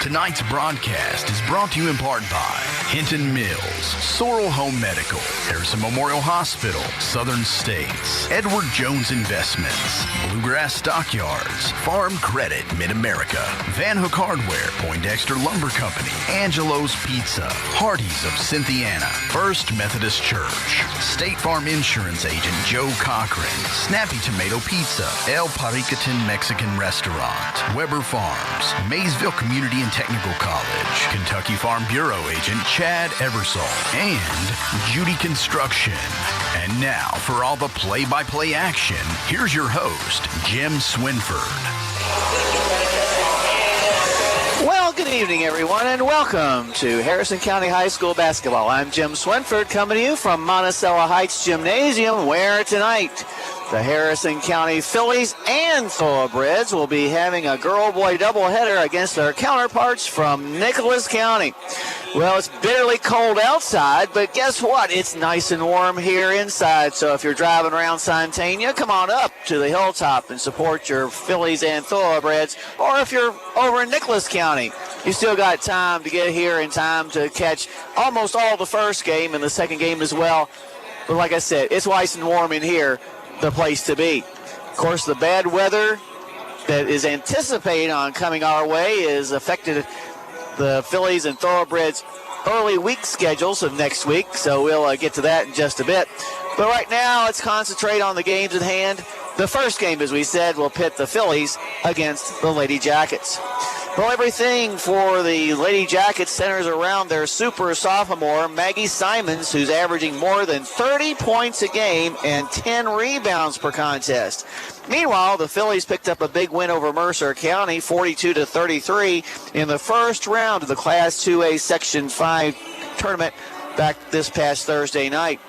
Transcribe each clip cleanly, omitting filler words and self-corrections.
Tonight's broadcast is brought to you in part by Hinton Mills, Sorrel Home Medical, Harrison Memorial Hospital, Southern States, Edward Jones Investments, Bluegrass Stockyards, Farm Credit Mid-America, Van Hook Hardware, Poindexter Lumber Company, Angelo's Pizza, Hardee's of Cynthiana, First Methodist Church, State Farm Insurance Agent Joe Cochran, Snappy Tomato Pizza, El Paricatin Mexican Restaurant, Weber Farms, Maysville Community and Technical College, Kentucky Farm Bureau Agent Chad Eversole, and Judy Construction. And now for all the play-by-play action, here's your host, Jim Swinford. Well, good evening, everyone, and welcome to Harrison County High School basketball. I'm Jim Swinford, coming to you from Monticello Heights Gymnasium, where tonight the Harrison County Fillies and Thorobreds will be having a girl-boy doubleheader against their counterparts from Nicholas County. Well, it's bitterly cold outside, but guess what? It's nice and warm here inside. So if you're driving around Santania, come on up to the hilltop and support your Fillies and Thorobreds. Or if you're over in Nicholas County, you still got time to get here in time to catch almost all the first game and the second game as well. But like I said, it's nice and warm in here, the place to be. Of course, the bad weather that is anticipated on coming our way is affected the Fillies and Thoroughbreds early week schedules of next week, so we'll get to that in just a bit. But right now, let's concentrate on the games at hand. The first game, as we said, will pit the Fillies against the Lady Jackets. Well, everything for the Lady Jackets centers around their super sophomore, Maggie Simons, who's averaging more than 30 points a game and 10 rebounds per contest. Meanwhile, the Fillies picked up a big win over Mercer County, 42-33, in the first round of the Class 2A Section 5 tournament back this past Thursday night.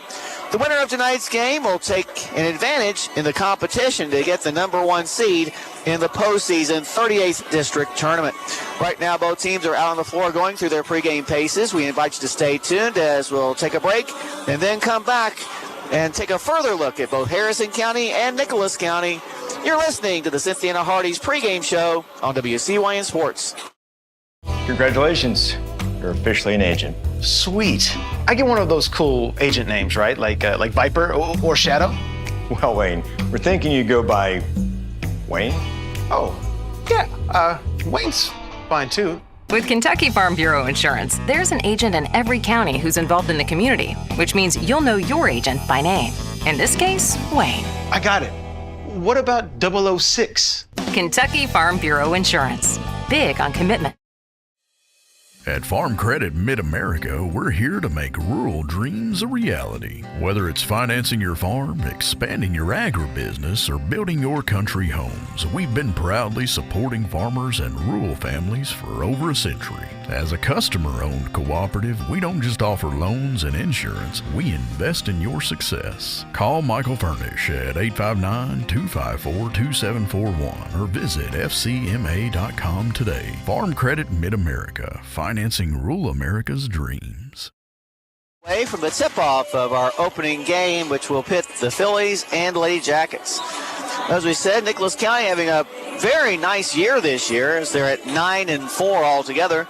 The winner of tonight's game will take an advantage in the competition to get the number one seed in the postseason 38th District Tournament. Right now, both teams are out on the floor going through their pregame paces. We invite you to stay tuned as we'll take a break and then come back and take a further look at both Harrison County and Nicholas County. You're listening to the Cynthiana Hardee's pregame show on WCYN Sports. Congratulations. You're officially an agent. Sweet. I get one of those cool agent names, right? Like Viper or Shadow? Well, Wayne, we're thinking you go by Wayne? Oh, yeah. Wayne's fine, too. With Kentucky Farm Bureau Insurance, there's an agent in every county who's involved in the community, which means you'll know your agent by name. In this case, Wayne. I got it. What about 006? Kentucky Farm Bureau Insurance. Big on commitment. At Farm Credit Mid-America, we're here to make rural dreams a reality. Whether it's financing your farm, expanding your agribusiness, or building your country homes, we've been proudly supporting farmers and rural families for over a century. As a customer-owned cooperative, we don't just offer loans and insurance, we invest in your success. Call Michael Furnish at 859-254-2741 or visit fcma.com today. Farm Credit Mid-America, financing rural America's dreams. Away from the tip-off of our opening game, which will pit the Fillies and Lady Jackets. As we said, Nicholas County having a very nice year this year, as they're at 9-4 altogether.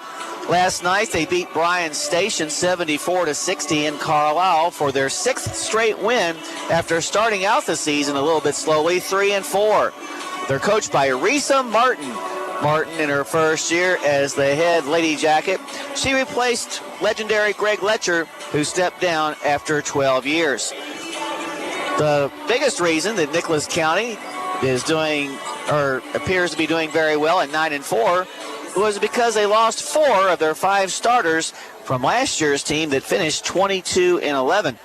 Last night, they beat Bryan Station 74-60 in Carlisle for their sixth straight win after starting out the season a little bit slowly, 3-4. They're coached by Risa Martin. Martin, in her first year as the head Lady Jacket, she replaced legendary Greg Letcher, who stepped down after 12 years. The biggest reason that Nicholas County is doing, or appears to be doing very well at 9-4, was because they lost 4 of their 5 starters from last year's team that finished 22-11.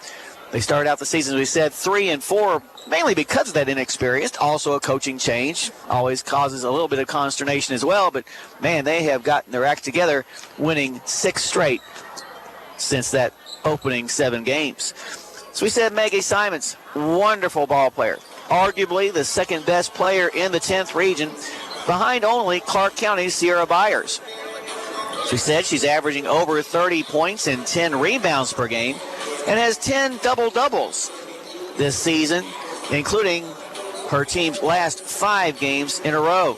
They started out the season, as we said, 3-4, mainly because of that inexperience. Also a coaching change always causes a little bit of consternation as well. But, man, they have gotten their act together, winning 6 straight since that opening 7 games. So we said Maggie Simons, wonderful ball player. Arguably the second best player in the 10th region, behind only Clark County's Sierra Byers. She said she's averaging over 30 points and 10 rebounds per game and has 10 double-doubles this season, including her team's last 5 games in a row.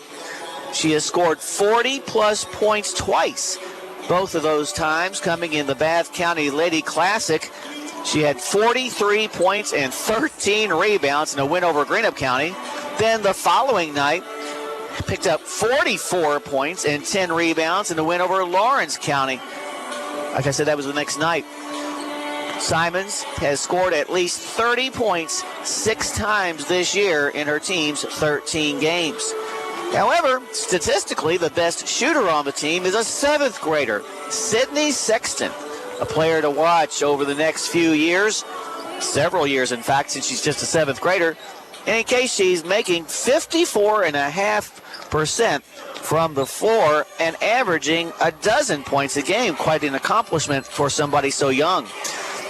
She has scored 40-plus points twice, both of those times coming in the Bath County Lady Classic. She had 43 points and 13 rebounds in a win over Greenup County. Then the following night, picked up 44 points and 10 rebounds in a win over Lawrence County. Like I said, that was the next night. Simons has scored at least 30 points 6 times this year in her team's 13 games. However, statistically, the best shooter on the team is a 7th grader, Sydney Sexton, a player to watch over the next few years, several years, in fact, since she's just a 7th grader. In case she's making 54.5% from the floor and averaging a dozen points a game. Quite an accomplishment for somebody so young.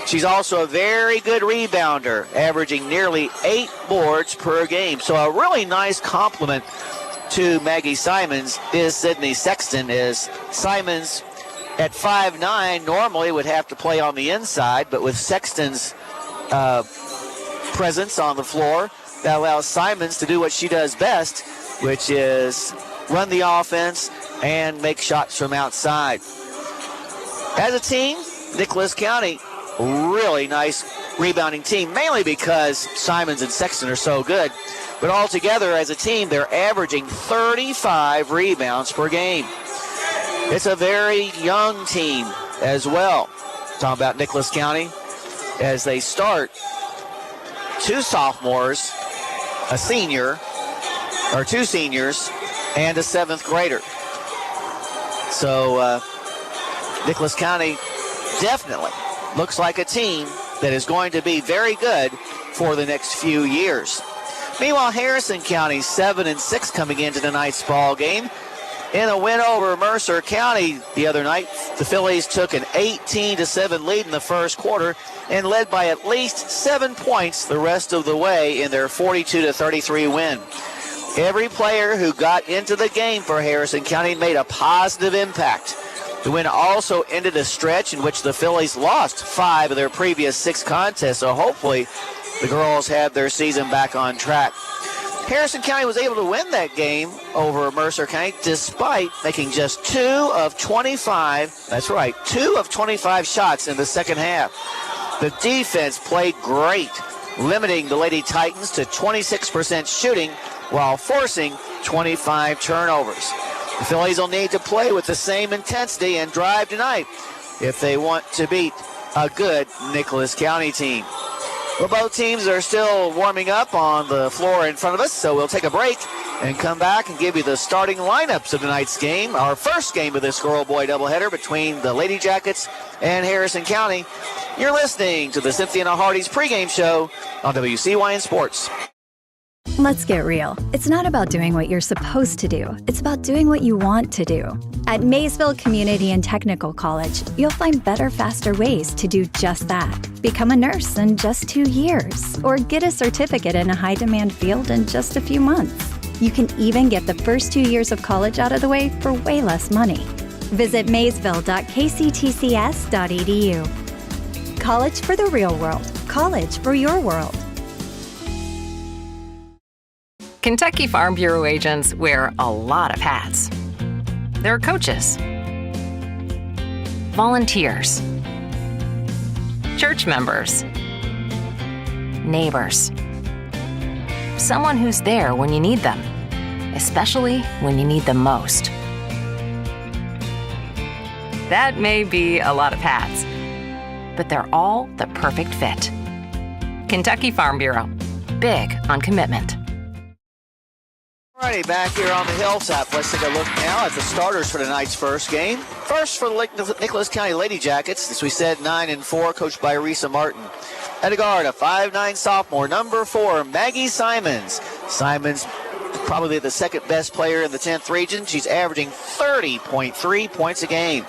She's also a very good rebounder, averaging nearly 8 boards per game. So a really nice compliment to Maggie Simons is Sydney Sexton, as Simons at 5'9" normally would have to play on the inside, but with Sexton's presence on the floor, that allows Simons to do what she does best, which is run the offense and make shots from outside. As a team, Nicholas County, really nice rebounding team, mainly because Simons and Sexton are so good. But altogether, as a team, they're averaging 35 rebounds per game. It's a very young team as well. Talking about Nicholas County, as they start 2 sophomores, a senior, or 2 seniors, and a 7th grader. So Nicholas County definitely looks like a team that is going to be very good for the next few years. Meanwhile, Harrison County 7-6 coming into tonight's ball game. In a win over Mercer County the other night, the Fillies took an 18-7 lead in the first quarter and led by at least 7 points the rest of the way in their 42-33 win. Every player who got into the game for Harrison County made a positive impact. The win also ended a stretch in which the Fillies lost 5 of their previous 6 contests, so hopefully the girls have their season back on track. Harrison County was able to win that game over Mercer County despite making just 2 of 25, that's right, 2 of 25 shots in the second half. The defense played great, limiting the Lady Titans to 26% shooting while forcing 25 turnovers. The Fillies will need to play with the same intensity and drive tonight if they want to beat a good Nicholas County team. Well, both teams are still warming up on the floor in front of us, so we'll take a break and come back and give you the starting lineups of tonight's game, our first game of this girl-boy doubleheader between the Lady Jackets and Harrison County. You're listening to the Cynthia and Hardy's pregame show on WCYN Sports. Let's get real. It's not about doing what you're supposed to do. It's about doing what you want to do. At Maysville Community and Technical College, you'll find better, faster ways to do just that. Become a nurse in just 2 years, or get a certificate in a high-demand field in just a few months. You can even get the first 2 years of college out of the way for way less money. Visit maysville.kctcs.edu. College for the real world. College for your world. Kentucky Farm Bureau agents wear a lot of hats. They're coaches, volunteers, church members, neighbors, someone who's there when you need them, especially when you need them most. That may be a lot of hats, but they're all the perfect fit. Kentucky Farm Bureau, big on commitment. Alrighty, back here on the hilltop. Let's take a look now at the starters for tonight's first game. First for the Nicholas County Lady Jackets, as we said, 9-4, coached by Risa Martin. At a guard, a 5'9" sophomore, number 4, Maggie Simons. Simons, probably the second best player in the 10th region. She's averaging 30.3 points a game.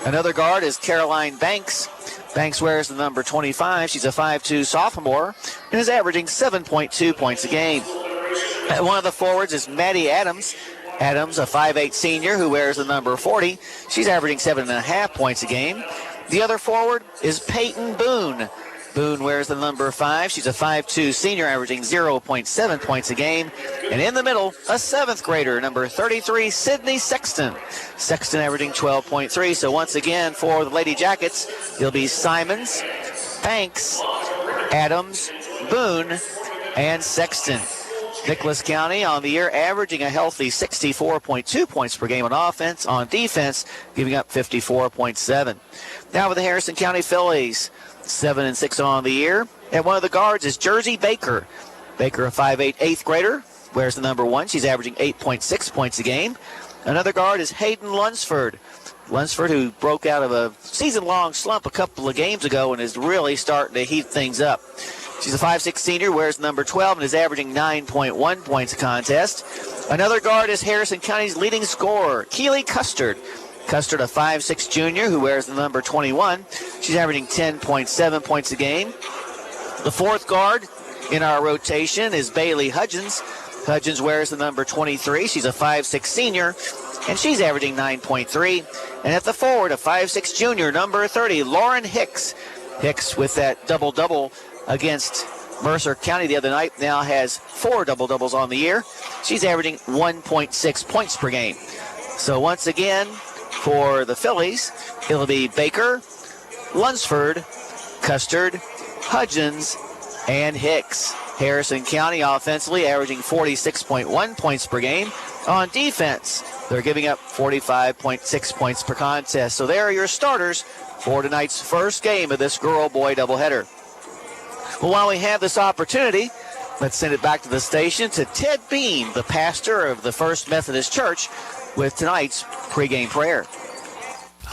Another guard is Caroline Banks. Banks wears the number 25. She's a 5'2" sophomore and is averaging 7.2 points a game. One of the forwards is Maddie Adams. Adams, a 5'8" senior who wears the number 40. She's averaging 7.5 points a game. The other forward is Peyton Boone. Boone wears the number 5. She's a 5'2 senior, averaging 0.7 points a game. And in the middle, a 7th grader, number 33, Sydney Sexton. Sexton averaging 12.3. So once again, for the Lady Jackets, it'll be Simons, Banks, Adams, Boone, and Sexton. Nicholas County on the year averaging a healthy 64.2 points per game on offense. On defense, giving up 54.7. Now with the Harrison County Fillies, 7-6 on the year. And one of the guards is Jersey Baker. Baker, a 5'8", 8th grader, wears the number 1. She's averaging 8.6 points a game. Another guard is Hayden Lunsford. Lunsford, who broke out of a season-long slump a couple of games ago and is really starting to heat things up. She's a 5'6 senior, wears number 12, and is averaging 9.1 points a contest. Another guard is Harrison County's leading scorer, Keely Custard. Custard, a 5'6 junior, who wears the number 21. She's averaging 10.7 points a game. The 4th guard in our rotation is Bailey Hudgens. Hudgens wears the number 23. She's a 5'6 senior, and she's averaging 9.3. And at the forward, a 5'6 junior, number 30, Lauren Hicks. Hicks with that double-double against Mercer County the other night, now has 4 double-doubles on the year. She's averaging 1.6 points per game. So once again, for the Fillies, it'll be Baker, Lunsford, Custard, Hudgens, and Hicks. Harrison County offensively averaging 46.1 points per game. On defense, they're giving up 45.6 points per contest. So there are your starters for tonight's first game of this girl-boy doubleheader. Well, while we have this opportunity, let's send it back to the station to Ted Beam, the pastor of the First Methodist Church, with tonight's pregame prayer.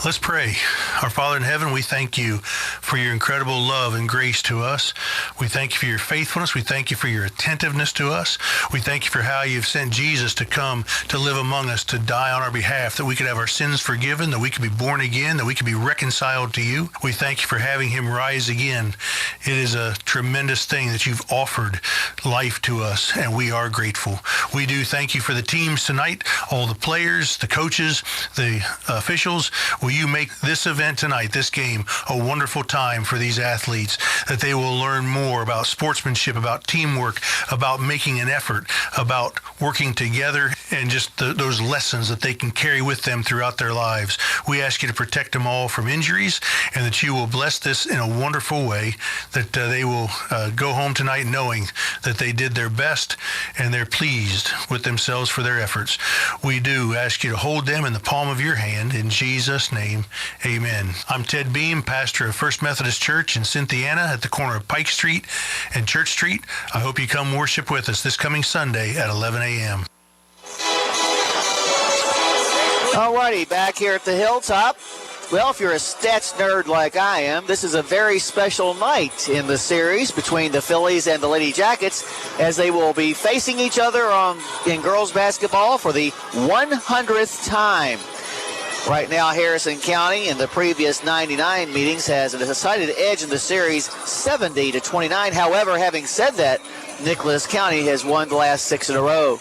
Let's pray. Our Father in heaven, we thank you for your incredible love and grace to us. We thank you for your faithfulness. We thank you for your attentiveness to us. We thank you for how you've sent Jesus to come to live among us, to die on our behalf, that we could have our sins forgiven, that we could be born again, that we could be reconciled to you. We thank you for having him rise again. It is a tremendous thing that you've offered life to us, and we are grateful. We do thank you for the teams tonight, all the players, the coaches, the officials. Will you make this event tonight, this game, a wonderful time for these athletes, that they will learn more about sportsmanship, about teamwork, about making an effort, about working together, and just those lessons that they can carry with them throughout their lives. We ask you to protect them all from injuries, and that you will bless this in a wonderful way, that they will go home tonight knowing that they did their best and they're pleased with themselves for their efforts. We do ask you to hold them in the palm of your hand. In Jesus' name, amen. I'm Ted Beam, pastor of First Methodist Church in Cynthiana at the corner of Pike Street and Church Street. I hope you come worship with us this coming Sunday at 11 a.m. All righty, back here at the Hilltop. Well, if you're a stats nerd like I am, this is a very special night in the series between the Fillies and the Lady Jackets, as they will be facing each other in girls basketball for the 100th time. Right now, Harrison County in the previous 99 meetings has a decided edge in the series, 70-29. However, having said that, Nicholas County has won the last 6 in a row.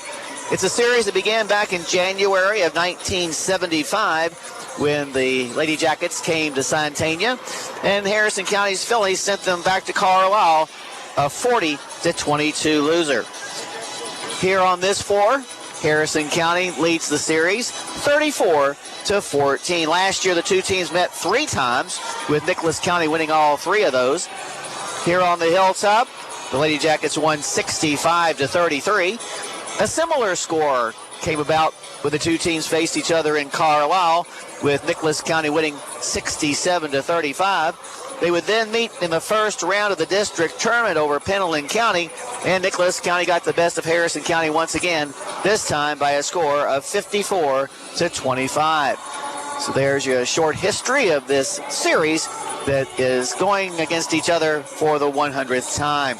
It's a series that began back in January of 1975 when the Lady Jackets came to Santana, and Harrison County's Fillies sent them back to Carlisle, a 40-22 loser. Here on this floor, Harrison County leads the series 34-14. Last year, the two teams met 3 times, with Nicholas County winning all 3 of those. Here on the Hilltop, the Lady Jackets won 65-33. A similar score came about when the two teams faced each other in Carlisle, with Nicholas County winning 67-35. They would then meet in the first round of the district tournament over Pendleton County, and Nicholas County got the best of Harrison County once again, this time by a score of 54-25. So there's your short history of this series that is going against each other for the 100th time.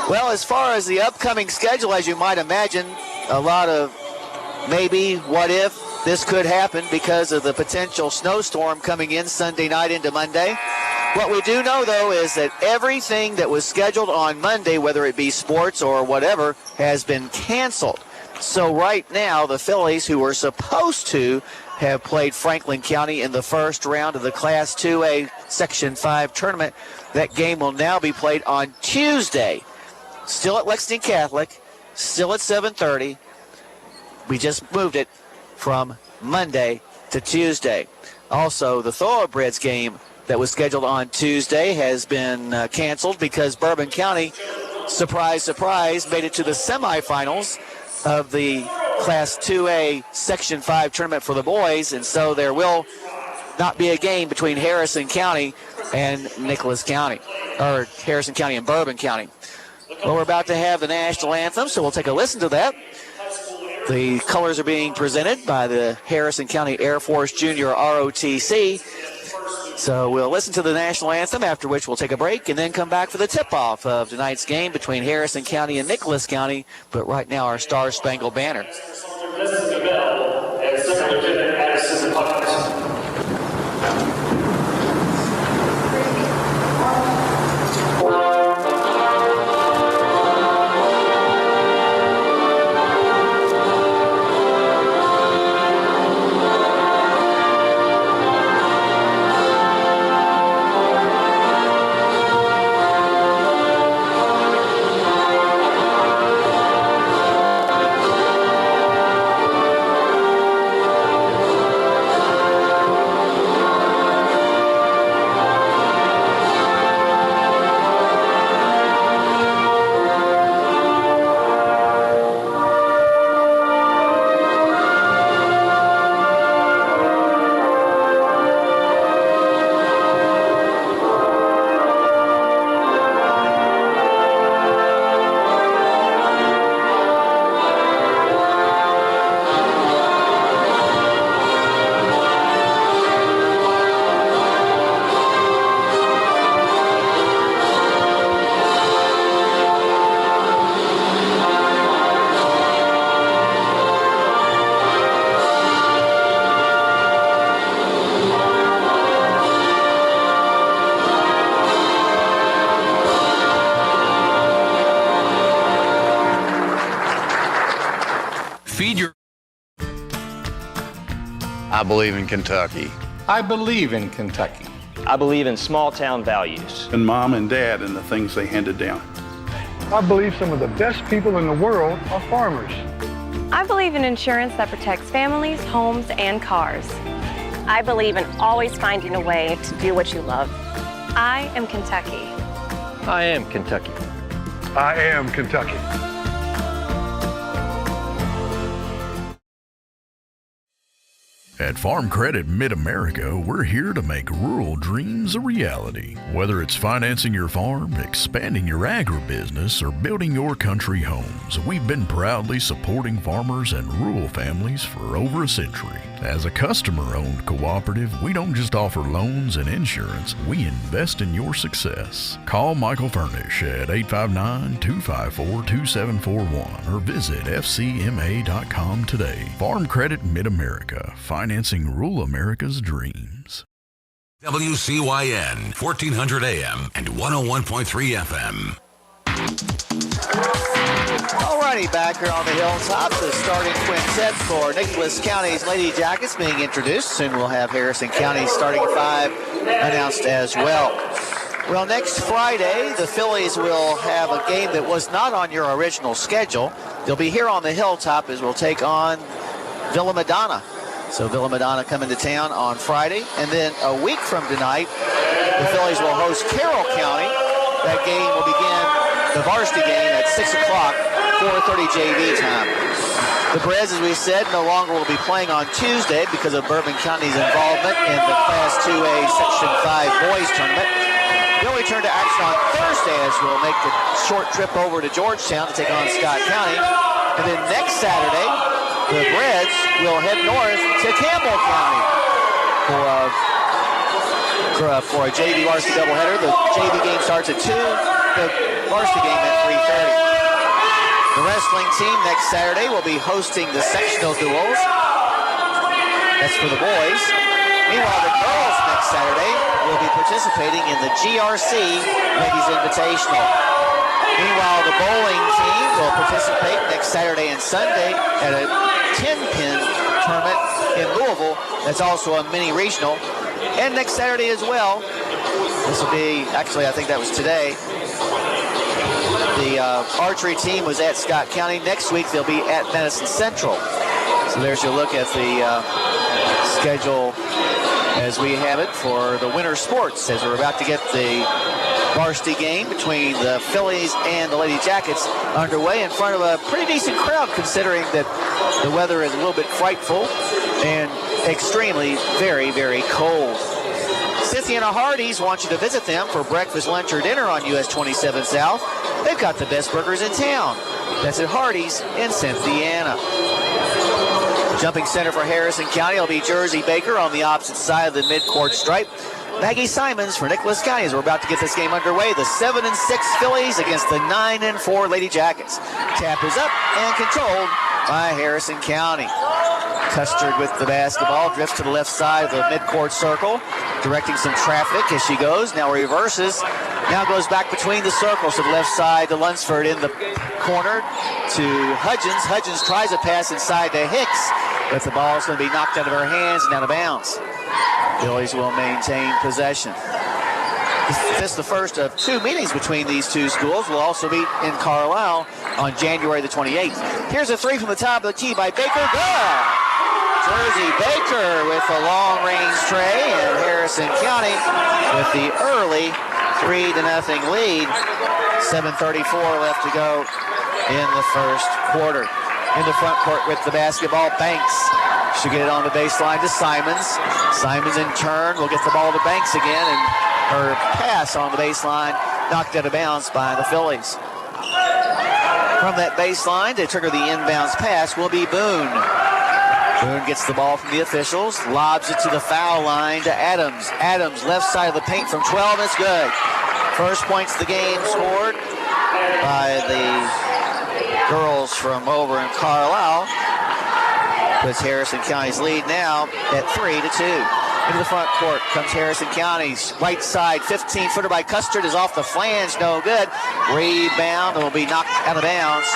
Well, as far as the upcoming schedule, as you might imagine, a lot of maybe, what if, this could happen because of the potential snowstorm coming in Sunday night into Monday. What we do know, though, is that everything that was scheduled on Monday, whether it be sports or whatever, has been canceled. So right now, the Fillies, who were supposed to have played Franklin County in the first round of the Class 2A Section 5 tournament. That game will now be played on Tuesday. Still at Lexington Catholic, still at 7:30. We just moved it from Monday to Tuesday. Also, the Thorobreds game that was scheduled on Tuesday has been canceled because Bourbon County, surprise, surprise, made it to the semifinals of the Class 2A Section 5 tournament for the boys, and so there will not be a game between Harrison County and Nicholas County, or Harrison County and Bourbon County. Well, we're about to have the national anthem, so we'll take a listen to that. The colors are being presented by the Harrison County Air Force Junior ROTC. So we'll listen to the national anthem, after which we'll take a break and then come back for the tip-off of tonight's game between Harrison County and Nicholas County. But right now, our Star Spangled Banner. I believe in Kentucky. I believe in Kentucky. I believe in small town values. And mom and dad and the things they handed down. I believe some of the best people in the world are farmers. I believe in insurance that protects families, homes, and cars. I believe in always finding a way to do what you love. I am Kentucky. I am Kentucky. I am Kentucky. At Farm Credit Mid-America, we're here to make rural dreams a reality. Whether it's financing your farm, expanding your agribusiness, or building your country homes, we've been proudly supporting farmers and rural families for over a century. As a customer-owned cooperative, we don't just offer loans and insurance, we invest in your success. Call Michael Furnish at 859-254-2741 or visit fcma.com today. Farm Credit Mid-America, financing rural America's dreams. WCYN, 1400 AM and 101.3 FM. Alrighty, back here on the hilltop, the starting quintet for Nicholas County's Lady Jackets being introduced. Soon we'll have Harrison County's starting five announced as well. Well, next Friday, the Fillies will have a game that was not on your original schedule. They'll be here on the hilltop as we'll take on Villa Madonna. So Villa Madonna coming to town on Friday. And then a week from tonight, the Fillies will host Carroll County. That game will begin, the varsity game, at 6 o'clock, 4:30 JV time. The Breds, as we said, no longer will be playing on Tuesday because of Bourbon County's involvement in the Class 2A Section 5 boys tournament. They'll return to action on Thursday as we'll make the short trip over to Georgetown to take on Scott County. And then next Saturday, the Breds will head north to Campbell County for a JV varsity doubleheader. The JV game starts at 2, the varsity game at 3:30. The wrestling team next Saturday will be hosting the sectional duels. That's for the boys. Meanwhile, the girls next Saturday will be participating in the GRC Ladies Invitational. Meanwhile, the bowling team will participate next Saturday and Sunday at a 10-pin tournament in Louisville. That's also a mini regional. And next Saturday as well. This will be, actually, I think that was today. The archery team was at Scott County. Next week, they'll be at Madison Central. So there's your look at the schedule as we have it for the winter sports, as we're about to get the varsity game between the Fillies and the Lady Jackets underway in front of a pretty decent crowd, considering that the weather is a little bit frightful and extremely, very, very cold. Cynthia and Hardee's want you to visit them for breakfast, lunch, or dinner on US 27 South. They've got the best burgers in town. That's at Hardee's in Cynthiana. Jumping center for Harrison County will be Jersey Baker on the opposite side of the midcourt stripe. Maggie Simons for Nicholas County as we're about to get this game underway. The 7-6 Fillies against the 9-4 Lady Jackets. Tap is up and controlled by Harrison County. Custard with the basketball, drifts to the left side of the midcourt circle, directing some traffic as she goes. Now reverses, now goes back between the circles to the left side to Lunsford in the corner to Hudgens. Hudgens tries a pass inside to Hicks, but the ball is going to be knocked out of her hands and out of bounds. Phillies will maintain possession. This is the first of two meetings between these two schools. We'll also meet in Carlisle on January the 28th. Here's a three from the top of the key by Baker. Good! Jersey Baker with a long-range tray, and Harrison County with the early 3-0 lead. 7:34 left to go in the first quarter. In the front court with the basketball, Banks. She'll get it on the baseline to Simons. Simons in turn will get the ball to Banks again, and her pass on the baseline knocked out of bounds by the Fillies. From that baseline to trigger the inbounds pass will be Boone. Boone gets the ball from the officials, lobs it to the foul line to Adams. Adams, left side of the paint from 12, it's good. First points of the game scored by the girls from over in Carlisle. Puts Harrison County's lead now at 3-2. Into the front court comes Harrison County's right side 15-footer by Custard is off the flange, no good. Rebound and will be knocked out of bounds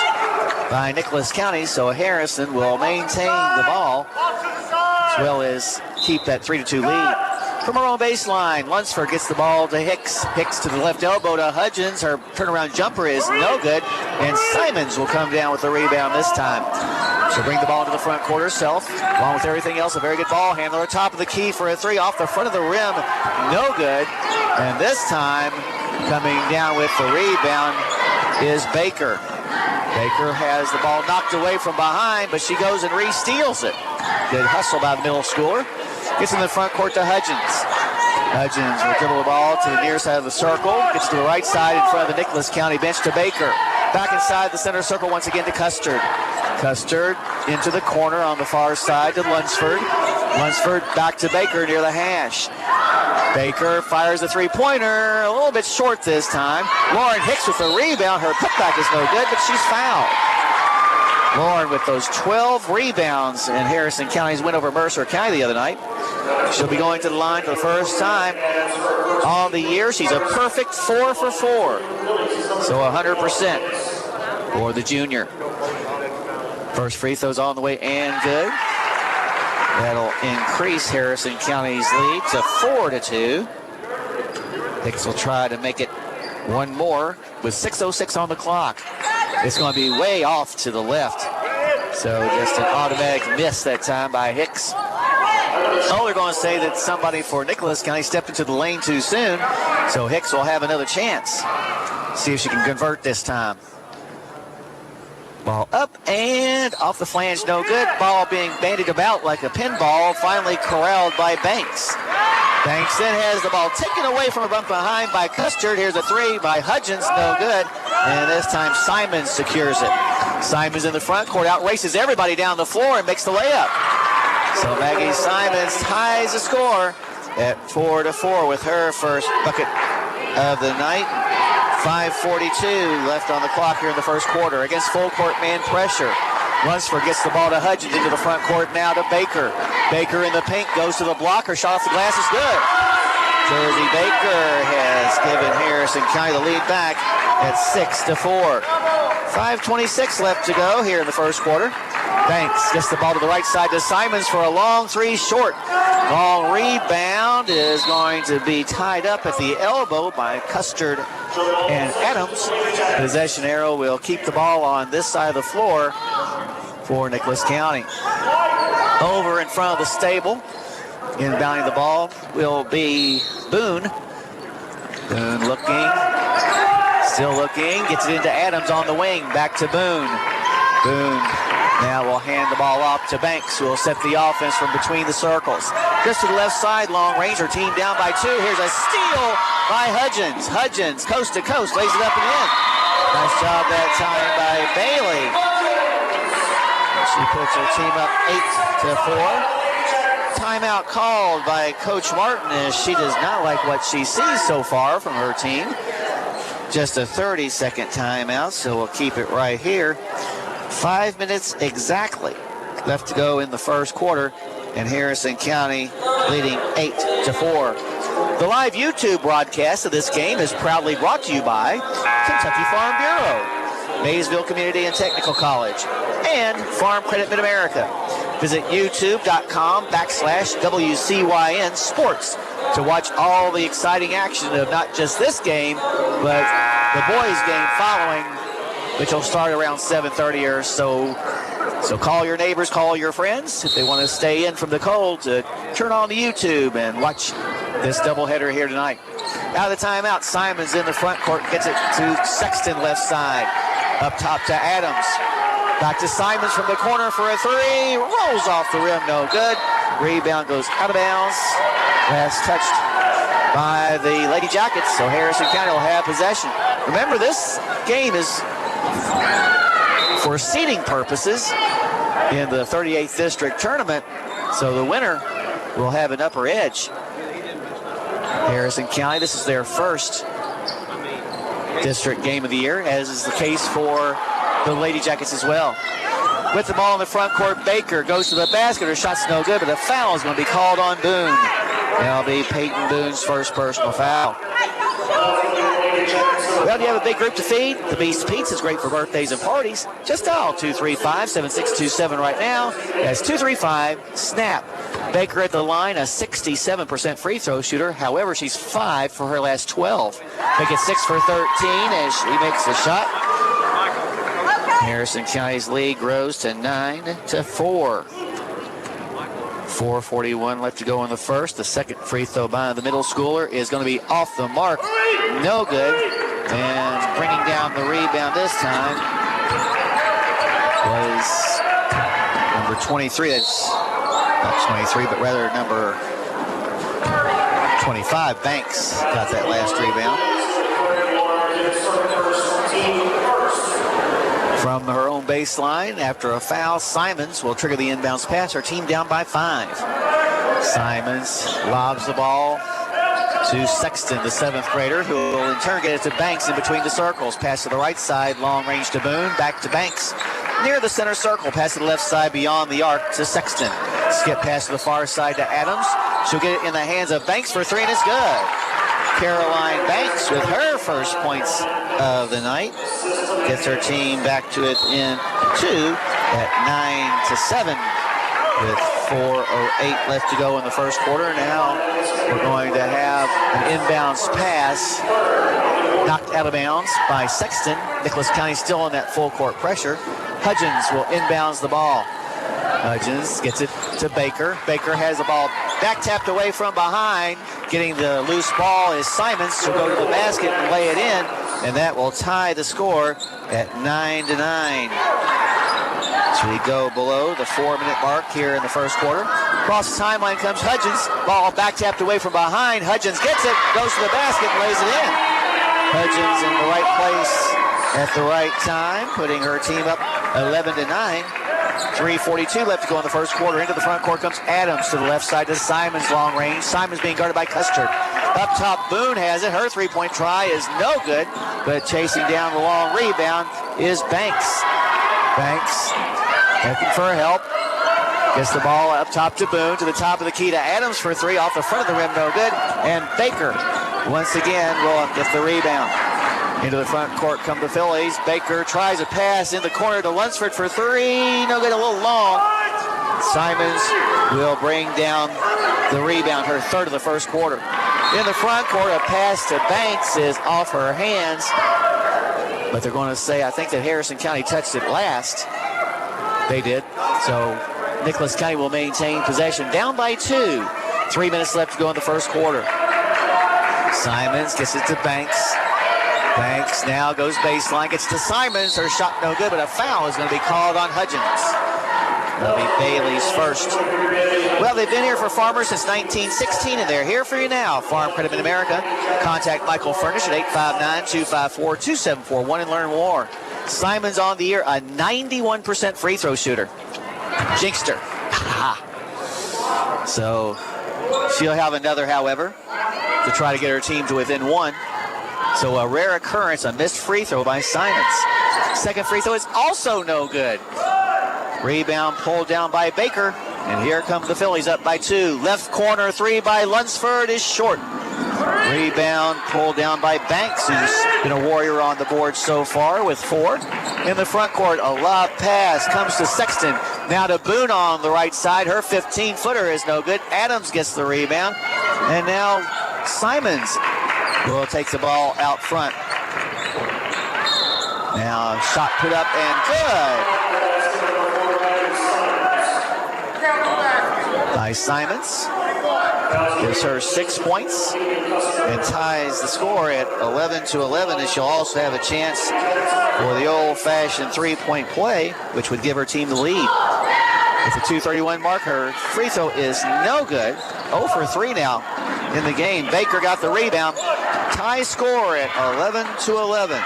by Nicholas County, so Harrison will maintain the ball as well as keep that 3-2 lead. From her own baseline, Lunsford gets the ball to Hicks. Hicks to the left elbow to Hudgens. Her turnaround jumper is no good, and Simons will come down with the rebound this time. She'll bring the ball into the front court herself. Along with everything else, a very good ball handler. Top of the key for a three off the front of the rim. No good. And this time, coming down with the rebound is Baker. Baker has the ball knocked away from behind, but she goes and re-steals it. Good hustle by the middle schooler. Gets in the front court to Hudgens. Hudgens will dribble the ball to the near side of the circle. Gets to the right side in front of the Nicholas County bench to Baker. Back inside the center circle once again to Custard. Custard into the corner on the far side to Lunsford. Lunsford back to Baker near the hash. Baker fires a three-pointer, a little bit short this time. Lauren Hicks with the rebound. Her putback is no good, but she's fouled. Lauren with those 12 rebounds in Harrison County's win over Mercer County the other night. She'll be going to the line for the first time on the year. She's a perfect 4 for 4. So 100% for the junior. First free throw's on the way and good. That'll increase Harrison County's lead to 4-2. Hicks will try to make it one more with 6:06 on the clock. It's going to be way off to the left. So just an automatic miss that time by Hicks. Oh, they're going to say that somebody for Nicholas County stepped into the lane too soon. So Hicks will have another chance. See if she can convert this time. Ball up and off the flange, no good. Ball being bandied about like a pinball, finally corralled by Banks. Banks then has the ball taken away from her behind by Custard. Here's a three by Hudgens, no good. And this time Simons secures it. Simons in the front court, outraces everybody down the floor and makes the layup. So Maggie Simons ties the score at 4-4 with her first bucket of the night. 5:42 left on the clock here in the first quarter against full court man pressure. Lunsford gets the ball to Hudgens into the front court now to Baker. Baker in the paint goes to the block. Her shot off the glass is good. Jersey Baker has given Harrison County the lead back at 6-4. 5:26 left to go here in the first quarter. Banks gets the ball to the right side to Simons for a long three short. Long rebound is going to be tied up at the elbow by Custard and Adams. Possession arrow will keep the ball on this side of the floor for Nicholas County. Over in front of the stable, inbounding the ball will be Boone. Boone looking, still looking, gets it into Adams on the wing, back to Boone. Boone now will hand the ball off to Banks, who will set the offense from between the circles. Just to the left side, long range, her team down by 2. Here's a steal by Hudgens. Hudgens, coast to coast, lays it up and in. Nice job that time by Bailey. She puts her team up 8-4. Timeout called by Coach Martin, as she does not like what she sees so far from her team. Just a 30-second timeout, so we'll keep it right here. 5 minutes exactly left to go in the first quarter, and Harrison County leading 8-4. The live YouTube broadcast of this game is proudly brought to you by Kentucky Farm Bureau, Maysville Community and Technical College, and Farm Credit Mid-America. Visit youtube.com/WCYN Sports to watch all the exciting action of not just this game, but the boys' game following, which will start around 7:30 or so. So call your neighbors, call your friends if they want to stay in from the cold to turn on the YouTube and watch this doubleheader here tonight. Out of the timeout, Simons in the front court, gets it to Sexton left side. Up top to Adams. Back to Simons from the corner for a three. Rolls off the rim, no good. Rebound goes out of bounds. Last touched by the Lady Jackets, so Harrison County will have possession. Remember, this game is for seeding purposes in the 38th District Tournament, so the winner will have an upper edge. Harrison County, this is their first district game of the year, as is the case for the Lady Jackets as well. With the ball in the front court, Baker goes to the basket. Her shot's no good, but a foul is going to be called on Boone. That'll be Peyton Boone's first personal foul. Well, you have a big group to feed. The Beast Pizza is great for birthdays and parties. Just dial 235-7627 right now. That's 235-SNAP. Baker at the line, a 67% free throw shooter. However, she's 5 for her last 12. Make it 6 for 13 as she makes the shot. Harrison County's lead grows to 9-4. 4:41 left to go in the first. The second free throw by the middle schooler is going to be off the mark. No good. And bringing down the rebound this time was number 23. That's not 23, but rather number 25. Banks got that last rebound. From her own baseline, after a foul, Simons will trigger the inbounds pass. Her team down by 5. Simons lobs the ball to Sexton, the 7th grader, who will in turn get it to Banks in between the circles. Pass to the right side, long range to Boone, back to Banks. Near the center circle, pass to the left side beyond the arc to Sexton. Skip pass to the far side to Adams. She'll get it in the hands of Banks for 3, and it's good. Caroline Banks with her first points of the night. Gets her team back to it in 2 at 9-7 with 4:08 left to go in the first quarter. Now we're going to have an inbounds pass knocked out of bounds by Sexton. Nicholas County still in that full court pressure. Hudgens will inbounds the ball. Hudgens gets it to Baker. Baker has the ball back tapped away from behind. Getting the loose ball is Simons. She'll go to the basket and lay it in, and that will tie the score at 9-9. So we go below the 4-minute mark here in the first quarter. Across the timeline comes Hudgens. Ball back tapped away from behind. Hudgens gets it, goes to the basket, and lays it in. Hudgens in the right place at the right time, putting her team up 11-9. 3:42 left to go in the first quarter. Into the front court comes Adams to the left side to Simons, long range. Simons being guarded by Custard. Up top, Boone has it. Her three-point try is no good, but chasing down the long rebound is Banks. Banks looking for help. Gets the ball up top to Boone, to the top of the key to Adams for 3, off the front of the rim, no good. And Baker once again will get the rebound. Into the front court come the Fillies. Baker tries a pass in the corner to Lunsford for three. No good, a little long. Simons will bring down the rebound, her third of the first quarter. In the front court, a pass to Banks is off her hands. But they're going to say, I think that Harrison County touched it last. They did. So Nicholas County will maintain possession. Down by 2. 3 minutes left to go in the first quarter. Simons gets it to Banks. Banks now goes baseline, gets to Simons. Her shot no good, but a foul is going to be called on Hudgens. That'll be Bailey's first. Well, they've been here for Farmers since 1916, and they're here for you now. Farm Credit in America. Contact Michael Furnish at 859-254-2741 and learn more. Simons on the year, a 91% free throw shooter. Jinxed her. So she'll have another, however, to try to get her team to within 1. So a rare occurrence, a missed free throw by Simons. Second free throw is also no good. Rebound pulled down by Baker. And here come the Fillies up by 2. Left corner three by Lunsford is short. Rebound pulled down by Banks, who's been a warrior on the board so far with 4. In the front court, a lob pass comes to Sexton. Now to Boone on the right side. Her 15-footer is no good. Adams gets the rebound. And now Simons will take the ball out front. Now shot put up and good by Simons. Gives her 6 points and ties the score at 11-11, and she'll also have a chance for the old-fashioned three-point play, which would give her team the lead. With the 2:31 mark, her free throw is no good. 0 for 3 now in the game. Baker got the rebound. Tie score at 11-11.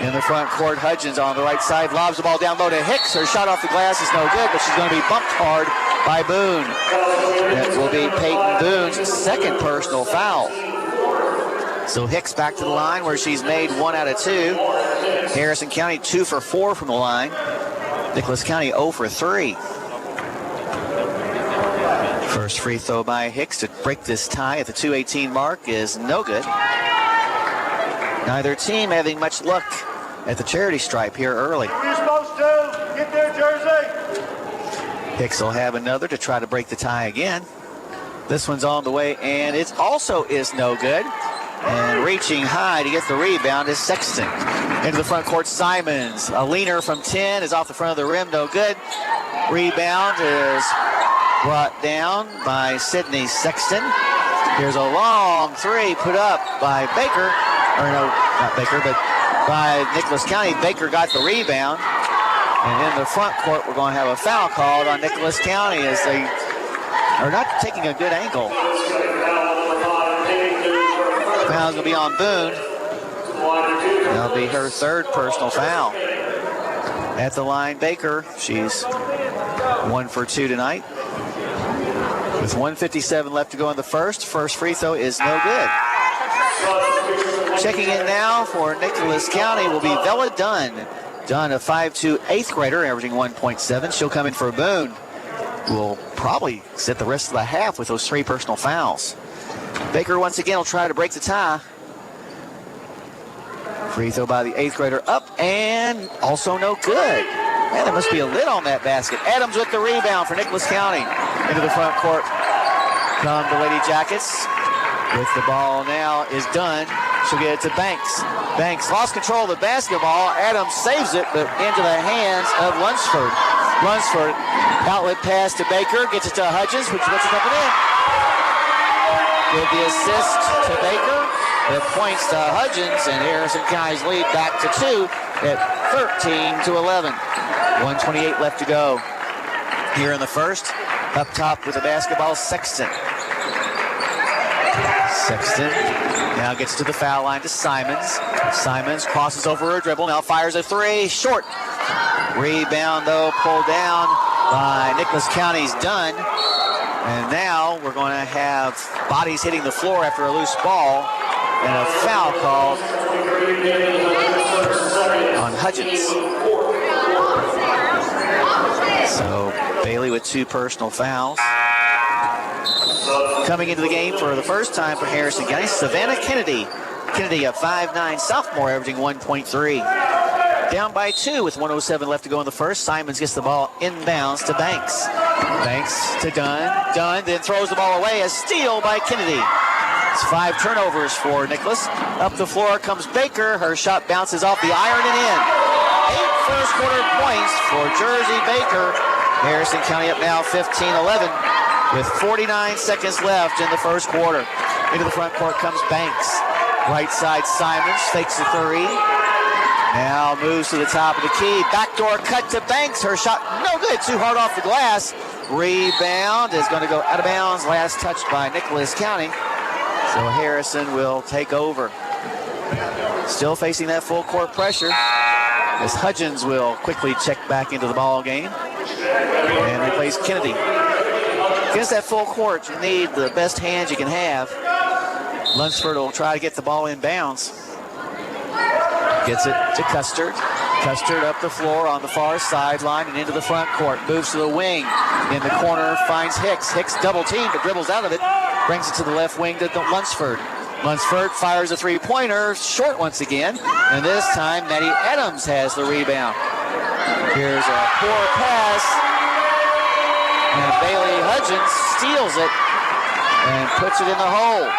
In the front court, Hudgens on the right side lobs the ball down low to Hicks. Her shot off the glass is no good, but she's going to be bumped hard by Boone. That will be Peyton Boone's second personal foul. So Hicks back to the line where she's made 1 out of 2. Harrison County 2 for 4 from the line. Nicholas County 0 for 3. First free throw by Hicks to break this tie at the 2:18 mark is no good. Neither team having much luck at the charity stripe here early. You're supposed to get their jersey. Hicks will have another to try to break the tie again. This one's on the way, and it also is no good. And reaching high to get the rebound is Sexton. Into the front court, Simons. A leaner from 10 is off the front of the rim, no good. Rebound is brought down by Sydney Sexton. Here's a long three put up by Baker. Or no, not Baker, but by Nicholas County. Baker got the rebound. And in the front court, we're going to have a foul called on Nicholas County as they are not taking a good angle. Foul's going to be on Boone. That'll be her third personal foul. At the line, Baker. She's 1 for 2 tonight. With 1:57 left to go in the first free throw is no good. Checking in now for Nicholas County will be Vella Dunn. Dunn, a 5'2", 8th grader, averaging 1.7. She'll come in for Boone, who will probably sit the rest of the half with those 3 personal fouls. Baker once again will try to break the tie. Free throw by the 8th grader up and also no good. Man, there must be a lid on that basket. Adams with the rebound for Nicholas County. Into the front court come the Lady Jackets. With the ball now is Dunn. She'll get it to Banks. Banks lost control of the basketball. Adams saves it, but into the hands of Lunsford. Lunsford, outlet pass to Baker, gets it to Hudgens, which puts it up and in. With the assist to Baker, the points to Hudgens, and Harrison County's lead back to 2 at 13-11. 1:28 left to go here in the first. Up top with the basketball, Sexton. Sexton now gets to the foul line to Simons. Simons crosses over her dribble, now fires a 3, short. Rebound, though, pulled down by Nicholas County's Dunn. And now we're going to have bodies hitting the floor after a loose ball and a foul called on Hudgens. So Bailey with 2 personal fouls. Coming into the game for the first time for Harrison County, Savannah Kennedy Kennedy, a 5'9" sophomore, averaging 1.3. Down by 2 with 1:07 left to go in the first. Simons gets the ball inbounds to Banks. Banks to Dunn. Dunn then throws the ball away. A steal by Kennedy. It's 5 turnovers for Nicholas. Up the floor comes Baker. Her shot bounces off the iron and in. 8 first quarter points for Jersey Baker. Harrison County up now 15-11 with 49 seconds left in the first quarter. Into the front court comes Banks. Right side Simons fakes a 3. Now moves to the top of the key. Backdoor cut to Banks. Her shot no good. Too hard off the glass. Rebound is going to go out of bounds. Last touched by Nicholas County. So Harrison will take over. Still facing that full court pressure, as Hudgens will quickly check back into the ball game and replace Kennedy. Against that full court, you need the best hands you can have. Lunsford will try to get the ball in bounds. Gets it to Custard. Custard up the floor on the far sideline and into the front court. Moves to the wing. In the corner finds Hicks. Hicks double teamed but dribbles out of it. Brings it to the left wing to Lunsford. Lunsford fires a three-pointer. Short once again. And this time Maddie Adams has the rebound. Here's a poor pass. And Bailey Hudgens steals it and puts it in the hole.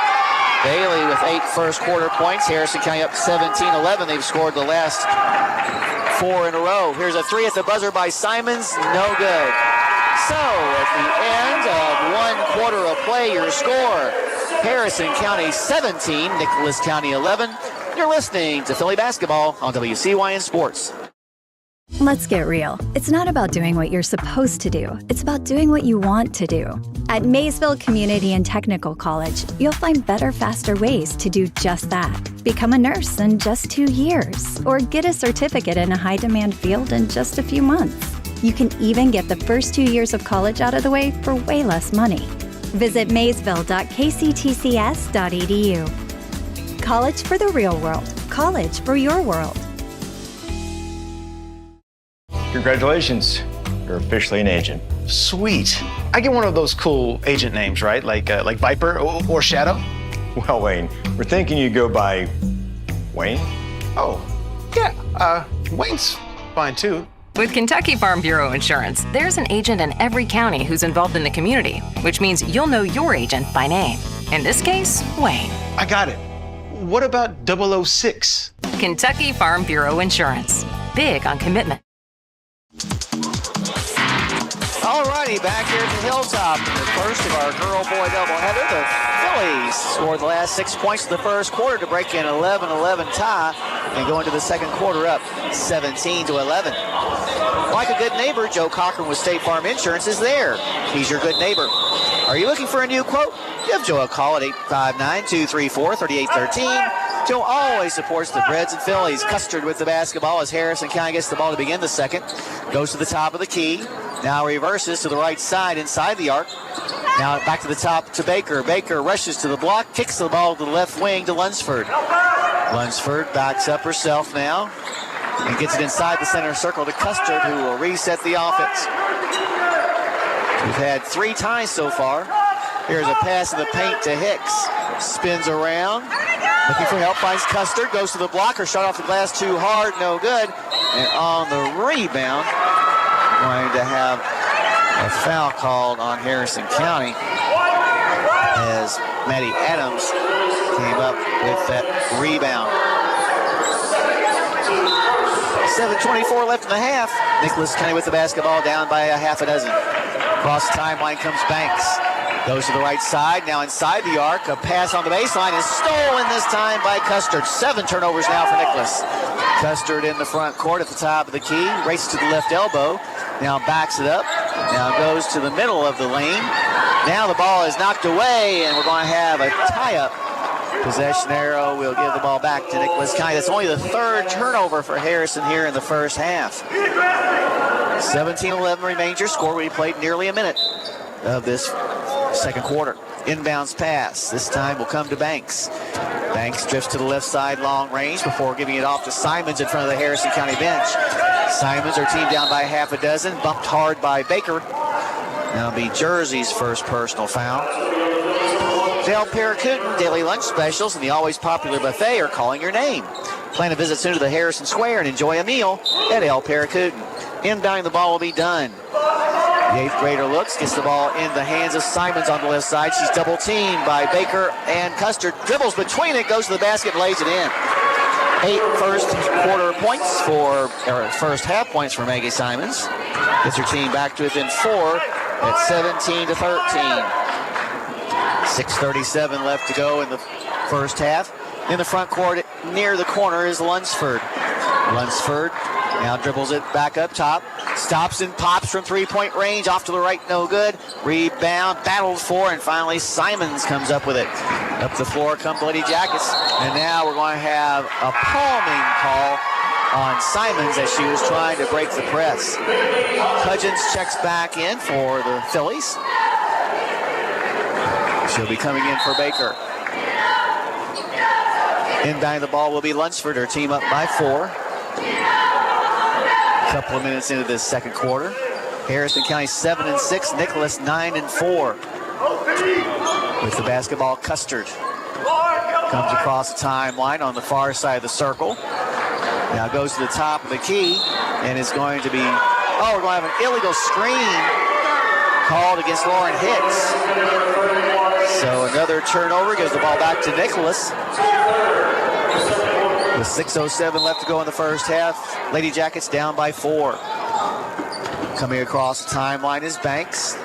Bailey with 8 first quarter points. Harrison County up 17-11. They've scored the last 4 in a row. Here's a 3 at the buzzer by Simons. No good. So at the end of 1 quarter of play, your score, Harrison County 17, Nicholas County 11. You're listening to Philly basketball on WCYN Sports. Let's get real. It's not about doing what you're supposed to do. It's about doing what you want to do. At Maysville Community and Technical College, you'll find better, faster ways to do just that. Become a nurse in just 2 years, or get a certificate in a high-demand field in just a few months. You can even get the first 2 years of college out of the way for way less money. Visit maysville.kctcs.edu. College for the real world. College for your world. Congratulations. You're officially an agent. Sweet. I get one of those cool agent names, right? Like Viper or Shadow? Well, Wayne, we're thinking you go by Wayne? Oh, yeah. Wayne's fine too. With Kentucky Farm Bureau Insurance, there's an agent in every county who's involved in the community, which means you'll know your agent by name. In this case, Wayne. I got it. What about 006? Kentucky Farm Bureau Insurance. Big on commitment. Alrighty, back here at the Hilltop, the first of our girl-boy doubleheader. The Fillies scored the last 6 points of the first quarter to break an 11-11 tie and go into the second quarter up 17-11. Like a good neighbor, Joe Cochran with State Farm Insurance is there. He's your good neighbor. Are you looking for a new quote? Give Joe a call at 859-234-3813. Joe always supports the Reds and Phillies. Custard with the basketball as Harrison County gets the ball to begin the second. Goes to the top of the key. Now reverses to the right side inside the arc. Now back to the top to Baker. Baker rushes to the block, kicks the ball to the left wing to Lunsford. Lunsford backs up herself now and gets it inside the center circle to Custard, who will reset the offense. We've had 3 ties so far. Here's a pass in the paint to Hicks. Spins around. Looking for help, finds Custard, goes to the blocker, shot off the glass too hard, no good. And on the rebound, going to have a foul called on Harrison County as Maddie Adams came up with that rebound. 7:24 left in the half. Nicholas County with the basketball down by a half a dozen. Across the timeline comes Banks. Goes to the right side, now inside the arc. A pass on the baseline is stolen this time by Custard. 7 turnovers now for Nicholas. Custard in the front court at the top of the key. Races to the left elbow. Now backs it up. Now goes to the middle of the lane. Now the ball is knocked away, and we're going to have a tie-up. Possession arrow will give the ball back to Nicholas County. That's only the 3rd turnover for Harrison here in the first half. 17-11 remains your score. We played nearly a minute of this second quarter. Inbounds pass. This time will come to Banks. Banks drifts to the left side, long range, before giving it off to Simons in front of the Harrison County bench. Simons, her team down by half a dozen, bumped hard by Baker. That'll be Jersey's first personal foul. Dale Paracutin Daily Lunch Specials and the always popular buffet are calling your name. Plan to visit soon to the Harrison Square and enjoy a meal at El Paracutin. Inbounding the ball will be done. The eighth grader looks, gets the ball in the hands of Simons on the left side. She's double teamed by Baker and Custer. Dribbles between it, goes to the basket, lays it in. 8 first half points for Maggie Simons. Gets her team back to within 4 at 17-13. 6:37 left to go in the first half. In the front court, near the corner, is Lunsford. Lunsford now dribbles it back up top. Stops and pops from three-point range. Off to the right, no good. Rebound, battled for, and finally Simons comes up with it. Up the floor come the Lady Jackets. And now we're going to have a palming call on Simons as she was trying to break the press. Hudgens checks back in for the Fillies. She'll be coming in for Baker. Inbounding the ball will be Lunsford. Her team up by 4. A couple of minutes into this second quarter. Harrison County 7-6. Nicholas 9-4. With the basketball, Custard comes across the timeline on the far side of the circle. Now goes to the top of the key and is going to be, we're going to have an illegal screen called against Lauren Hicks. So another turnover, gives the ball back to Nicholas. With 6:07 left to go in the first half, Lady Jackets down by 4. Coming across the timeline is Banks.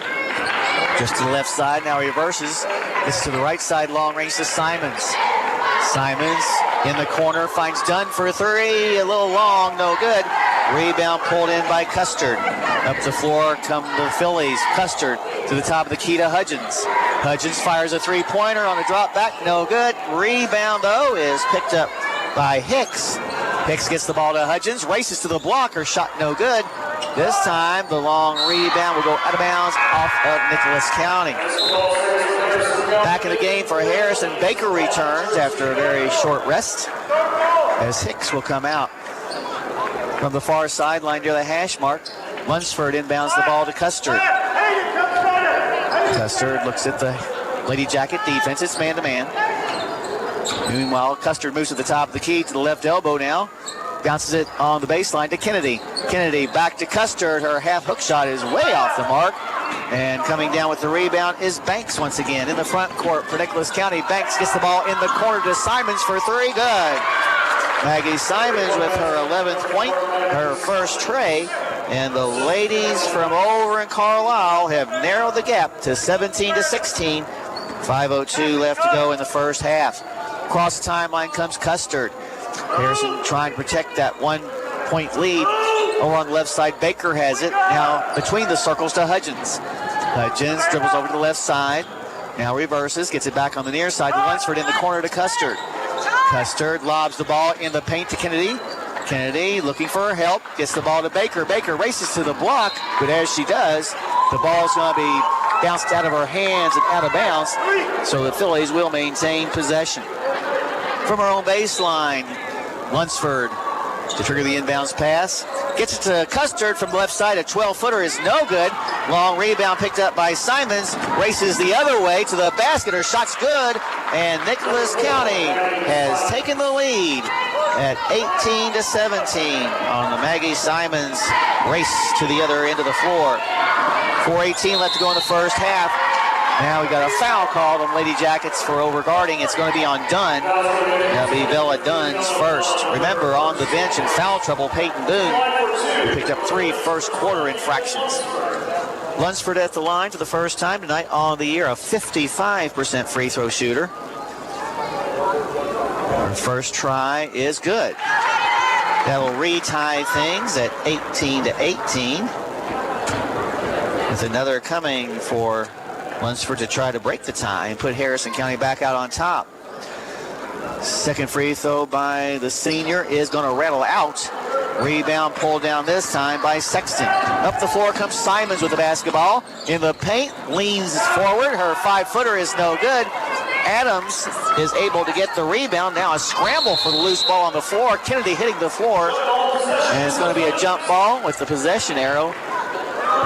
Just to the left side, now reverses. This to the right side, long range to Simons. Simons in the corner, finds Dunn for 3, a little long, no good. Rebound pulled in by Custard. Up the floor come the Fillies. Custard to the top of the key to Hudgens. Hudgens fires a three-pointer on a drop back, no good. Rebound, though, is picked up by Hicks. Hicks gets the ball to Hudgens, races to the block, her shot no good. This time, the long rebound will go out of bounds off of Nicholas County. Back in the game for Harrison. Baker returns after a very short rest as Hicks will come out. From the far sideline near the hash mark, Lunsford inbounds the ball to Custard. Custard looks at the Lady Jacket defense. It's man-to-man. Meanwhile, Custard moves to the top of the key to the left elbow now. Bounces it on the baseline to Kennedy. Kennedy back to Custard. Her half hook shot is way off the mark. And coming down with the rebound is Banks once again in the front court for Nicholas County. Banks gets the ball in the corner to Simons for 3. Good. Maggie Simons with her 11th point, her first tray. And the ladies from over in Carlisle have narrowed the gap to 17-16. 5:02 left to go in the first half. Across the timeline comes Custard. Harrison trying to protect that 1-point lead. Over on the left side, Baker has it. Now between the circles to Hudgens. Hudgens dribbles over to the left side. Now reverses, gets it back on the near side to Lunsford in the corner to Custard. Custard lobs the ball in the paint to Kennedy. Kennedy looking for her help, gets the ball to Baker. Baker races to the block, but as she does, the ball's going to be bounced out of her hands and out of bounds, so the Fillies will maintain possession. From her own baseline, Lunsford to trigger the inbounds pass. Gets it to Custard from the left side. A 12-footer is no good. Long rebound picked up by Simons. Races the other way to the basket. Her shot's good. And Nicholas County has taken the lead at 18-17 on the Maggie Simons race to the other end of the floor. 4:18 left to go in the first half. Now we got a foul called on Lady Jackets for overguarding. It's going to be on Dunn. That'll be Bella Dunn's first. Remember, on the bench in foul trouble, Peyton Boone, who picked up 3 first-quarter infractions. Lunsford at the line for the first time tonight on the year, a 55% free throw shooter. Her first try is good. That'll retie things at 18-18. With another coming for Lunsford to try to break the tie and put Harrison County back out on top. Second free throw by the senior is going to rattle out. Rebound pulled down this time by Sexton. Up the floor comes Simons with the basketball. In the paint, leans forward. Her 5-footer is no good. Adams is able to get the rebound. Now a scramble for the loose ball on the floor. Kennedy hitting the floor. And it's going to be a jump ball with the possession arrow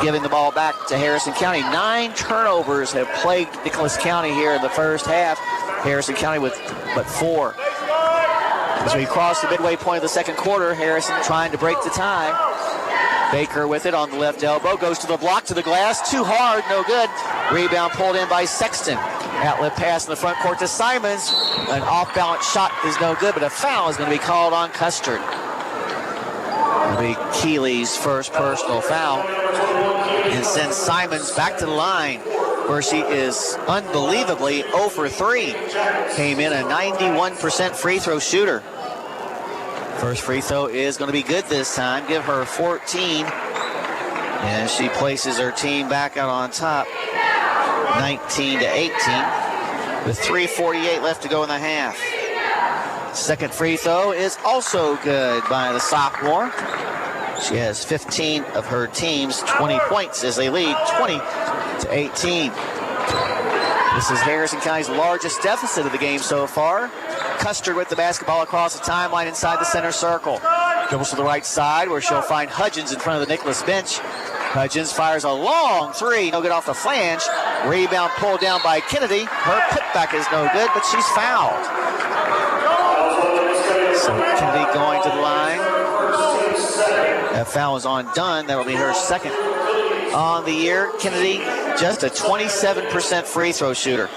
giving the ball back to Harrison County. 9 turnovers have plagued Nicholas County here in the first half. Harrison County with but 4. As we cross the midway point of the second quarter, Harrison trying to break the tie. Baker with it on the left elbow, goes to the block, to the glass, too hard, no good. Rebound pulled in by Sexton. Outlet pass in the front court to Simons. An off-balance shot is no good, but a foul is going to be called on Custard. It'll be Keeley's first personal foul. And sends Simons back to the line, where she is unbelievably 0 for 3. Came in a 91% free throw shooter. First free throw is going to be good this time. Give her 14. And she places her team back out on top, 19-18, with 3:48 left to go in the half. Second free throw is also good by the sophomore. She has 15 of her team's 20 points as they lead 20-18. This is Harrison County's largest deficit of the game so far. Custard with the basketball across the timeline inside the center circle. Dribbles to the right side where she'll find Hudgens in front of the Nicholas bench. Hudgens fires a long 3, no good off the flange. Rebound pulled down by Kennedy. Her putback is no good, but she's fouled. So Kennedy going to the line. That foul is on Dunn. That'll be her second on the year. Kennedy, just a 27% free throw shooter.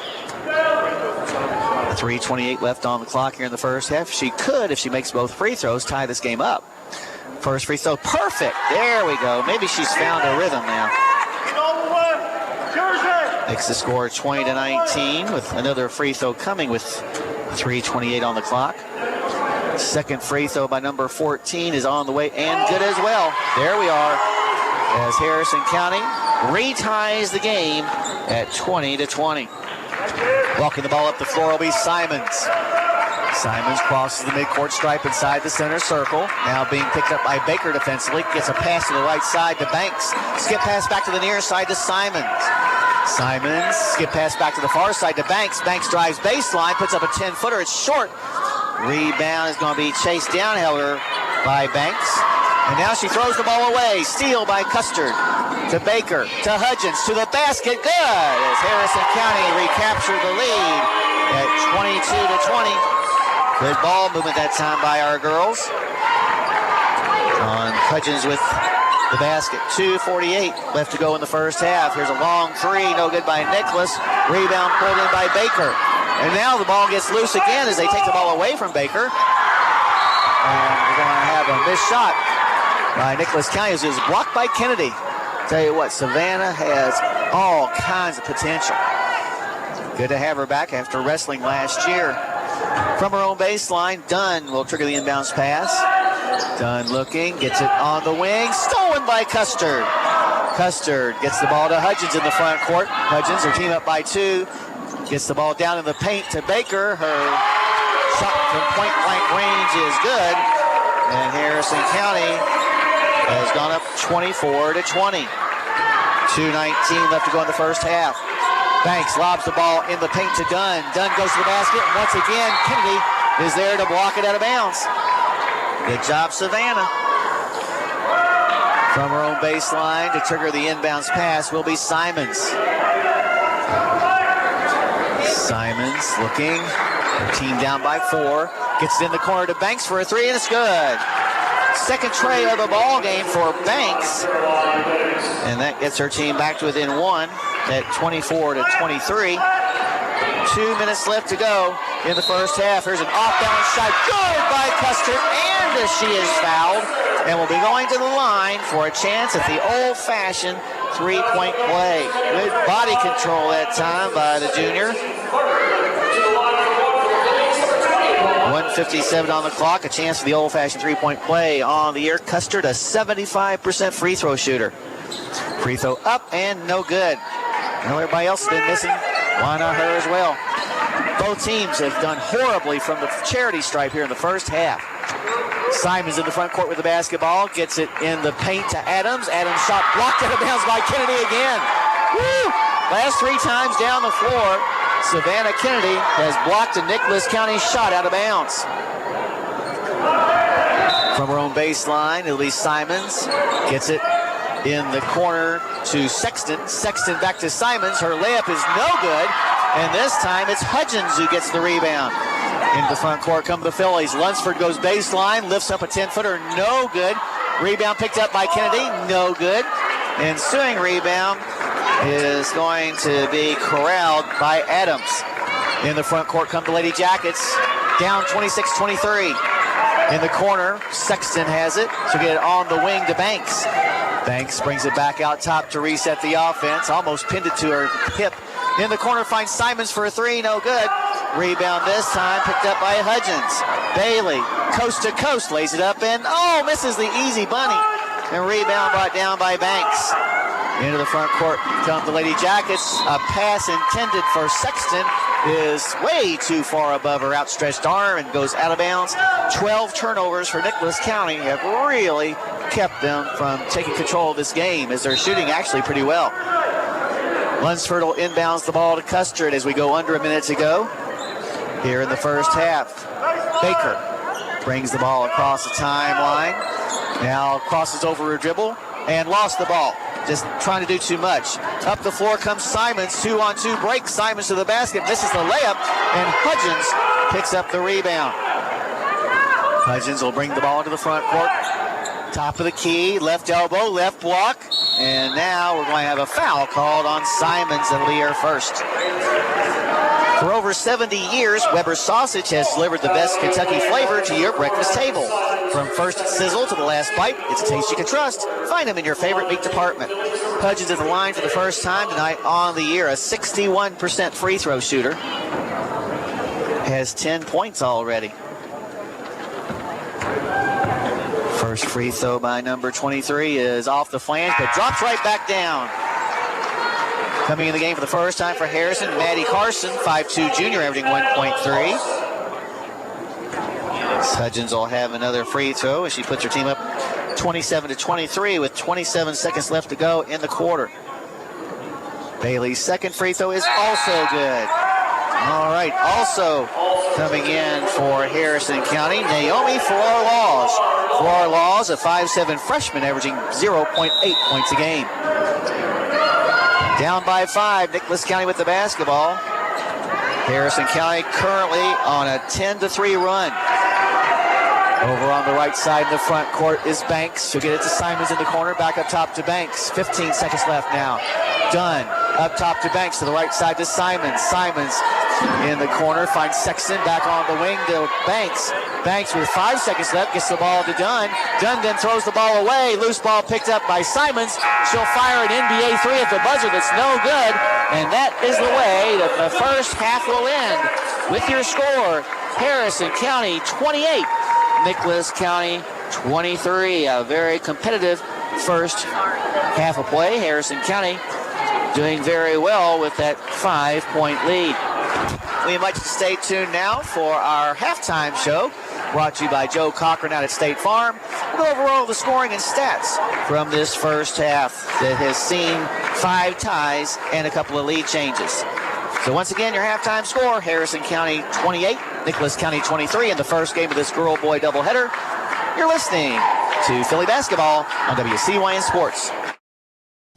3:28 left on the clock here in the first half. She could, if she makes both free throws, tie this game up. First free throw, perfect. There we go. Maybe she's found a rhythm now. Makes the score 20-19 with another free throw coming with 3:28 on the clock. Second free throw by number 14 is on the way and good as well. There we are, as Harrison County reties the game at 20-20. Walking the ball up the floor will be Simons. Simons crosses the midcourt stripe inside the center circle. Now being picked up by Baker defensively. Gets a pass to the right side to Banks. Skip pass back to the near side to Simons. Simons, skip pass back to the far side to Banks. Banks drives baseline, puts up a 10-footer. It's short. Rebound is going to be chased down, however, by Banks. And now she throws the ball away. Steal by Custard. To Baker, to Hudgens, to the basket. Good, as Harrison County recaptured the lead at 22-20. Good ball movement that time by our girls. On Hudgens with the basket. 2:48 left to go in the first half. Here's a long 3, no good by Nicholas. Rebound pulled in by Baker. And now the ball gets loose again as they take the ball away from Baker. And we're going to have a missed shot by Nicholas County as it was blocked by Kennedy. Tell you what, Savannah has all kinds of potential. Good to have her back after wrestling last year. From her own baseline, Dunn will trigger the inbounds pass. Dunn looking, gets it on the wing, stolen by Custard. Custard gets the ball to Hudgens in the front court. Hudgens, her team up by 2, gets the ball down in the paint to Baker. Her shot from point-blank range is good. And Harrison County has gone up 24-20. 2:19 left to go in the first half. Banks lobs the ball in the paint to Dunn. Dunn goes to the basket, and once again, Kennedy is there to block it out of bounds. Good job, Savannah. From her own baseline to trigger the inbounds pass will be Simons. Simons looking. Her team down by 4. Gets it in the corner to Banks for a 3, and it's good. Second tray of the ball game for Banks. And that gets her team back to within 1 at 24-23. 2 minutes left to go in the first half. Here's an off-balance shot. Good by Custard, and she is fouled. And will be going to the line for a chance at the old-fashioned 3-point play. Good body control that time by the junior. 1:57 on the clock. A chance for the old-fashioned 3-point play on the year. Custard, a 75% free throw shooter. Free throw up and no good. You know, everybody else has been missing. Why not her as well? Both teams have done horribly from the charity stripe here in the first half. Simons in the front court with the basketball. Gets it in the paint to Adams. Adams shot blocked out of bounds by Kennedy again. Woo! Last 3 times down the floor, Savannah Kennedy has blocked a Nicholas County shot out of bounds. From her own baseline, it'll be Simons. Gets it in the corner to Sexton. Sexton back to Simons. Her layup is no good. And this time it's Hudgens who gets the rebound. Into the front court come the Fillies. Lunsford goes baseline, lifts up a 10-footer, no good. Rebound picked up by Kennedy, no good. Ensuing rebound is going to be corralled by Adams. In the front court come the Lady Jackets, down 26-23. In the corner, Sexton has it. She'll get it on the wing to Banks. Banks brings it back out top to reset the offense. Almost pinned it to her hip. In the corner finds Simons for a three, no good. Rebound this time, picked up by Hudgens. Bailey, coast to coast, lays it up and, misses the easy bunny. And rebound brought down by Banks. Into the front court come the Lady Jackets. A pass intended for Sexton is way too far above her outstretched arm and goes out of bounds. 12 turnovers for Nicholas County have really kept them from taking control of this game, as they're shooting actually pretty well. Lunsford will inbounds the ball to Custard as we go under a minute to go here in the first half. Baker brings the ball across the timeline. Now crosses over her dribble and lost the ball. Just trying to do too much. Up the floor comes Simons. 2-on-2 break. Simons to the basket. Misses the layup. And Hudgens picks up the rebound. Hudgens will bring the ball into the front court. Top of the key. Left elbow. Left block. And now we're going to have a foul called on Simons and Lear first. For over 70 years, Weber's Sausage has delivered the best Kentucky flavor to your breakfast table. From first sizzle to the last bite, it's a taste you can trust. Find them in your favorite meat department. Hudgens at the line for the first time tonight on the year, a 61% free throw shooter. Has 10 points already. First free throw by number 23 is off the flange, but drops right back down. Coming in the game for the first time for Harrison, Maddie Carson, 5'2 junior, averaging 1.3. Hudgens will have another free throw as she puts her team up 27-23 with 27 seconds left to go in the quarter. Bailey's second free throw is also good. All right, also coming in for Harrison County, Naomi Farrar-Laws. Farrar-Laws, a 5'7 freshman, averaging 0.8 points a game. Down by 5, Nicholas County with the basketball. Harrison County currently on a 10-3 run. Over on the right side in the front court is Banks. She'll get it to Simons in the corner. Back up top to Banks. 15 seconds left now. Dunn up top to Banks. To the right side to Simons. Simons in the corner finds Sexton. Back on the wing to Banks. Banks with 5 seconds left gets the ball to Dunn. Dunn then throws the ball away. Loose ball picked up by Simons. She'll fire an NBA three at the buzzer that's no good. And that is the way that the first half will end. With your score, Harrison County 28. Nicholas County 23. A very competitive first half of play. Harrison County doing very well with that 5-point lead. We invite you to stay tuned now for our halftime show, brought to you by Joe Cochran out at State Farm. We'll go over all the scoring and stats from this first half that has seen 5 ties and a couple of lead changes. So once again, your halftime score, Harrison County 28, Nicholas County 23 in the first game of this girl-boy doubleheader. You're listening to Philly basketball on WCYN Sports.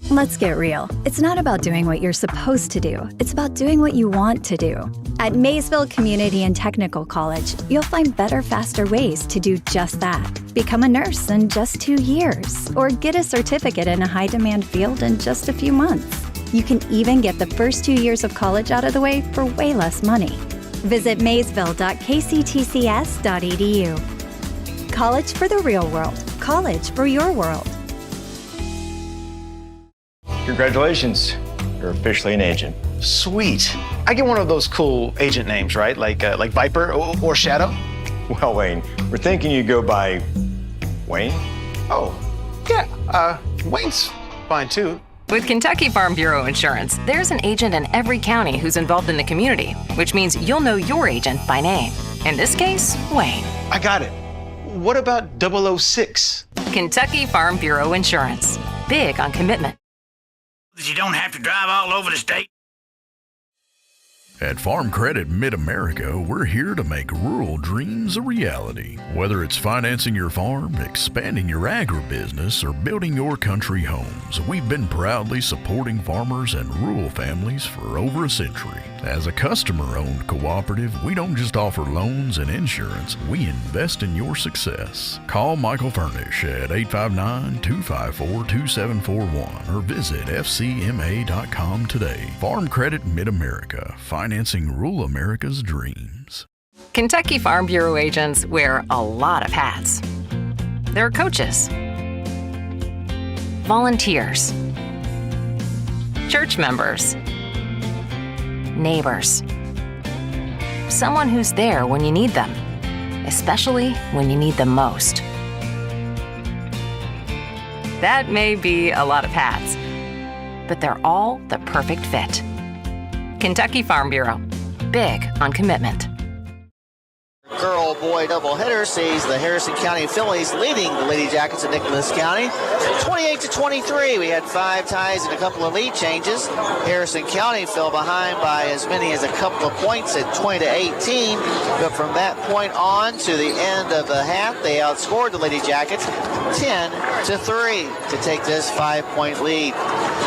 Let's get real. It's not about doing what you're supposed to do. It's about doing what you want to do. At Maysville Community and Technical College, you'll find better, faster ways to do just that. Become a nurse in just 2 years, or get a certificate in a high-demand field in just a few months. You can even get the first 2 years of college out of the way for way less money. Visit maysville.kctcs.edu. College for the real world. College for your world. Congratulations. You're officially an agent. Sweet. I get one of those cool agent names, right? Like Viper or Shadow? Well, Wayne, we're thinking you go by Wayne? Oh, yeah. Wayne's fine too. With Kentucky Farm Bureau Insurance, there's an agent in every county who's involved in the community, which means you'll know your agent by name. In this case, Wayne. I got it. What about 006? Kentucky Farm Bureau Insurance. Big on commitment. You don't have to drive all over the state. At Farm Credit Mid-America, we're here to make rural dreams a reality. Whether it's financing your farm, expanding your agribusiness, or building your country homes, we've been proudly supporting farmers and rural families for over a century. As a customer-owned cooperative, we don't just offer loans and insurance, we invest in your success. Call Michael Furnish at 859-254-2741 or visit fcma.com today. Farm Credit Mid-America, financing rural America's dreams. Kentucky Farm Bureau agents wear a lot of hats. They're coaches, volunteers, church members, neighbors, someone who's there when you need them, especially when you need them most. That may be a lot of hats, but they're all the perfect fit. Kentucky Farm Bureau, big on commitment. Girl-boy doubleheader sees the Harrison County Fillies leading the Lady Jackets of Nicholas County 28-23. We had 5 ties and a couple of lead changes. Harrison County fell behind by as many as a couple of points at 20-18, but from that point on to the end of the half, they outscored the Lady Jackets 10-3 to take this 5-point lead.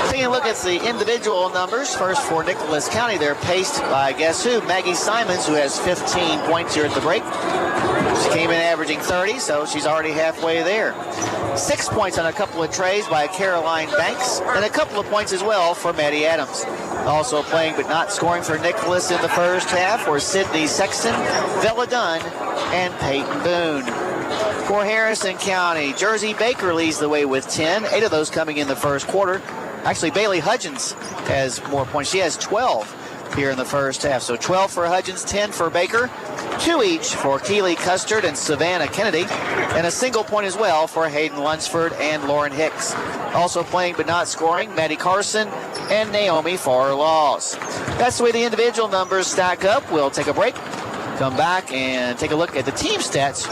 Taking a look at the individual numbers, first for Nicholas County, they're paced by guess who? Maggie Simons, who has 15 points here at the break. She came in averaging 30, so she's already halfway there. 6 points on a couple of trays by Caroline Banks, and a couple of points as well for Maddie Adams. Also playing but not scoring for Nicholas in the first half were Sydney Sexton, Bella Dunn, and Peyton Boone. For Harrison County, Jersey Baker leads the way with 10, 8 of those coming in the first quarter. Actually, Bailey Hudgens has more points. She has 12 here in the first half. So 12 for Hudgens, 10 for Baker, 2 each for Keely Custard and Savannah Kennedy, and a single point as well for Hayden Lunsford and Lauren Hicks. Also playing but not scoring, Maddie Carson and Naomi Farr-Laws. That's the way the individual numbers stack up. We'll take a break, come back, and take a look at the team stats.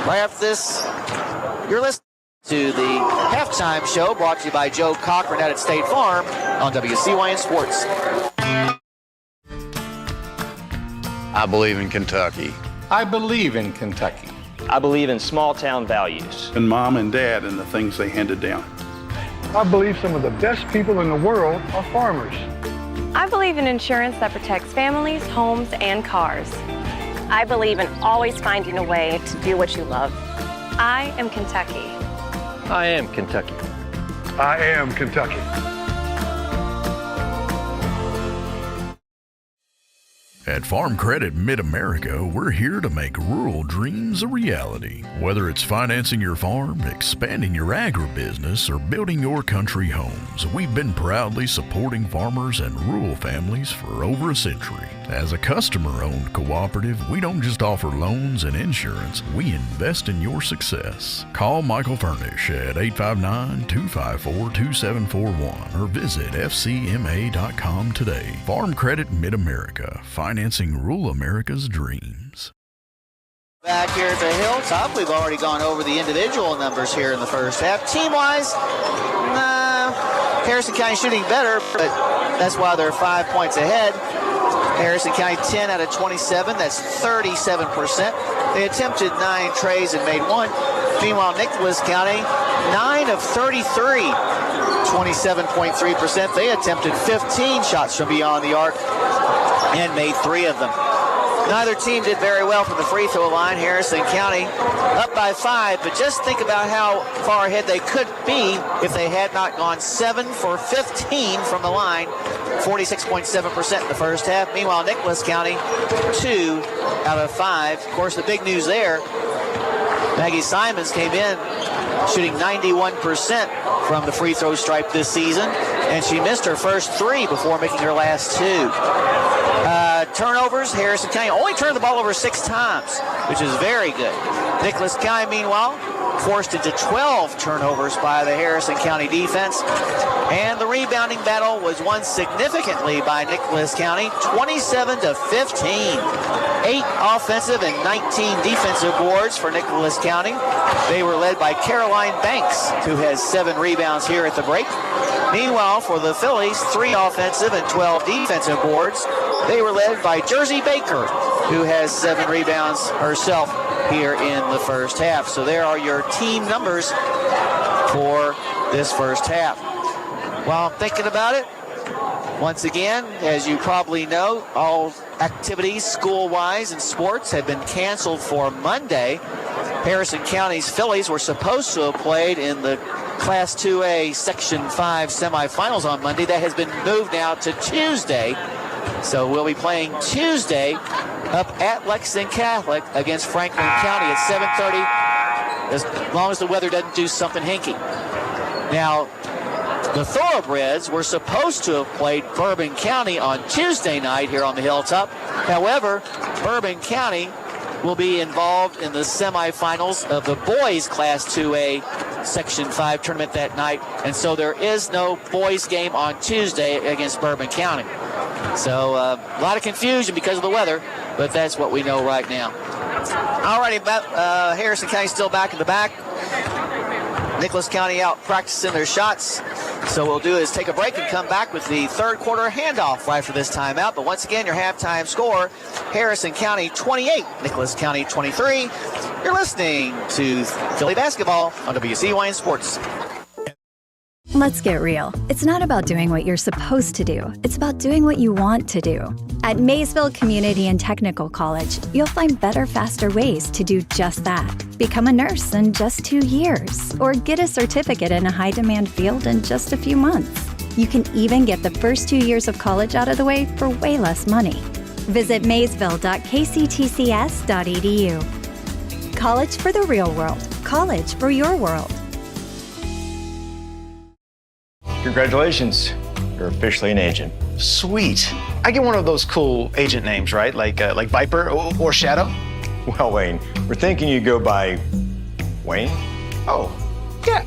Right after this, you're listening to the halftime show brought to you by Joe Cochran out at State Farm on WCYN Sports. I believe in Kentucky. I believe in Kentucky. I believe in small town values. And mom and dad and the things they handed down. I believe some of the best people in the world are farmers. I believe in insurance that protects families, homes, and cars. I believe in always finding a way to do what you love. I am Kentucky. I am Kentucky. I am Kentucky. At Farm Credit Mid-America, we're here to make rural dreams a reality. Whether it's financing your farm, expanding your agribusiness, or building your country homes, we've been proudly supporting farmers and rural families for over a century. As a customer-owned cooperative, we don't just offer loans and insurance, we invest in your success. Call Michael Furnish at 859-254-2741 or visit fcma.com today. Farm Credit Mid-America, financing rural America's dreams. Back here at the Hilltop, we've already gone over the individual numbers here in the first half. Team-wise, Harrison County shooting better, but that's why they're 5 points ahead. Harrison County 10 out of 27, that's 37%. They attempted 9 trays and made 1. Meanwhile, Nicholas County, 9 of 33, 27.3%. They attempted 15 shots from beyond the arc and made 3 of them. Neither team did very well from the free throw line. Harrison County up by 5, but just think about how far ahead they could be if they had not gone 7 for 15 from the line, 46.7% in the first half. Meanwhile, Nicholas County, 2 out of 5. Of course, the big news there, Maggie Simons came in shooting 91% from the free throw stripe this season, and she missed her first 3 before making her last 2. Turnovers, Harrison County only turned the ball over 6 times, which is very good. Nicholas County, meanwhile, forced into 12 turnovers by the Harrison County defense. And the rebounding battle was won significantly by Nicholas County, 27-15. 8 offensive and 19 defensive boards for Nicholas County. They were led by Caroline Banks, who has 7 rebounds here at the break. Meanwhile, for the Fillies, 3 offensive and 12 defensive boards They were led by Jersey Baker, who has 7 rebounds herself here in the first half. So there are your team numbers for this first half. While I'm thinking about it, once again, as you probably know, all activities school-wise and sports have been canceled for Monday. Harrison County's Fillies were supposed to have played in the Class 2A Section 5 semifinals on Monday. That has been moved now to Tuesday. So we'll be playing Tuesday up at Lexington Catholic against Franklin County at 7:30, as long as the weather doesn't do something hinky. Now, the Thorobreds were supposed to have played Bourbon County on Tuesday night here on the Hilltop. However, Bourbon County will be involved in the semifinals of the boys Class 2A Section 5 tournament that night, and so there is no boys game on Tuesday against Bourbon County. So a lot of confusion because of the weather, but that's what we know right now. All righty, Harrison County still back in the back. Nicholas County out practicing their shots. So what we'll do is take a break and come back with the third quarter handoff right for this timeout. But once again, your halftime score, Harrison County 28, Nicholas County 23. You're listening to Philly basketball on WCYN Sports. Let's get real. It's not about doing what you're supposed to do. It's about doing what you want to do. At Maysville Community and Technical College, you'll find better, faster ways to do just that. Become a nurse in just 2 years, or get a certificate in a high-demand field in just a few months. You can even get the first 2 years of college out of the way for way less money. Visit maysville.kctcs.edu. College for the real world. College for your world. Congratulations, you're officially an agent. Sweet. I get one of those cool agent names, right? Like Viper or Shadow? Well, Wayne, we're thinking you go by Wayne? Oh, yeah,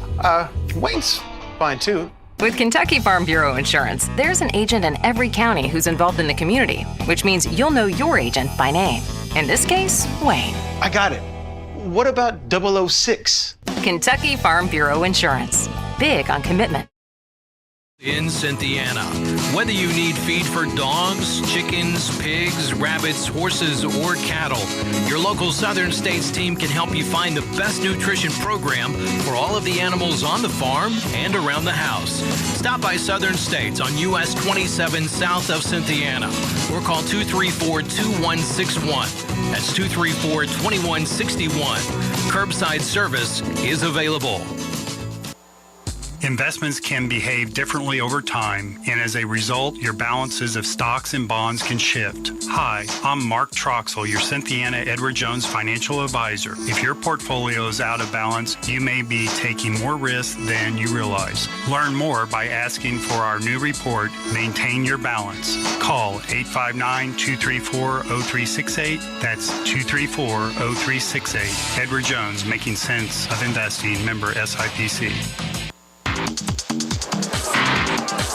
Wayne's fine too. With Kentucky Farm Bureau Insurance, there's an agent in every county who's involved in the community, which means you'll know your agent by name. In this case, Wayne. I got it. What about 006? Kentucky Farm Bureau Insurance. Big on commitment. In Cynthiana, whether you need feed for dogs, chickens, pigs, rabbits, horses, or cattle, your local Southern States team can help you find the best nutrition program for all of the animals on the farm and around the house. Stop by Southern States on US 27 south of Cynthiana or call 234-2161. That's 234-2161. Curbside service is available. Investments can behave differently over time, and as a result, your balances of stocks and bonds can shift. Hi, I'm Mark Troxel, your Cynthiana Edward Jones financial advisor. If your portfolio is out of balance, you may be taking more risk than you realize. Learn more by asking for our new report, Maintain Your Balance. Call 859-234-0368. That's 234-0368. Edward Jones, Making Sense of Investing, member SIPC.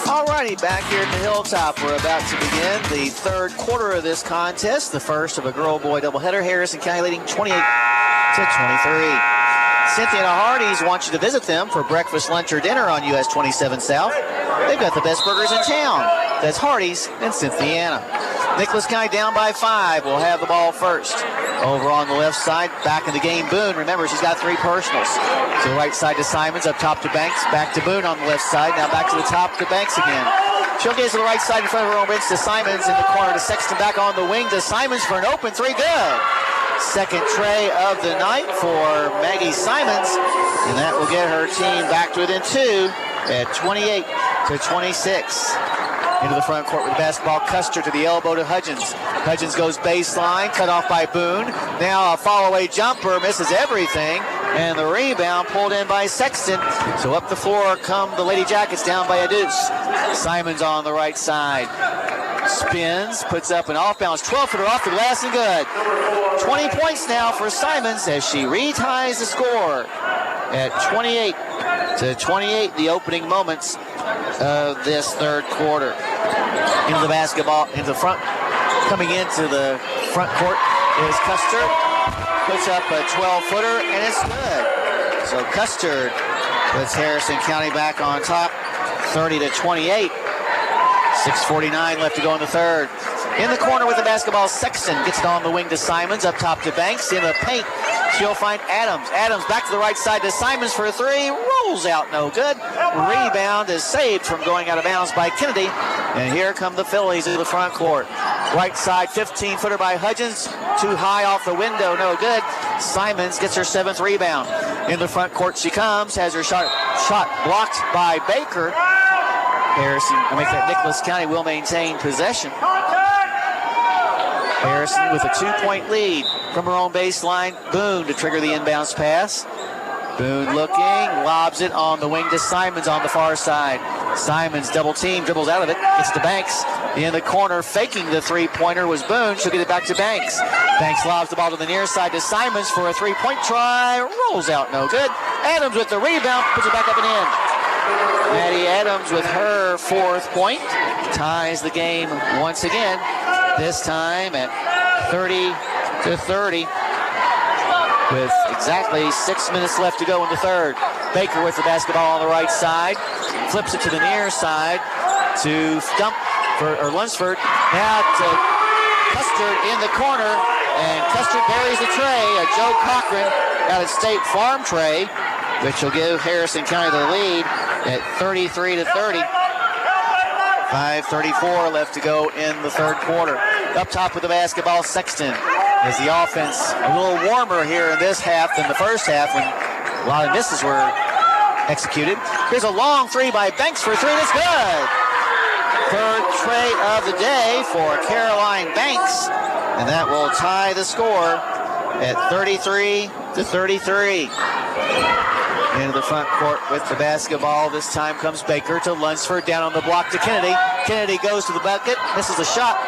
Alrighty, back here at the Hilltop, we're about to begin the third quarter of this contest, the first of a girl-boy doubleheader. Harrison County leading 28-23. Cynthiana Hardee's wants you to visit them for breakfast, lunch, or dinner on US 27 South. They've got the best burgers in town. That's Hardee's in Cynthiana. Nicholas County down by 5. Will have the ball first. Over on the left side, back in the game, Boone. Remember, she's got 3 personals. So right side to Simons, up top to Banks, back to Boone on the left side. Now back to the top to Banks again. She'll get to the right side in front of her own bench to Simons in the corner to Sexton, back on the wing to Simons for an open 3. Good. Second tray of the night for Maggie Simons, and that will get her team back to within 2 at 28-26. Into the front court with the basketball. Custer to the elbow to Hudgens. Hudgens goes baseline, cut off by Boone. Now a fall-away jumper, misses everything, and the rebound pulled in by Sexton. So up the floor come the Lady Jackets, down by a deuce. Simons on the right side. Spins, puts up an off-bounds 12-footer off the glass and good. 20 points now for Simons as she reties the score at 28-28, the opening moments of this third quarter. Into the basketball, into the front, coming into the front court is Custer. Puts up a 12-footer, and it's good. So Custer puts Harrison County back on top, 30-28. 6:49 left to go in the third. In the corner with the basketball, Sexton gets it on the wing to Simons, up top to Banks. In the paint, she'll find Adams. Adams back to the right side to Simons for a three. Rolls out, no good. Rebound is saved from going out of bounds by Kennedy. And here come the Fillies in the front court. Right side, 15-footer by Hudgens. Too high off the window, no good. Simons gets her 7th rebound. In the front court she comes, has her shot blocked by Baker. Harrison, Nicholas County will maintain possession. Harrison with a 2-point lead from her own baseline. Boone to trigger the inbounds pass. Boone looking, lobs it on the wing to Simons on the far side. Simons double team, dribbles out of it, gets to Banks. In the corner, faking the three-pointer was Boone. She'll get it back to Banks. Banks lobs the ball to the near side to Simons for a three-point try. Rolls out, no good. Adams with the rebound, puts it back up and in. Maddie Adams with her 4th point. Ties the game once again. This time at 30-30. With exactly 6 minutes left to go in the third. Baker with the basketball on the right side. Flips it to the near side to Lunsford. Now to Custard in the corner. And Custard buries the tray. A Joe Cochran out of State Farm tray, which will give Harrison County the lead at 33-30. 5:34 left to go in the third quarter. Up top with the basketball, Sexton. As the offense a little warmer here in this half than the first half when a lot of misses were executed. Here's a long three by Banks for 3. That's good. 3rd tray of the day for Caroline Banks. And that will tie the score at 33-33. Into the front court with the basketball. This time comes Baker to Lunsford, down on the block to Kennedy. Kennedy goes to the bucket, misses the shot.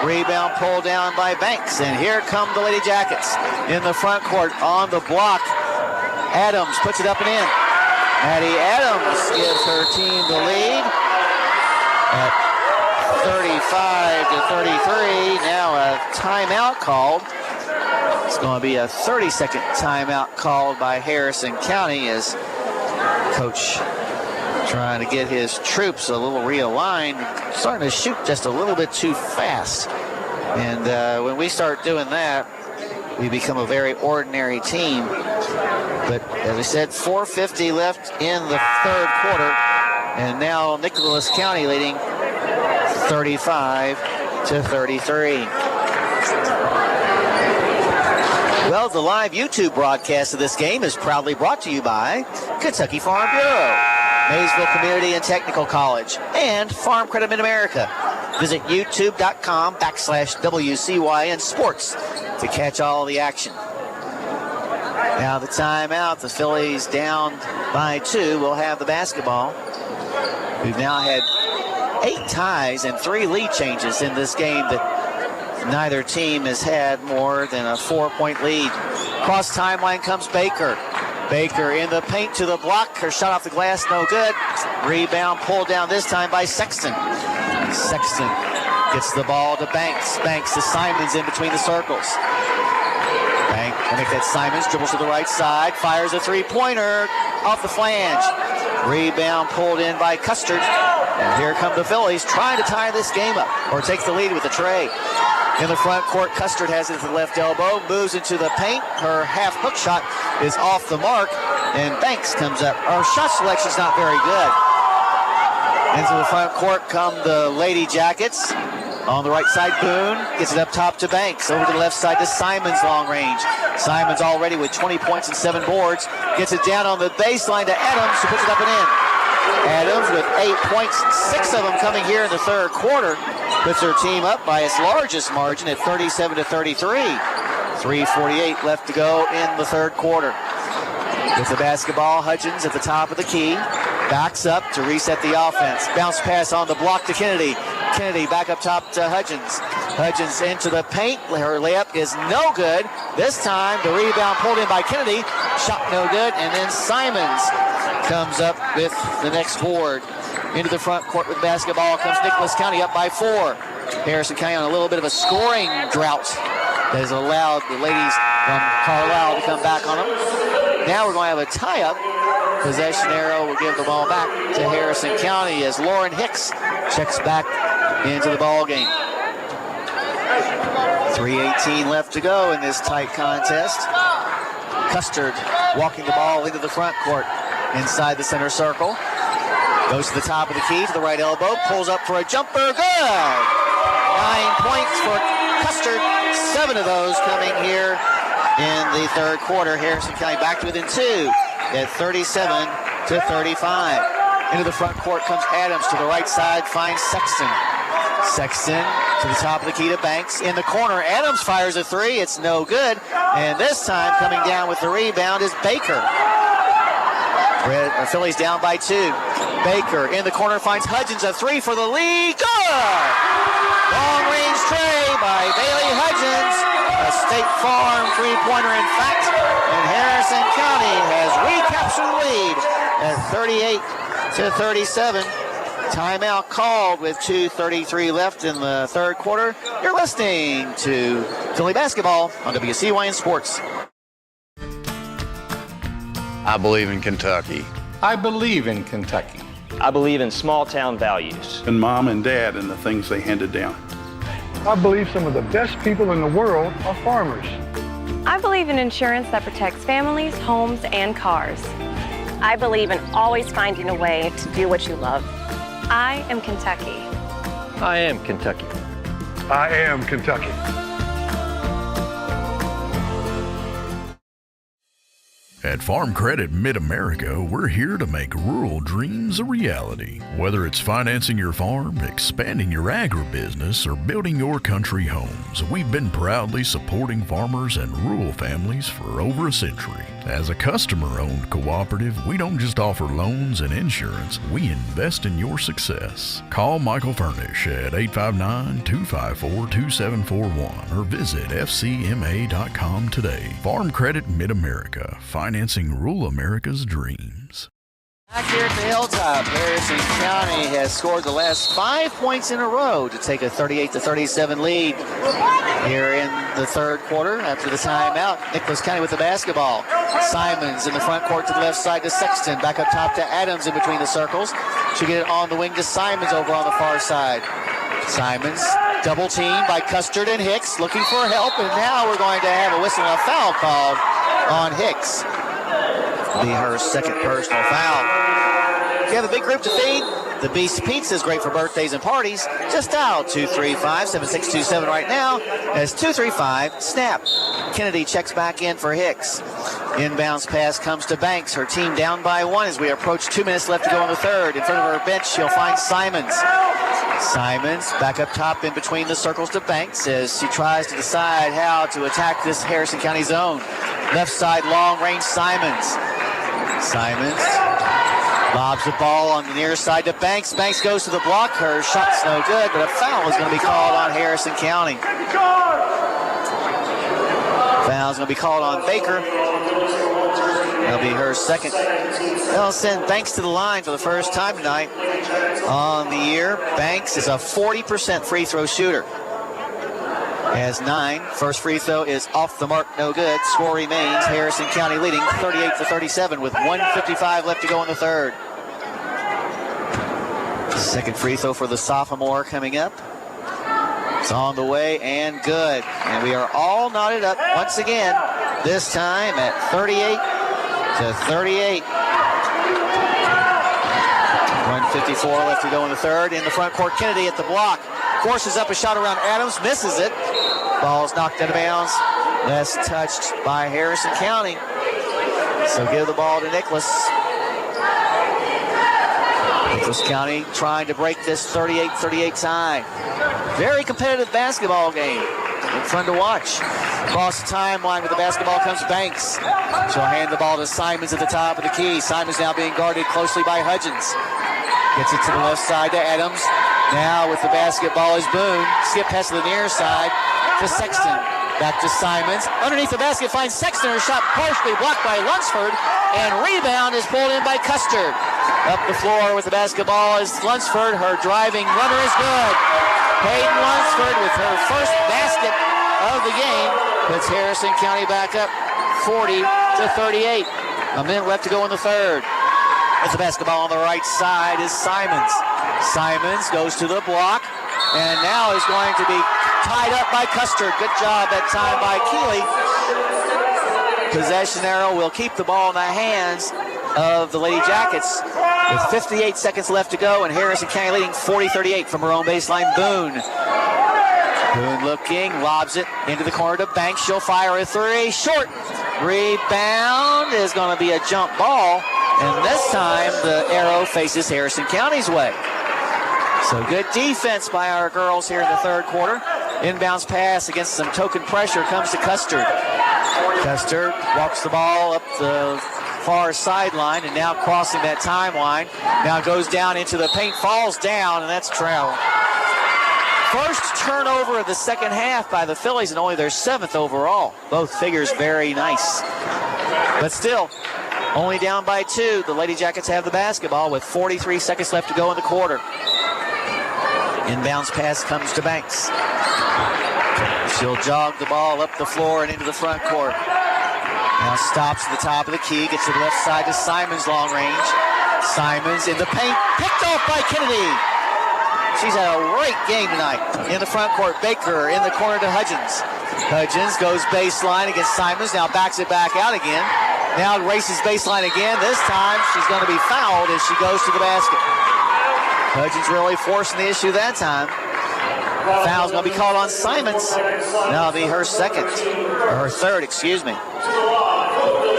Rebound pulled down by Banks. And here come the Lady Jackets in the front court on the block. Adams puts it up and in. Maddie Adams gives her team the lead at 35-33. Now a timeout called. It's going to be a 30-second timeout called by Harrison County as Coach trying to get his troops a little realigned, starting to shoot just a little bit too fast. And when we start doing that, we become a very ordinary team. But as I said, 4:50 left in the third quarter. And now Nicholas County leading 35-33. Well, the live YouTube broadcast of this game is proudly brought to you by Kentucky Farm Bureau, Maysville Community and Technical College, and Farm Credit Mid-America. Visit youtube.com/WCYN Sports to catch all the action. Now the timeout, the Fillies down by 2 will have the basketball. We've now had 8 ties and 3 lead changes in this game that neither team has had more than a 4-point lead. Cross timeline comes Baker. Baker in the paint to the block. Her shot off the glass, no good. Rebound pulled down this time by Sexton. Sexton gets the ball to Banks. Banks to Simons in between the circles. Banks, I make that Simons, dribbles to the right side, fires a three-pointer off the flange. Rebound pulled in by Custard. And here come the Fillies trying to tie this game up, or take the lead with a tray. In the front court, Custard has it at the left elbow, moves into the paint. Her half hook shot is off the mark, and Banks comes up. Our shot selection's not very good. Into the front court come the Lady Jackets. On the right side, Boone gets it up top to Banks. Over to the left side to Simons, long range. Simons already with 20 points and 7 boards. Gets it down on the baseline to Adams, who puts it up and in. Adams with 8 points, 6 of them coming here in the third quarter. Puts her team up by its largest margin at 37-33. 3:48 left to go in the third quarter. With the basketball, Hudgens at the top of the key. Backs up to reset the offense. Bounce pass on the block to Kennedy. Kennedy back up top to Hudgens. Hudgens into the paint. Her layup is no good. This time the rebound pulled in by Kennedy. Shot no good. And then Simons comes up with the next board. Into the front court with basketball comes Nicholas County up by 4. Harrison County on a little bit of a scoring drought that has allowed the ladies from Carlisle to come back on them. Now we're going to have a tie-up. Possession arrow will give the ball back to Harrison County as Lauren Hicks checks back into the ball game. 3:18 left to go in this tight contest. Custard walking the ball into the front court inside the center circle. Goes to the top of the key to the right elbow. Pulls up for a jumper. Good! 9 points for Custard. 7 of those coming here in the third quarter. Harrison County back to within 2 at 37-35. Into the front court comes Adams. To the right side finds Sexton. Sexton to the top of the key to Banks. In the corner, Adams fires a 3. It's no good. And this time coming down with the rebound is Baker. Phillies down by 2. Baker in the corner finds Hudgens, a 3 for the lead. Good! Long range tray by Bailey Hudgens. A State Farm three-pointer, in fact. And Harrison County has recaptured the lead at 38-37. Timeout called with 2:33 left in the third quarter. You're listening to Philly Basketball on WCYN Sports. I believe in Kentucky. I believe in Kentucky. I believe in small town values. And mom and dad and the things they handed down. I believe some of the best people in the world are farmers. I believe in insurance that protects families, homes, and cars. I believe in always finding a way to do what you love. I am Kentucky. I am Kentucky. I am Kentucky. At Farm Credit Mid-America, we're here to make rural dreams a reality. Whether it's financing your farm, expanding your agribusiness, or building your country homes, we've been proudly supporting farmers and rural families for over a century. As a customer-owned cooperative, we don't just offer loans and insurance, we invest in your success. Call Michael Furnish at 859-254-2741 or visit fcma.com today. Farm Credit Mid-America, financing rural America's dreams. Back here at the Hilltop, Harrison County has scored the last 5 points in a row to take a 38-37 lead here in the third quarter after the timeout. Nicholas County with the basketball. Simons in the front court to the left side to Sexton. Back up top to Adams in between the circles. She'll get it on the wing to Simons over on the far side. Simons double teamed by Custard and Hicks looking for help, and now we're going to have a whistle and a foul called on Hicks. Be her second personal foul. If you have a big group to feed, the Beast Pizza is great for birthdays and parties. Just dial 235-7627 right now as 235 snap. Kennedy checks back in for Hicks. Inbounds pass comes to Banks. Her team down by 1 as we approach 2 minutes left to go in the third. In front of her bench, she'll find Simons. Simons back up top in between the circles to Banks as she tries to decide how to attack this Harrison County zone. Left side long range Simons. Simons lobs the ball on the near side to Banks. Banks goes to the block. Her shot's no good, but a foul is going to be called on Harrison County. Foul's going to be called on Baker. That'll be her second. They'll send Banks to the line for the first time tonight on the year. Banks is a 40% free throw shooter. Has 9. First free throw is off the mark, no good. Score remains Harrison County leading 38-37 with 1:55 left to go in the third. Second free throw for the sophomore coming up. It's on the way and good. And we are all knotted up once again, this time at 38-38. 1:54 left to go in the third. In the front court, Kennedy at the block. Forces up a shot around Adams, misses it. Ball's knocked out of bounds. Last touched by Harrison County. So give the ball to Nicholas. Nicholas County trying to break this 38-38 tie. Very competitive basketball game. Fun to watch. Across the timeline with the basketball comes Banks. She'll hand the ball to Simons at the top of the key. Simons now being guarded closely by Hudgens. Gets it to the left side to Adams. Now with the basketball is Boone. Skip pass to the near side to Sexton. Back to Simons. Underneath the basket finds Sexton. Her shot partially blocked by Lunsford. And rebound is pulled in by Custard. Up the floor with the basketball is Lunsford. Her driving runner is good. Peyton Lunsford with her first basket of the game puts Harrison County back up 40-38. A minute left to go in the third. As the basketball on the right side is Simons. Simons goes to the block. and now is going to be tied up by Custard. Good job that time by Keeley. Possession arrow will keep the ball in the hands of the Lady Jackets with 58 seconds left to go, and Harrison County leading 40-38 from her own baseline. Boone looking, lobs it into the corner to Banks. She'll fire a three. Short. Rebound is going to be a jump ball, and this time the arrow faces Harrison County's way. So good defense by our girls here in the third quarter. Inbounds pass against some token pressure comes to Custard. Custard walks the ball up the far sideline and now crossing that timeline. Now goes down into the paint, falls down, and that's travel. First turnover of the second half by the Fillies, and only their 7th overall. Both figures very nice. But still, only down by 2. The Lady Jackets have the basketball with 43 seconds left to go in the quarter. Inbounds pass comes to Banks. She'll jog the ball up the floor and into the front court. Now stops at the top of the key, gets to the left side to Simons, long range. Simons in the paint, picked off by Kennedy. She's had a great game tonight. In the front court, Baker in the corner to Hudgens. Hudgens goes baseline against Simons, now backs it back out again. Now races baseline again. This time she's going to be fouled as she goes to the basket. Hudgens really forcing the issue that time. Foul's going to be called on Simons. That'll be her third, excuse me.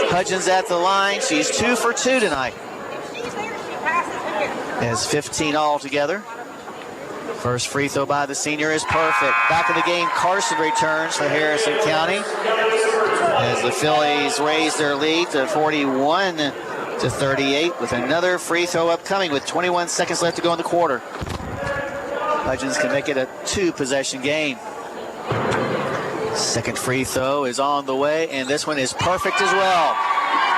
Hudgens at the line. She's 2 for 2 tonight. Has 15 altogether. First free throw by the senior is perfect. Back in the game, Carson returns for Harrison County as the Fillies raise their lead to 41-38 with another free throw upcoming with 21 seconds left to go in the quarter. Hudgens can make it a 2-possession game. Second free throw is on the way, and this one is perfect as well.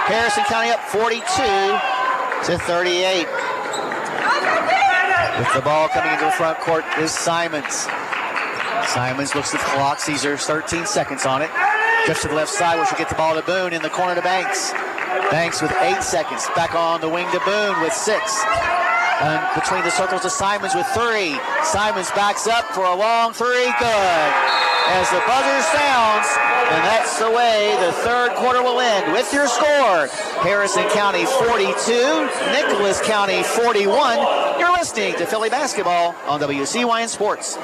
Harrison County up 42-38. With the ball coming into the front court is Simons. Simons looks at the clock, sees there's 13 seconds on it. Just to the left side where she'll get the ball to Boone in the corner to Banks. Banks with 8 seconds. Back on the wing to Boone with 6. And between the circles to Simons with 3. Simons backs up for a long 3. Good. As the buzzer sounds, and that's the way the third quarter will end. With your score, Harrison County 42, Nicholas County 41. You're listening to Philly Basketball on WCYN Sports.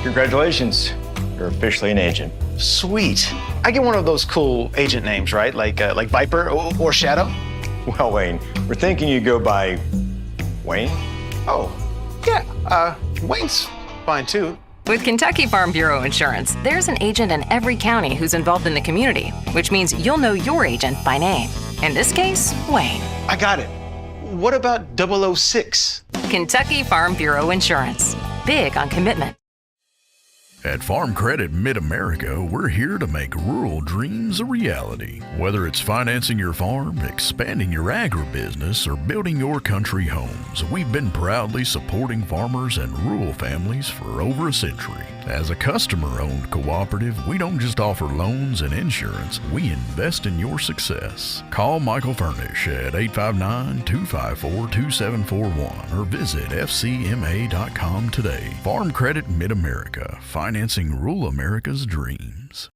Congratulations. You're officially an agent. Sweet. I get one of those cool agent names, right? Like Viper or Shadow? Well, Wayne, we're thinking you go by Wayne? Oh, yeah. Wayne's fine too. With Kentucky Farm Bureau Insurance, there's an agent in every county who's involved in the community, which means you'll know your agent by name. In this case, Wayne. I got it. What about 006? Kentucky Farm Bureau Insurance. Big on commitment. At Farm Credit Mid-America, we're here to make rural dreams a reality. Whether it's financing your farm, expanding your agribusiness, or building your country homes, we've been proudly supporting farmers and rural families for over a century. As a customer-owned cooperative, we don't just offer loans and insurance, we invest in your success. Call Michael Furnish at 859-254-2741 or visit fcma.com today. Farm Credit Mid-America, financing rural America's dreams.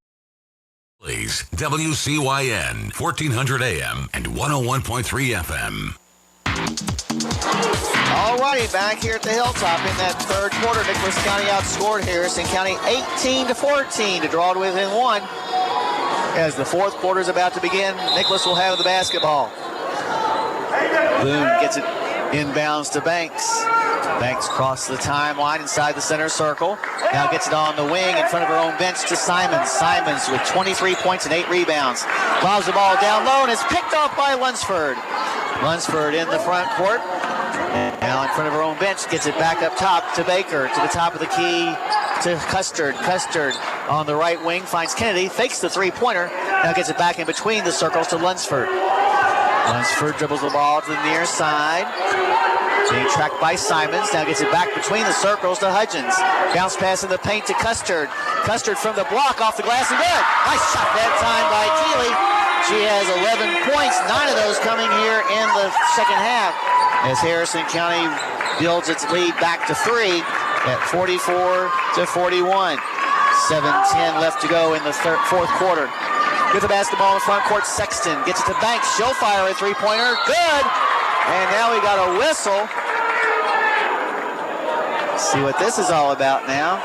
Please, WCYN, 1400 AM and 101.3 FM. All righty, back here at the Hilltop in that third quarter. Nicholas County outscored Harrison County 18-14 to draw it within 1. As the fourth quarter is about to begin, Nicholas will have the basketball. Boone gets it inbounds to Banks. Banks crosses the timeline inside the center circle. Now gets it on the wing in front of her own bench to Simons. Simons with 23 points and 8 rebounds. Lobs the ball down low and is picked off by Lunsford. Lunsford in the front court. Now in front of her own bench, gets it back up top to Baker, to the top of the key to Custard. Custard on the right wing finds Kennedy, fakes the three-pointer, now gets it back in between the circles to Lunsford. Lunsford dribbles the ball to the near side. Being tracked by Simons, now gets it back between the circles to Hudgens. Bounce pass in the paint to Custard. Custard from the block off the glass and good. Nice shot that time by Keeley. She has 11 points, 9 of those coming here in the second half. As Harrison County builds its lead back to 3. at 44-41. 7:10 left to go in the fourth quarter. With the basketball in the front court, Sexton gets it to Banks. She'll fire a three-pointer. Good! And now we got a whistle. See what this is all about now.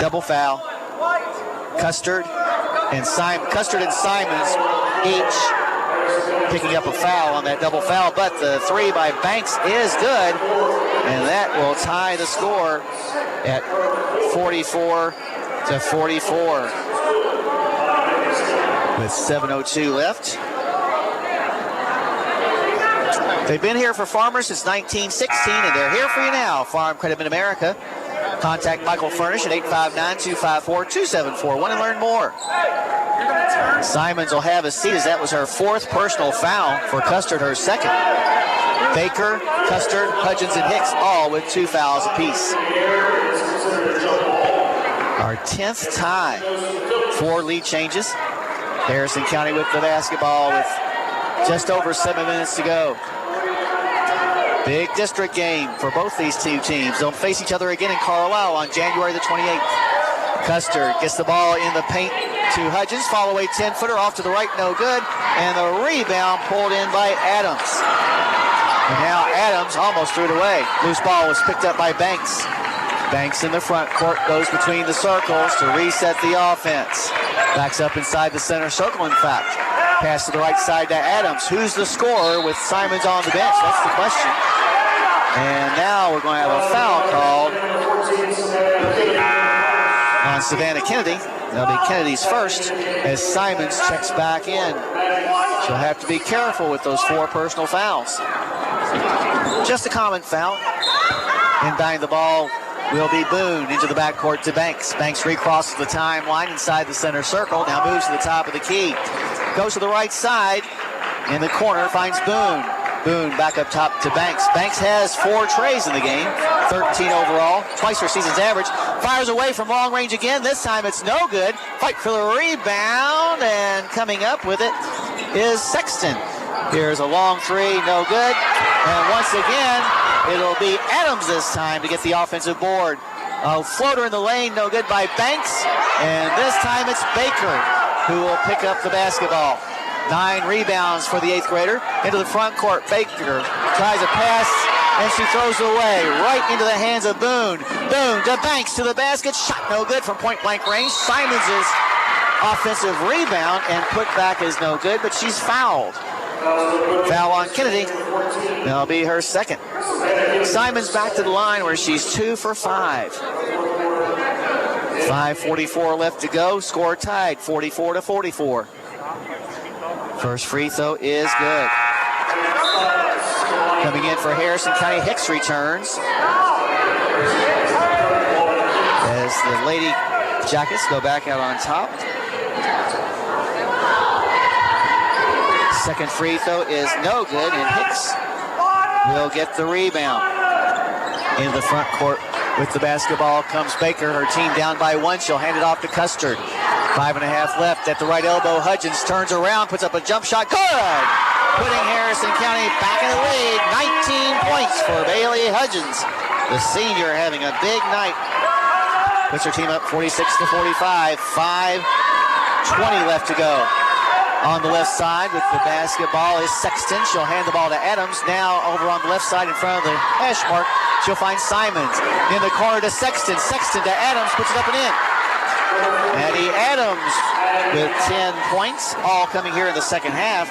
Double foul. Custard and Simons each picking up a foul on that double foul, but the three by Banks is good, and that will tie the score at 44-44 with 7:02 left. They've been here for Farmers since 1916, and they're here for you now. Farm Credit Mid-America. Contact Michael Furnish at 859-254-2741 and learn more. Simons will have a seat as that was her fourth personal foul for Custard, her second. Baker, Custard, Hudgens, and Hicks all with 2 fouls apiece. Our 10th tie. 4 lead changes. Harrison County with the basketball with just over 7 minutes to go. Big district game for both these two teams. They'll face each other again in Carlisle on January the 28th. Custard gets the ball in the paint to Hudgens. Follow away 10-footer off to the right, no good. And the rebound pulled in by Adams. And now Adams almost threw it away. Loose ball was picked up by Banks. Banks in the front court goes between the circles to reset the offense. Backs up inside the center circle, in fact. Pass to the right side to Adams. Who's the scorer with Simons on the bench? That's the question. And now we're going to have a foul called on Savannah Kennedy. That'll be Kennedy's first as Simons checks back in. She'll have to be careful with those 4 personal fouls. Just a common foul. Inbounding the ball will be Boone into the backcourt to Banks. Banks recrosses the timeline inside the center circle. Now moves to the top of the key. Goes to the right side. In the corner finds Boone. Boone back up top to Banks. Banks has 4 trays in the game. 13 overall. Twice her season's average. Fires away from long range again. This time it's no good. Fight for the rebound. And coming up with it is Sexton. Here's a long 3. No good. And once again, it'll be Adams this time to get the offensive board. A floater in the lane, no good by Banks. And this time it's Baker who will pick up the basketball. 9 rebounds for the 8th grader. Into the front court, Baker tries a pass, and she throws it away right into the hands of Boone. Boone to Banks to the basket. Shot no good from point-blank range. Simons' offensive rebound and put back is no good, but she's fouled. Foul on Kennedy. That'll be her second. Simons back to the line where she's 2 for 5. 5:44 left to go. Score tied, 44-44. First free throw is good. Coming in for Harrison County, Hicks returns. As the Lady Jackets go back out on top. Second free throw is no good, and Hicks will get the rebound. Into the front court with the basketball comes Baker. Her team down by 1. She'll hand it off to Custard. 5.5 left at the right elbow. Hudgens turns around, puts up a jump shot. Good! Putting Harrison County back in the lead. 19 points for Bailey Hudgens. The senior having a big night. Puts her team up 46-45. 5:20 left to go. On the left side with the basketball is Sexton. She'll hand the ball to Adams. Now over on the left side in front of the hash mark, she'll find Simons. In the corner to Sexton. Sexton to Adams, puts it up and in. Maddie Adams with 10 points, all coming here in the second half,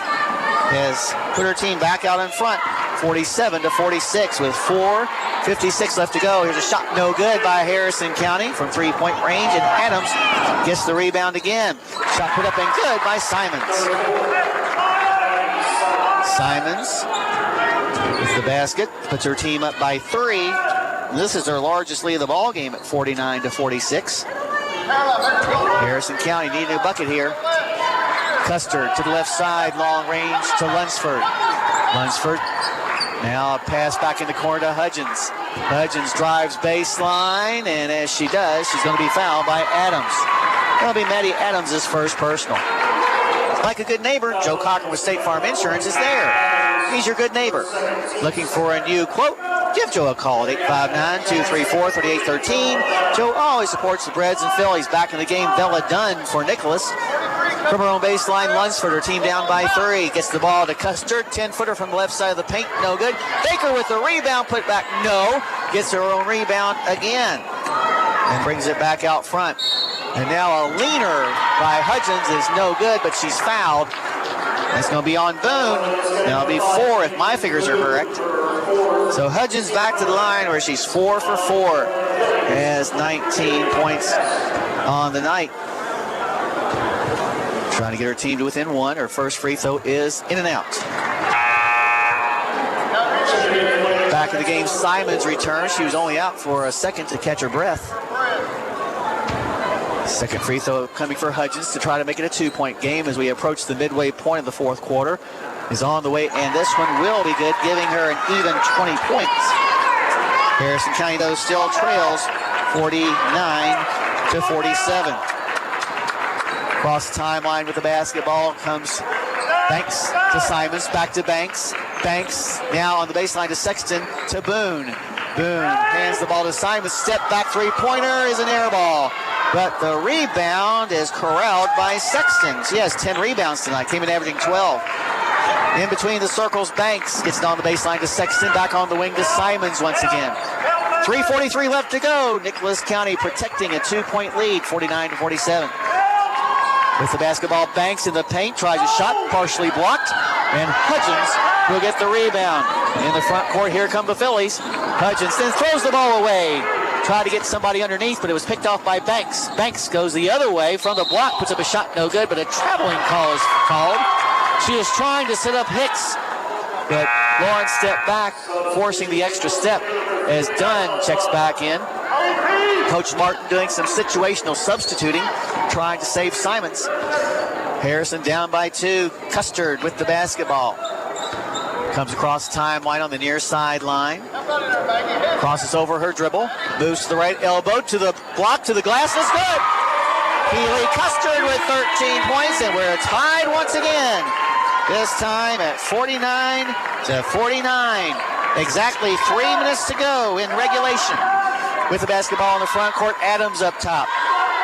has put her team back out in front, 47-46 with 4:56 left to go. Here's a shot no good by Harrison County from 3-point range, and Adams gets the rebound again. Shot put up and good by Simons. Simons with the basket, puts her team up by 3. This is her largest lead of the ball game at 49-46. Harrison County need a new bucket here. Custard to the left side, long range to Lunsford. Lunsford now a pass back in the corner to Hudgens. Hudgens drives baseline, and as she does, she's going to be fouled by Adams. That'll be Maddie Adams' first personal. Like a good neighbor, Joe Cochran with State Farm Insurance is there. He's your good neighbor. Looking for a new quote? Give Joe a call at 859-234-3813. Joe always supports the Breds and Fillies. Back in the game, Bella Dunn for Nicholas. From her own baseline, Lunsford, her team down by 3. Gets the ball to Custer. 10-footer from the left side of the paint. No good. Baker with the rebound. Put back. No. Gets her own rebound again. And brings it back out front. And now a leaner by Hudgens is no good, but she's fouled. That's going to be on Boone. That'll be 4 if my figures are correct. So Hudgens back to the line where she's 4 for 4. Has 19 points on the night. Trying to get her team to within 1. Her first free throw is in and out. Back in the game, Simons returns. She was only out for a second to catch her breath. Second free throw coming for Hudgens to try to make it a 2-point game as we approach the midway point of the fourth quarter. Is on the way, and this one will be good, giving her an even 20 points. Harrison County, though, still trails 49-47. Across the timeline with the basketball comes Banks to Simons, back to Banks. Banks now on the baseline to Sexton to Boone. Boone hands the ball to Simons. Step back three-pointer is an air ball. But the rebound is corralled by Sexton. She has 10 rebounds tonight, came in averaging 12. In between the circles, Banks gets it on the baseline to Sexton. Back on the wing to Simons once again. 3:43 left to go. Nicholas County protecting a 2-point lead, 49-47. With the basketball, Banks in the paint, tries a shot, partially blocked, and Hudgens will get the rebound. In the front court, here come the Fillies. Hudgens then throws the ball away. Tried to get somebody underneath, but it was picked off by Banks. Banks goes the other way from the block, puts up a shot, no good, but a traveling call is called. She is trying to set up Hicks, but Lauren stepped back, forcing the extra step as Dunn checks back in. Coach Martin doing some situational substituting, trying to save Simons. Harrison down by 2. Custard with the basketball. Comes across the timeline on the near sideline. Crosses over her dribble. Moves to the right elbow, to the block, to the glass. It's good! Keely Custard with 13 points, and we're tied once again. This time at 49-49. Exactly 3 minutes to go in regulation. With the basketball in the front court, Adams up top.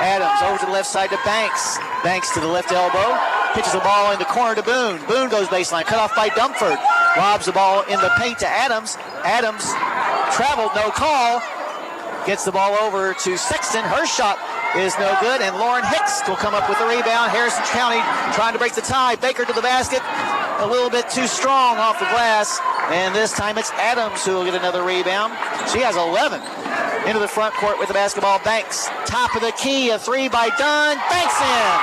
Adams over to the left side to Banks. Banks to the left elbow. Pitches the ball in the corner to Boone. Boone goes baseline, cut off by Dumford. Lobs the ball in the paint to Adams. Adams traveled, no call. Gets the ball over to Sexton. Her shot is no good, and Lauren Hicks will come up with the rebound. Harrison County trying to break the tie. Baker to the basket. A little bit too strong off the glass, and this time it's Adams who will get another rebound. She has 11. Into the front court with the basketball, Banks. Top of the key, a 3 by Dunn. Banks in!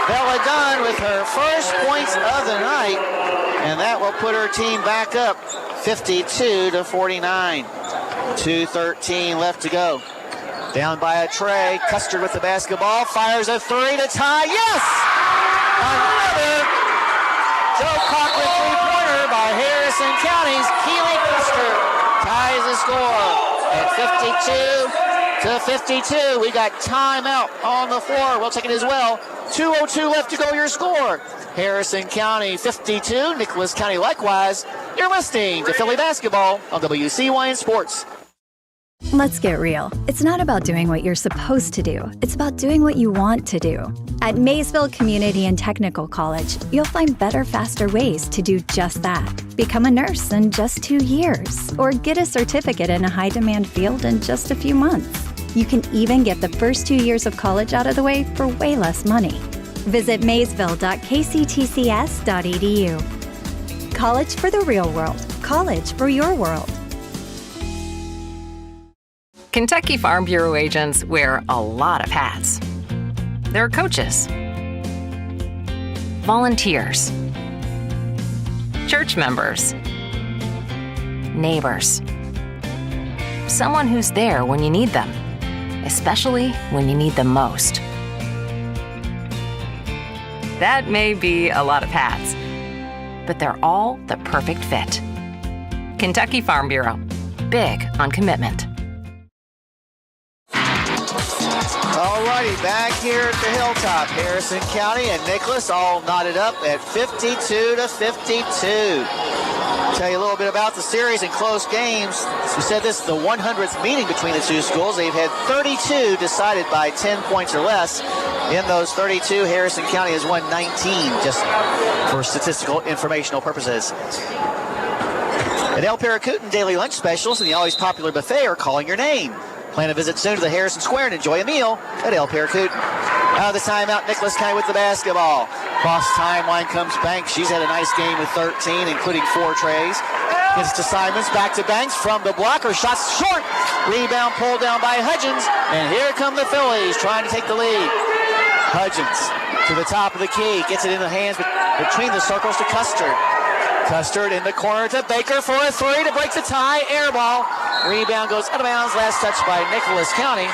Bella Dunn with her first points of the night, and that will put her team back up 52-49. 2:13 left to go. Down by a tray. Custard with the basketball. Fires a 3 to tie. Yes! Another Joe Cochran three-pointer by Harrison County's Keely Custard ties the score at 52-52. We got timeout on the floor. We'll take it as well. 2:02 left to go. Your score. Harrison County 52. Nicholas County likewise. You're listening to Philly Basketball on WCYN Sports. Let's get real. It's not about doing what you're supposed to do. It's about doing what you want to do. At Maysville Community and Technical College, you'll find better, faster ways to do just that. Become a nurse in just 2 years, or get a certificate in a high-demand field in just a few months. You can even get the first 2 years of college out of the way for way less money. Visit maysville.kctcs.edu. College for the real world. College for your world. Kentucky Farm Bureau agents wear a lot of hats. They're coaches, volunteers, church members, neighbors, someone who's there when you need them, especially when you need them most. That may be a lot of hats, but they're all the perfect fit. Kentucky Farm Bureau, big on commitment. Alrighty, back here at the Hilltop, Harrison County and Nicholas all knotted up at 52-52. Tell you a little bit about the series and close games. As we said, this is the 100th meeting between the two schools. They've had 32 decided by 10 points or less. In those 32, Harrison County has won 19, just for statistical informational purposes. At El Paracutan, daily lunch specials and the always popular buffet are calling your name. Plan a visit soon to the Harrison Square and enjoy a meal at El Paracutan. Out of the timeout, Nicholas County with the basketball. Cross timeline comes Banks. She's had a nice game with 13, including 4 trays. Gets to Simons, back to Banks from the blocker. Shots short. Rebound pulled down by Hudgens. And here come the Fillies trying to take the lead. Hudgens to the top of the key. Gets it in the hands between the circles to Custard. Custard in the corner to Baker for a 3 to break the tie. Air ball. Rebound goes out of bounds. Last touch by Nicholas County.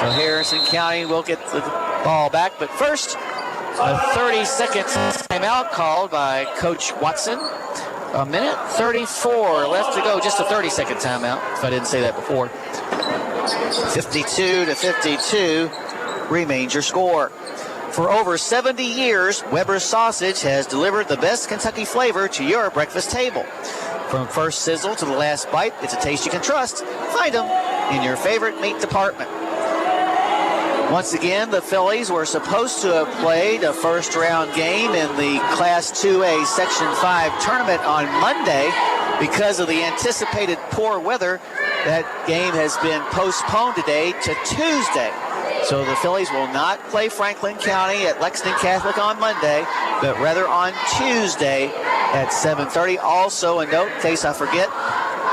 So Harrison County will get the ball back. But first, a 30-second timeout called by Coach Watson. A minute 34 left to go. Just a 30-second timeout, if I didn't say that before. 52-52 remains your score. For over 70 years, Weber's Sausage has delivered the best Kentucky flavor to your breakfast table. From first sizzle to the last bite, it's a taste you can trust. Find them in your favorite meat department. Once again, the Fillies were supposed to have played a first-round game in the Class 2A Section 5 tournament on Monday. Because of the anticipated poor weather, that game has been postponed today to Tuesday. So the Fillies will not play Franklin County at Lexington Catholic on Monday, but rather on Tuesday at 7:30. Also, a note, in case I forget,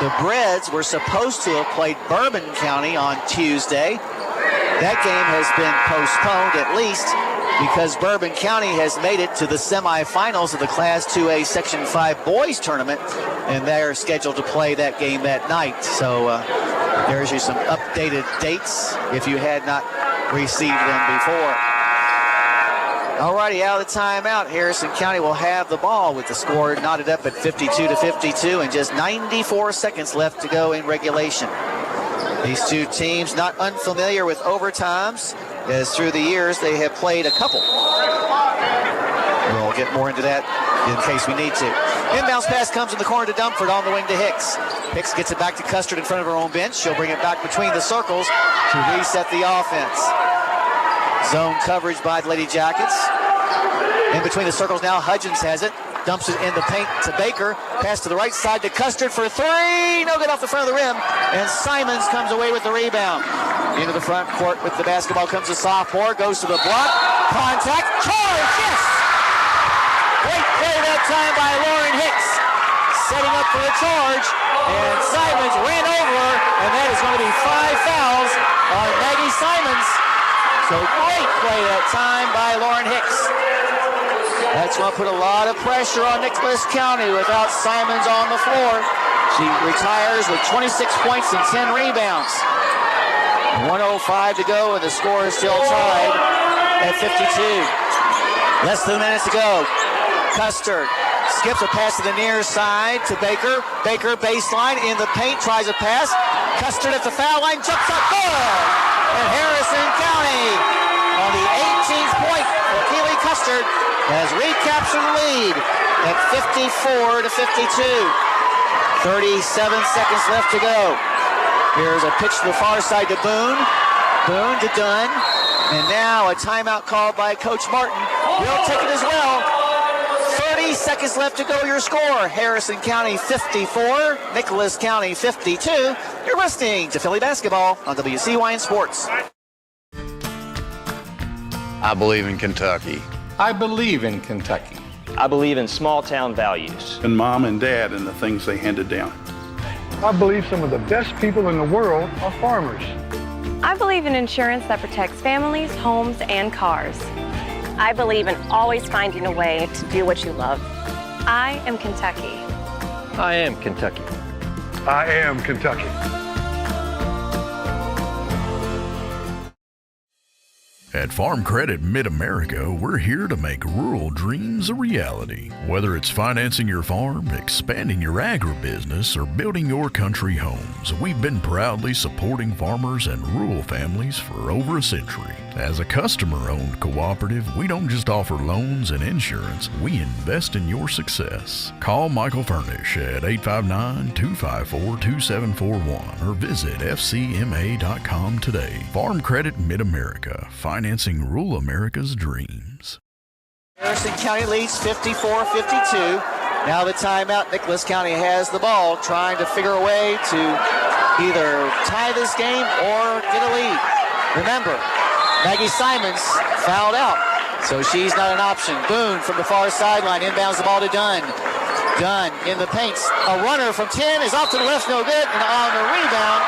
the Breds were supposed to have played Bourbon County on Tuesday. That game has been postponed, at least because Bourbon County has made it to the semifinals of the Class 2A Section 5 boys tournament, and they're scheduled to play that game that night. So there's you some updated dates if you had not received them before. Alrighty, out of the timeout, Harrison County will have the ball with the score knotted up at 52-52 and just 94 seconds left to go in regulation. These two teams not unfamiliar with overtimes, as through the years they have played a couple. We'll get more into that in case we need to. Inbounds pass comes in the corner to Dumford, on the wing to Hicks. Hicks gets it back to Custard in front of her own bench. She'll bring it back between the circles to reset the offense. Zone coverage by the Lady Jackets. In between the circles now, Hudgens has it. Dumps it in the paint to Baker. Pass to the right side to Custard for 3. No good off the front of the rim. And Simons comes away with the rebound. Into the front court with the basketball comes the sophomore. Goes to the block. Contact. Charge. Yes! Great play that time by Lauren Hicks. Setting up for the charge. And Simons ran over her. And that is going to be 5 fouls on Maggie Simons. So great play that time by Lauren Hicks. That's going to put a lot of pressure on Nicholas County without Simons on the floor. She retires with 26 points and 10 rebounds. 1:05 to go, and the score is still tied at 52. Less than a minute to go. Custard skips a pass to the near side to Baker. Baker baseline in the paint, tries a pass. Custard at the foul line, jumps up, good! And Harrison County on the 18th point for Keely Custard has recaptured the lead at 54-52. 37 seconds left to go. Here's a pitch to the far side to Boone. Boone to Dunn. And now a timeout called by Coach Martin. We'll take it as well. 30 seconds left to go. Your score, Harrison County 54, Nicholas County 52. You're listening to Philly Basketball on WCYN Sports. I believe in Kentucky. I believe in Kentucky. I believe in small town values. And mom and dad and the things they handed down. I believe some of the best people in the world are farmers. I believe in insurance that protects families, homes, and cars. I believe in always finding a way to do what you love. I am Kentucky. I am Kentucky. I am Kentucky. At Farm Credit Mid-America, we're here to make rural dreams a reality. Whether it's financing your farm, expanding your agribusiness, or building your country homes, we've been proudly supporting farmers and rural families for over a century. As a customer-owned cooperative, we don't just offer loans and insurance, we invest in your success. Call Michael Furnish at 859-254-2741 or visit fcma.com today. Farm Credit Mid-America, financing rural America's dreams. Harrison County leads 54-52. Now the timeout. Nicholas County has the ball, trying to figure a way to either tie this game or get a lead. Remember, Maggie Simons fouled out, so she's not an option. Boone from the far sideline inbounds the ball to Dunn. Dunn in the paint. A runner from 10 is off to the left, no good. And on the rebound,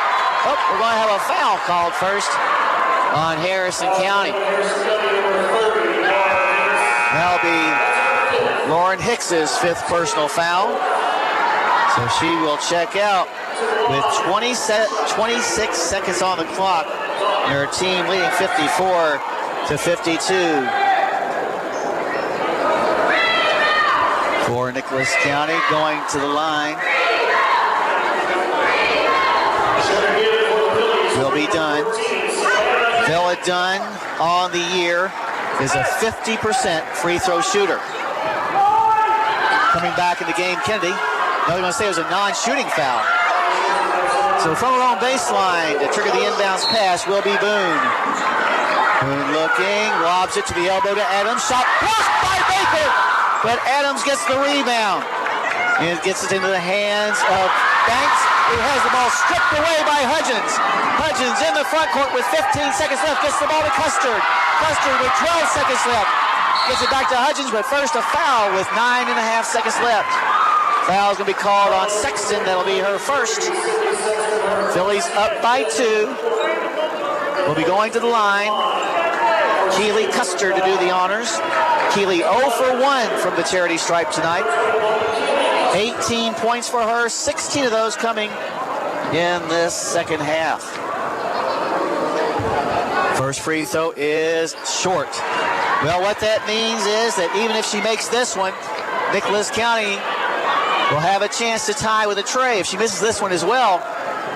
we're going to have a foul called first on Harrison County. That'll be Lauren Hicks's 5th personal foul. So she will check out with 26 seconds on the clock. And her team leading 54-52. For Nicholas County, going to the line will be Dunn. Bella Dunn on the year is a 50% free throw shooter. Coming back in the game, Kennedy. No, you want to say it was a non-shooting foul. So from her own baseline to trigger the inbounds pass will be Boone. Boone looking, lobs it to the elbow to Adams. Shot blocked by Baker, but Adams gets the rebound. And it gets it into the hands of Banks, who has the ball stripped away by Hudgens. Hudgens in the front court with 15 seconds left, gets the ball to Custard. Custard with 12 seconds left. Gets it back to Hudgens, but first a foul with 9.5 seconds left. Foul's going to be called on Sexton. That'll be her first. Fillies up by 2. Will be going to the line. Keely Custard to do the honors. Keely 0 for 1 from the charity stripe tonight. 18 points for her, 16 of those coming in this second half. First free throw is short. Well, what that means is that even if she makes this one, Nicholas County will have a chance to tie with a tray. If she misses this one as well,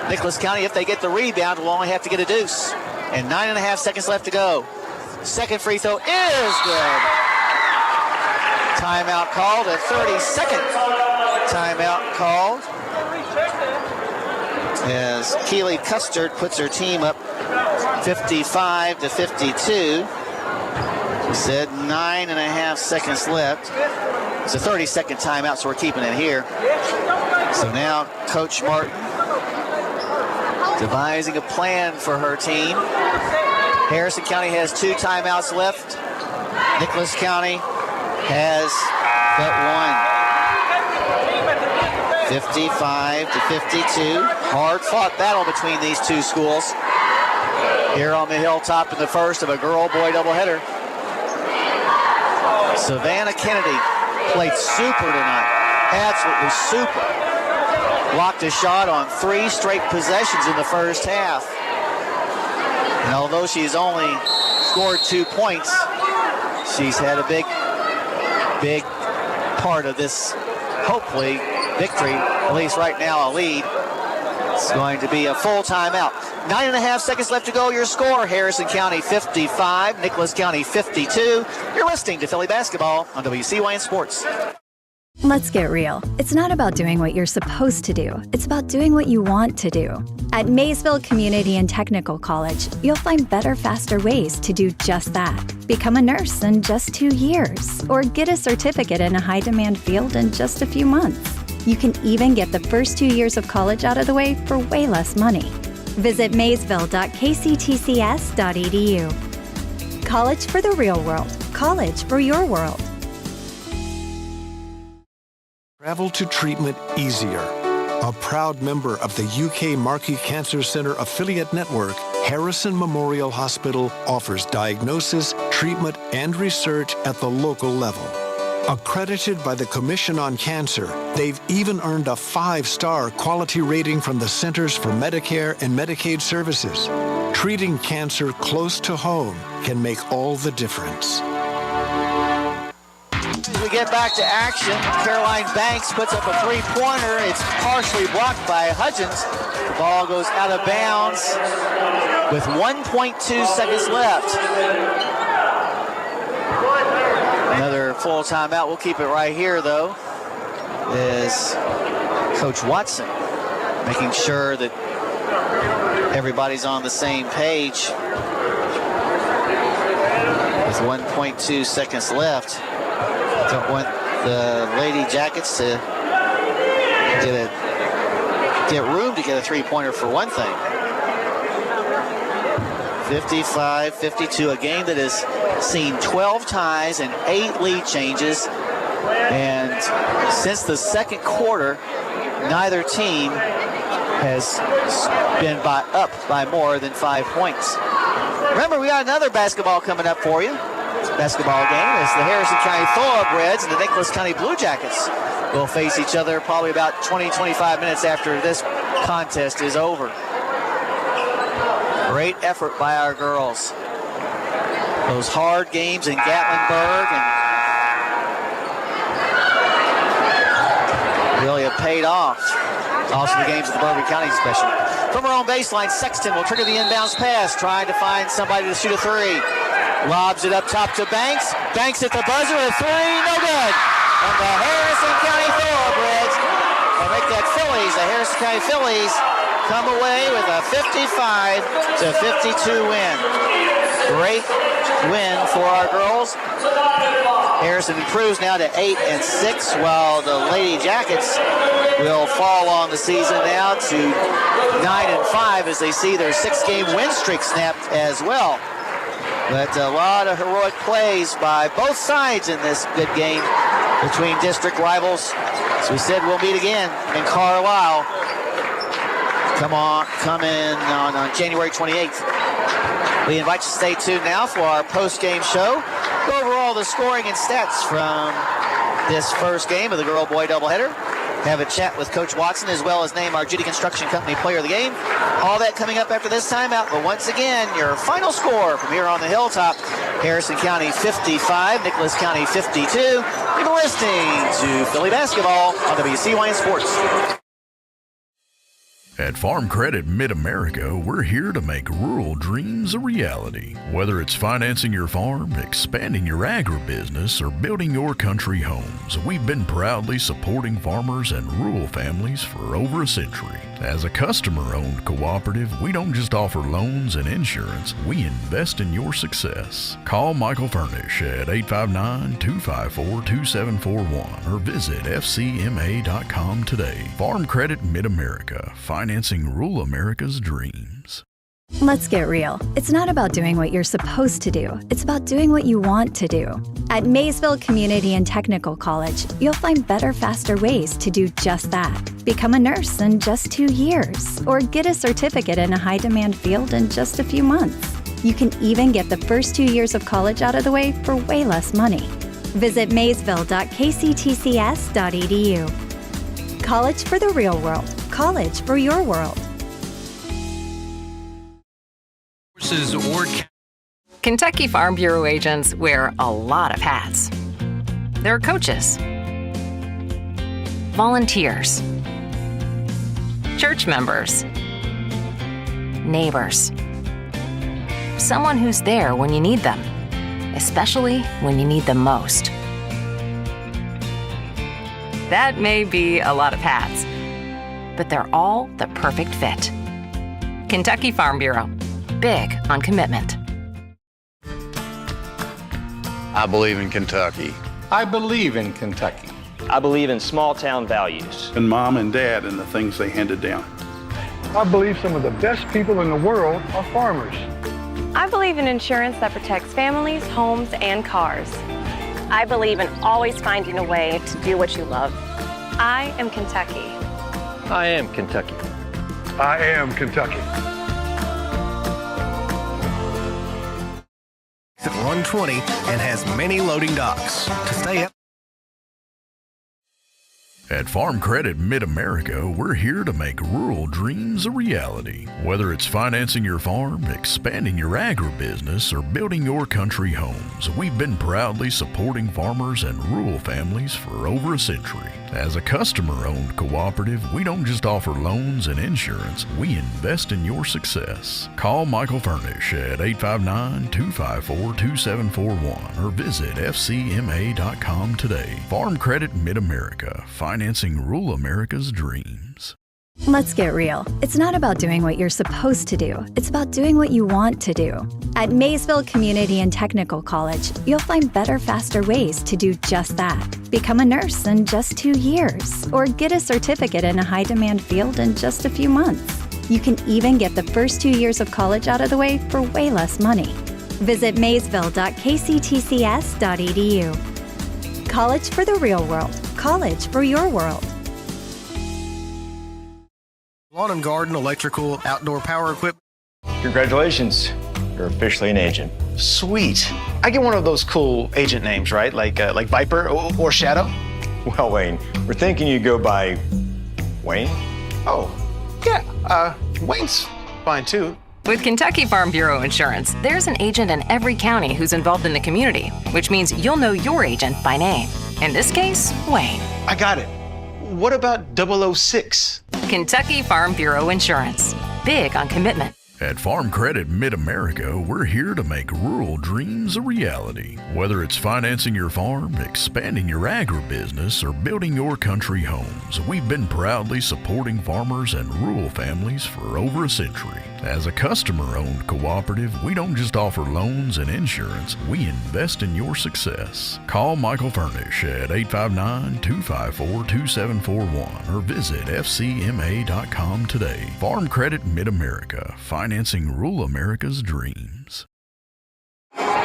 Nicholas County, if they get the rebound, will only have to get a deuce. And 9.5 seconds left to go. Second free throw is good. Timeout called, a 30-second timeout called. As Keely Custard puts her team up 55-52. She said 9.5 seconds left. It's a 30-second timeout, so we're keeping it here. So now Coach Martin devising a plan for her team. Harrison County has 2 timeouts left. Nicholas County has but 1. 55-52. Hard-fought battle between these two schools here on the hilltop in the first of a girl-boy doubleheader. Savannah Kennedy played super tonight. Absolutely super. Blocked a shot on 3 straight possessions in the first half. And although she's only scored 2 points, she's had a big part of this, hopefully, victory. At least right now, a lead. It's going to be a full timeout. 9.5 seconds left to go. Your score, Harrison County 55, Nicholas County 52. You're listening to Philly Basketball on WCYN Sports. Let's get real. It's not about doing what you're supposed to do. It's about doing what you want to do. At Maysville Community and Technical College, you'll find better, faster ways to do just that. Become a nurse in just 2 years, or get a certificate in a high-demand field in just a few months. You can even get the first 2 years of college out of the way for way less money. Visit maysville.kctcs.edu. College for the real world. College for your world. Travel to treatment easier. A proud member of the UK Markey Cancer Centre affiliate network, Harrison Memorial Hospital offers diagnosis, treatment, and research at the local level. Accredited by the Commission on Cancer, they've even earned a 5-star quality rating from the Centers for Medicare and Medicaid Services. treating cancer close to home can make all the difference. As we get back to action, Caroline Banks puts up a three-pointer. It's partially blocked by Hudgens. The ball goes out of bounds with 1.2 seconds left. Another full timeout. We'll keep it right here, though, is Coach Watson making sure that everybody's on the same page. With 1.2 seconds left. Don't want the Lady Jackets to get room to get a three-pointer for one thing. 55-52, a game that has seen 12 ties and 8 lead changes. And since the second quarter, neither team has been up by more than 5 points. Remember, we got another basketball coming up for you. Basketball game is the Harrison County Thorobreds and the Nicholas County Blue Jackets will face each other probably about 20-25 minutes after this contest is over. Great effort by our girls. Those hard games in Gatlinburg and really have paid off. Also the games of the Bourbon County special. From our own baseline, Sexton will trigger the inbounds pass, trying to find somebody to shoot a three. Lobs it up top to Banks. Banks at the buzzer, a three, no good. And the Harrison County Thorobreds will make that Fillies, the Harrison County Fillies, come away with a 55-52 win. Great win for our girls. Harrison improves now to 8-6, while the Lady Jackets will fall on the season now to 9-5 as they see their 6-game win streak snapped as well. But a lot of heroic plays by both sides in this good game between district rivals. As we said, we'll meet again in Carlisle. Come in on January 28th. We invite you to stay tuned now for our post-game show. Go over all the scoring and stats from this first game of the girl-boy doubleheader. Have a chat with Coach Watson, as well as name our Judy Construction Company player of the game. All that coming up after this timeout. But once again, your final score from here on the hilltop: Harrison County 55, Nicholas County 52. You've been listening to Philly Basketball on WCYN Sports. At Farm Credit Mid-America, we're here to make rural dreams a reality. Whether it's financing your farm, expanding your agribusiness, or building your country homes, we've been proudly supporting farmers and rural families for over a century. As a customer-owned cooperative, we don't just offer loans and insurance, we invest in your success. Call Michael Furnish at 859-254-2741 or visit fcma.com today. Farm Credit Mid-America, financing rural America's dreams. Let's get real. It's not about doing what you're supposed to do. It's about doing what you want to do. At Maysville Community and Technical College, you'll find better, faster ways to do just that. Become a nurse in just 2 years, or get a certificate in a high-demand field in just a few months. You can even get the first 2 years of college out of the way for way less money. Visit maysville.kctcs.edu. College for the real world. College for your world. Kentucky Farm Bureau agents wear a lot of hats. They're coaches, volunteers, church members, neighbors, someone who's there when you need them, especially when you need them most. That may be a lot of hats, but they're all the perfect fit. Kentucky Farm Bureau. Big on commitment. I believe in Kentucky. I believe in Kentucky. I believe in small town values. And mom and dad and the things they handed down. I believe some of the best people in the world are farmers. I believe in insurance that protects families, homes, and cars. I believe in always finding a way to do what you love. I am Kentucky. I am Kentucky. I am Kentucky. At 120 and has many loading docks. To stay up. At Farm Credit Mid-America, we're here to make rural dreams a reality. Whether it's financing your farm, expanding your agribusiness, or building your country homes, we've been proudly supporting farmers and rural families for over a century. As a customer-owned cooperative, we don't just offer loans and insurance, we invest in your success. Call Michael Furnish at 859-254-2741 or visit fcma.com today. Farm Credit Mid-America, financing rural America's dreams. Let's get real. It's not about doing what you're supposed to do. It's about doing what you want to do. At Maysville Community and Technical College, you'll find better, faster ways to do just that. Become a nurse in just 2 years, or get a certificate in a high-demand field in just a few months. You can even get the first 2 years of college out of the way for way less money. Visit maysville.kctcs.edu. College for the real world. College for your world. Lawn and garden, electrical, outdoor power equipment. Congratulations. You're officially an agent. Sweet. I get one of those cool agent names, right? Like Viper or Shadow? Well, Wayne, we're thinking you go by Wayne? Oh, yeah. Wayne's fine too. With Kentucky Farm Bureau Insurance, there's an agent in every county who's involved in the community, which means you'll know your agent by name. In this case, Wayne. I got it. What about 006? Kentucky Farm Bureau Insurance. Big on commitment. At Farm Credit Mid-America, we're here to make rural dreams a reality. Whether it's financing your farm, expanding your agribusiness, or building your country homes, we've been proudly supporting farmers and rural families for over a century. As a customer-owned cooperative, we don't just offer loans and insurance, we invest in your success. Call Michael Furnish at 859-254-2741 or visit fcma.com today. Farm Credit Mid-America, financing rural America's dreams.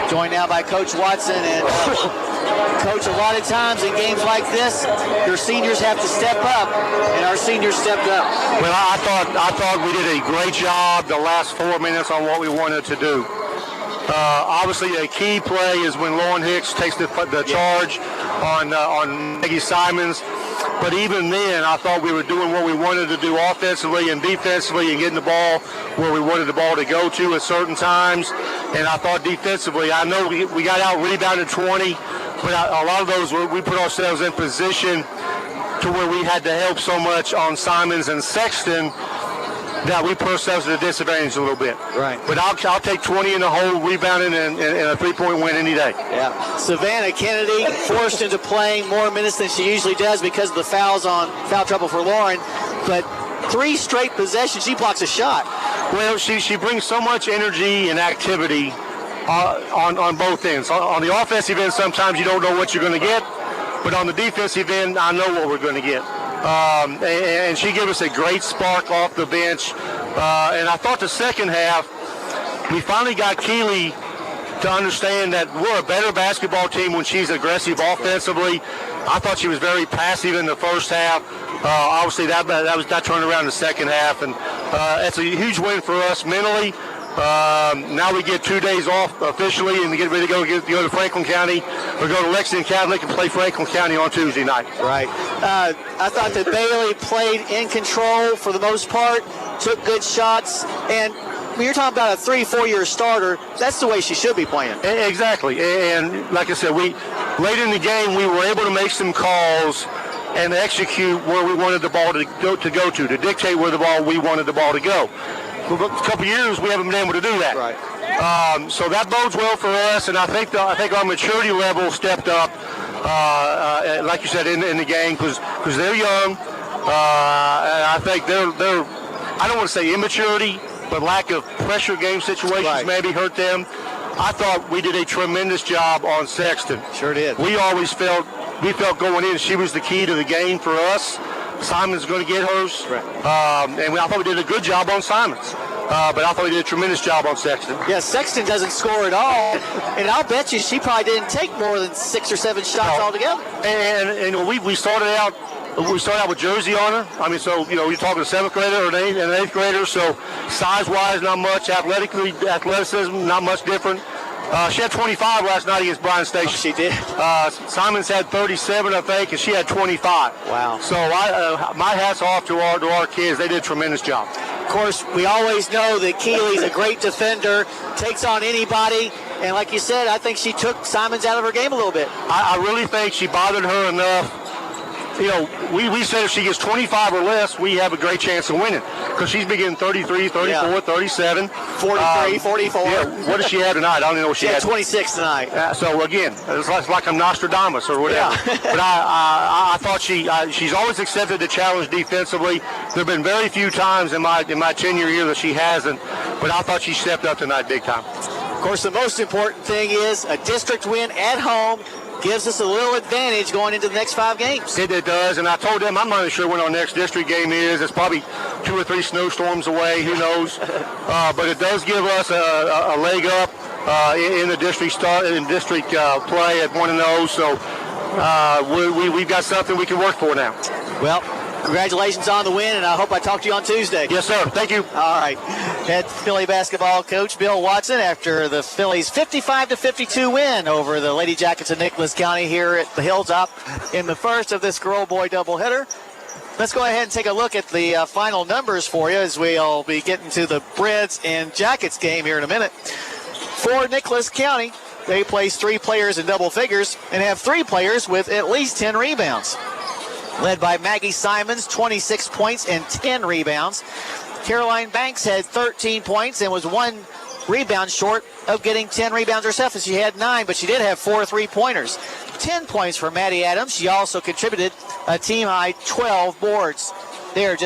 Joined now by Coach Watson. And Coach, a lot of times in games like this, your seniors have to step up, and our seniors stepped up. Well, I thought we did a great job the last 4 minutes on what we wanted to do. Obviously, a key play is when Lauren Hicks takes the charge on Maggie Simons. But even then, I thought we were doing what we wanted to do offensively and defensively and getting the ball where we wanted the ball to go to at certain times. And I thought defensively, I know we got out rebounded 20, but a lot of those, we put ourselves in position to where we had to help so much on Simons and Sexton that we put ourselves at a disadvantage a little bit. Right. But I'll take 20 in the hole, rebounding, and a three-point win any day. Yeah. Savannah Kennedy forced into playing more minutes than she usually does because of the foul trouble for Lauren. But 3 straight possessions, she blocks a shot. Well, she brings so much energy and activity on both ends. On the offensive end, sometimes you don't know what you're going to get. But on the defensive end, I know what we're going to get. And she gave us a great spark off the bench. And I thought the second half, we finally got Keeley to understand that we're a better basketball team when she's aggressive offensively. I thought she was very passive in the first half. Obviously, that turned around in the second half. And it's a huge win for us mentally. Now we get 2 days off officially and we get ready to go to Franklin County or go to Lexington Catholic and play Franklin County on Tuesday night. Right. I thought that Bailey played in control for the most part, took good shots, and when you're talking about a 3-4 year starter, that's the way she should be playing. Exactly. And like I said, late in the game we were able to make some calls and execute where we wanted the ball to dictate where we wanted the ball to go. For a couple years, we haven't been able to do that. Right. So that bodes well for us, and I think our maturity level stepped up, like you said, in the game because they're young. And I think they're I don't want to say immaturity, but lack of pressure game situations maybe hurt them. I thought we did a tremendous job on Sexton. Sure did. We felt going in she was the key to the game for us. Simon's going to get hers. Right. And I thought we did a good job on Simons. But I thought we did a tremendous job on Sexton. Yeah, Sexton doesn't score at all. And I'll bet you she probably didn't take more than 6 or 7 shots altogether. And we started out with jersey on her. I mean, so, you're talking a 7th grader or an 8th grader. So size-wise, not much. Athleticism, not much different. She had 25 last night against Bryan Station. She did. Simons had 37, I think, and she had 25. Wow. So my hat's off to our kids. They did a tremendous job. Of course, we always know that Keeley's a great defender, takes on anybody, and like you said, I think she took Simons out of her game a little bit. I really think she bothered her enough. You know, we said if she gets 25 or less, we have a great chance of winning because she's been getting 33, 34, 37. 43, 44. Yeah, what does she have tonight? I don't even know what she had. 26 tonight. So, again, it's like I'm Nostradamus or whatever. Yeah. But I thought she's always accepted the challenge defensively. There have been very few times in my tenure here that she hasn't, but I thought she stepped up tonight big time. Of course, the most important thing is a district win at home gives us a little advantage going into the next 5 games. It does, and I told them I'm not even sure when our next district game is. It's probably 2 or 3 snowstorms away. Who knows? But it does give us a leg up in the district play at 1-0. So we've got something we can work for now. Well, congratulations on the win, and I hope I talk to you on Tuesday. Yes, sir. Thank you. All right. Head Philly basketball coach Bill Watson after the Phillies' 55-52 win over the Lady Jackets of Nicholas County here at the Hilltop in the first of this girl-boy doubleheader. Let's go ahead and take a look at the final numbers for you as we'll be getting to the Breds and Jackets game here in a minute. For Nicholas County, they placed 3 players in double figures and have 3 players with at least 10 rebounds. Led by Maggie Simons, 26 points and 10 rebounds. Caroline Banks had 13 points and was 1 rebound short of getting 10 rebounds herself, as she had 9, but she did have 4 3-pointers. 10 points for Maddie Adams. She also contributed a team-high 12 boards. They're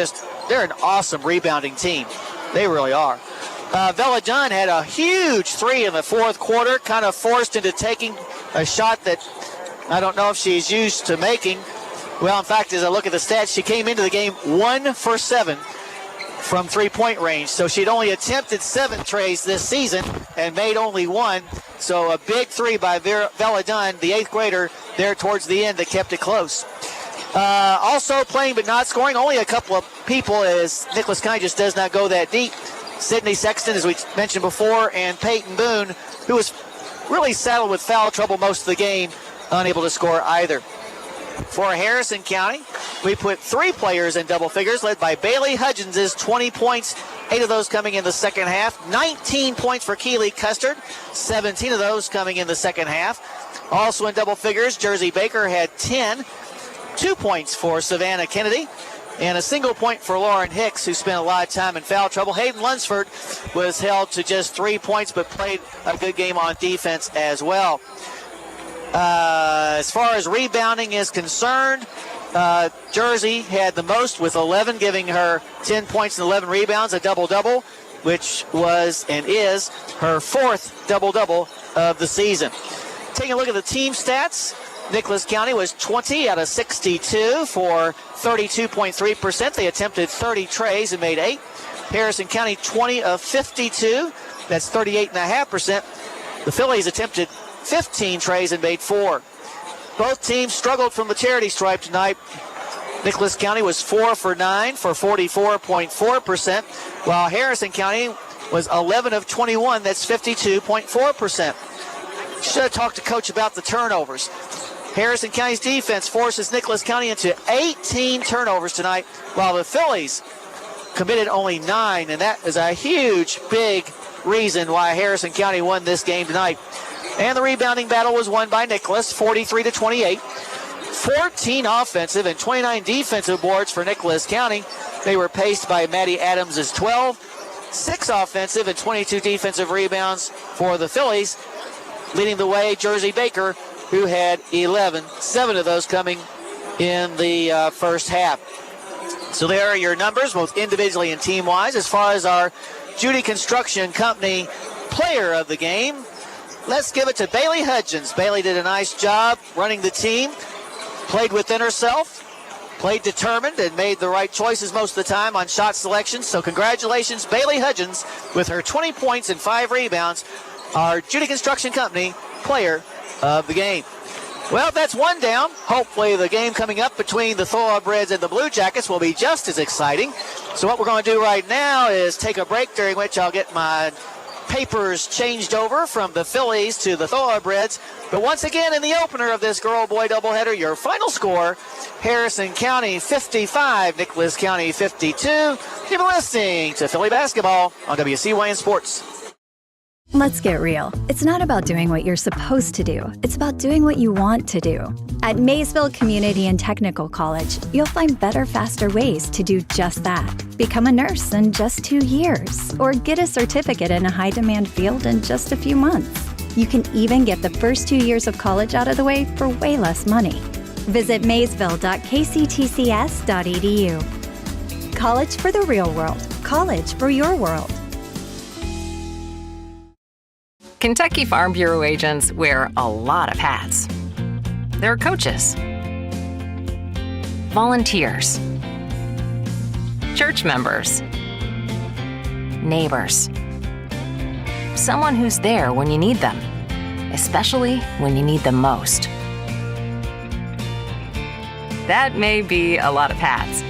an awesome rebounding team. They really are. Bella Dunn had a huge 3 in the fourth quarter, kind of forced into taking a shot that I don't know if she's used to making. Well, in fact, as I look at the stats, she came into the game 1 for 7 from 3-point range. So she'd only attempted 7 trays this season and made only 1. So a big 3 by Bella Dunn, the 8th grader, there towards the end that kept it close. Also playing but not scoring, only a couple of people as Nicholas County just does not go that deep. Sydney Sexton, as we mentioned before, and Peyton Boone, who was really saddled with foul trouble most of the game, unable to score either. For Harrison County, we put 3 players in double figures, led by Bailey Hudgens' 20 points, 8 of those coming in the second half. 19 points for Keeley Custard, 17 of those coming in the second half. Also in double figures, Jersey Baker had 10, 2 points for Savannah Kennedy, and a single point for Lauren Hicks, who spent a lot of time in foul trouble. Hayden Lunsford was held to just 3 points, but played a good game on defense as well. As far as rebounding is concerned, Jersey had the most with 11, giving her 10 points and 11 rebounds, a double-double, which was and is her 4th double-double of the season. Taking a look at the team stats, Nicholas County was 20 out of 62 for 32.3%. They attempted 30 trays and made 8. Harrison County 20 of 52. That's 38.5%. The Phillies attempted 15 trays and made 4. Both teams struggled from the charity stripe tonight. Nicholas County was 4 for 9 for 44.4%, while Harrison County was 11 of 21. That's 52.4%. Should have talked to Coach about the turnovers. Harrison County's defense forces Nicholas County into 18 turnovers tonight, while the Phillies committed only 9, and that is a huge, big reason why Harrison County won this game tonight. And the rebounding battle was won by Nicholas, 43-28. 14 offensive and 29 defensive boards for Nicholas County. They were paced by Maddie Adams' 12. 6 offensive and 22 defensive rebounds for the Phillies. Leading the way, Jersey Baker, who had 11, 7 of those coming in the first half. So there are your numbers, both individually and team-wise. As far as our Judy Construction Company player of the game, let's give it to Bailey Hudgens. Bailey did a nice job running the team, played within herself, played determined, and made the right choices most of the time on shot selection. So congratulations, Bailey Hudgens, with her 20 points and 5 rebounds, our Judy Construction Company player of the game. Well, that's one down. Hopefully the game coming up between the Thorobreds and the Blue Jackets will be just as exciting. So what we're going to do right now is take a break, during which I'll get my papers changed over from the Fillies to the Thorobreds. But once again, in the opener of this girl-boy doubleheader, your final score, Harrison County 55, Nicholas County 52. You've been listening to Philly Basketball on WCYN Sports. Let's get real. It's not about doing what you're supposed to do. It's about doing what you want to do. At Maysville Community and Technical College, you'll find better, faster ways to do just that. Become a nurse in just 2 years, or get a certificate in a high-demand field in just a few months. You can even get the first 2 years of college out of the way for way less money. Visit maysville.kctcs.edu. College for the real world. College for your world. Kentucky Farm Bureau agents wear a lot of hats. They're coaches, volunteers, church members, neighbors, someone who's there when you need them, especially when you need them most. That may be a lot of hats,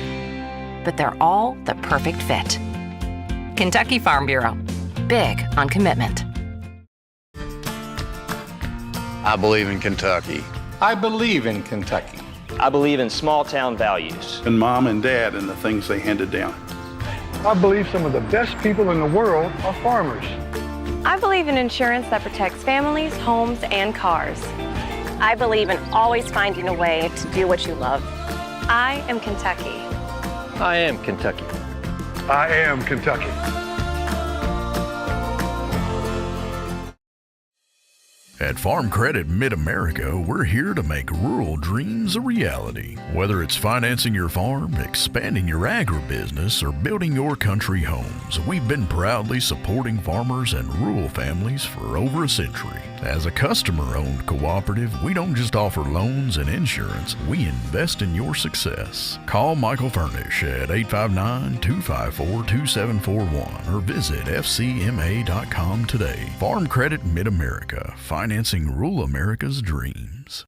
but they're all the perfect fit. Kentucky Farm Bureau, big on commitment. I believe in Kentucky. I believe in Kentucky. I believe in small town values. And mom and dad and the things they handed down. I believe some of the best people in the world are farmers. I believe in insurance that protects families, homes, and cars. I believe in always finding a way to do what you love. I am Kentucky. I am Kentucky. I am Kentucky. At Farm Credit Mid-America, we're here to make rural dreams a reality. Whether it's financing your farm, expanding your agribusiness, or building your country homes, we've been proudly supporting farmers and rural families for over a century. As a customer-owned cooperative, we don't just offer loans and insurance, we invest in your success. Call Michael Furnish at 859-254-2741 or visit fcma.com today. Farm Credit Mid-America, financing rural America's dreams.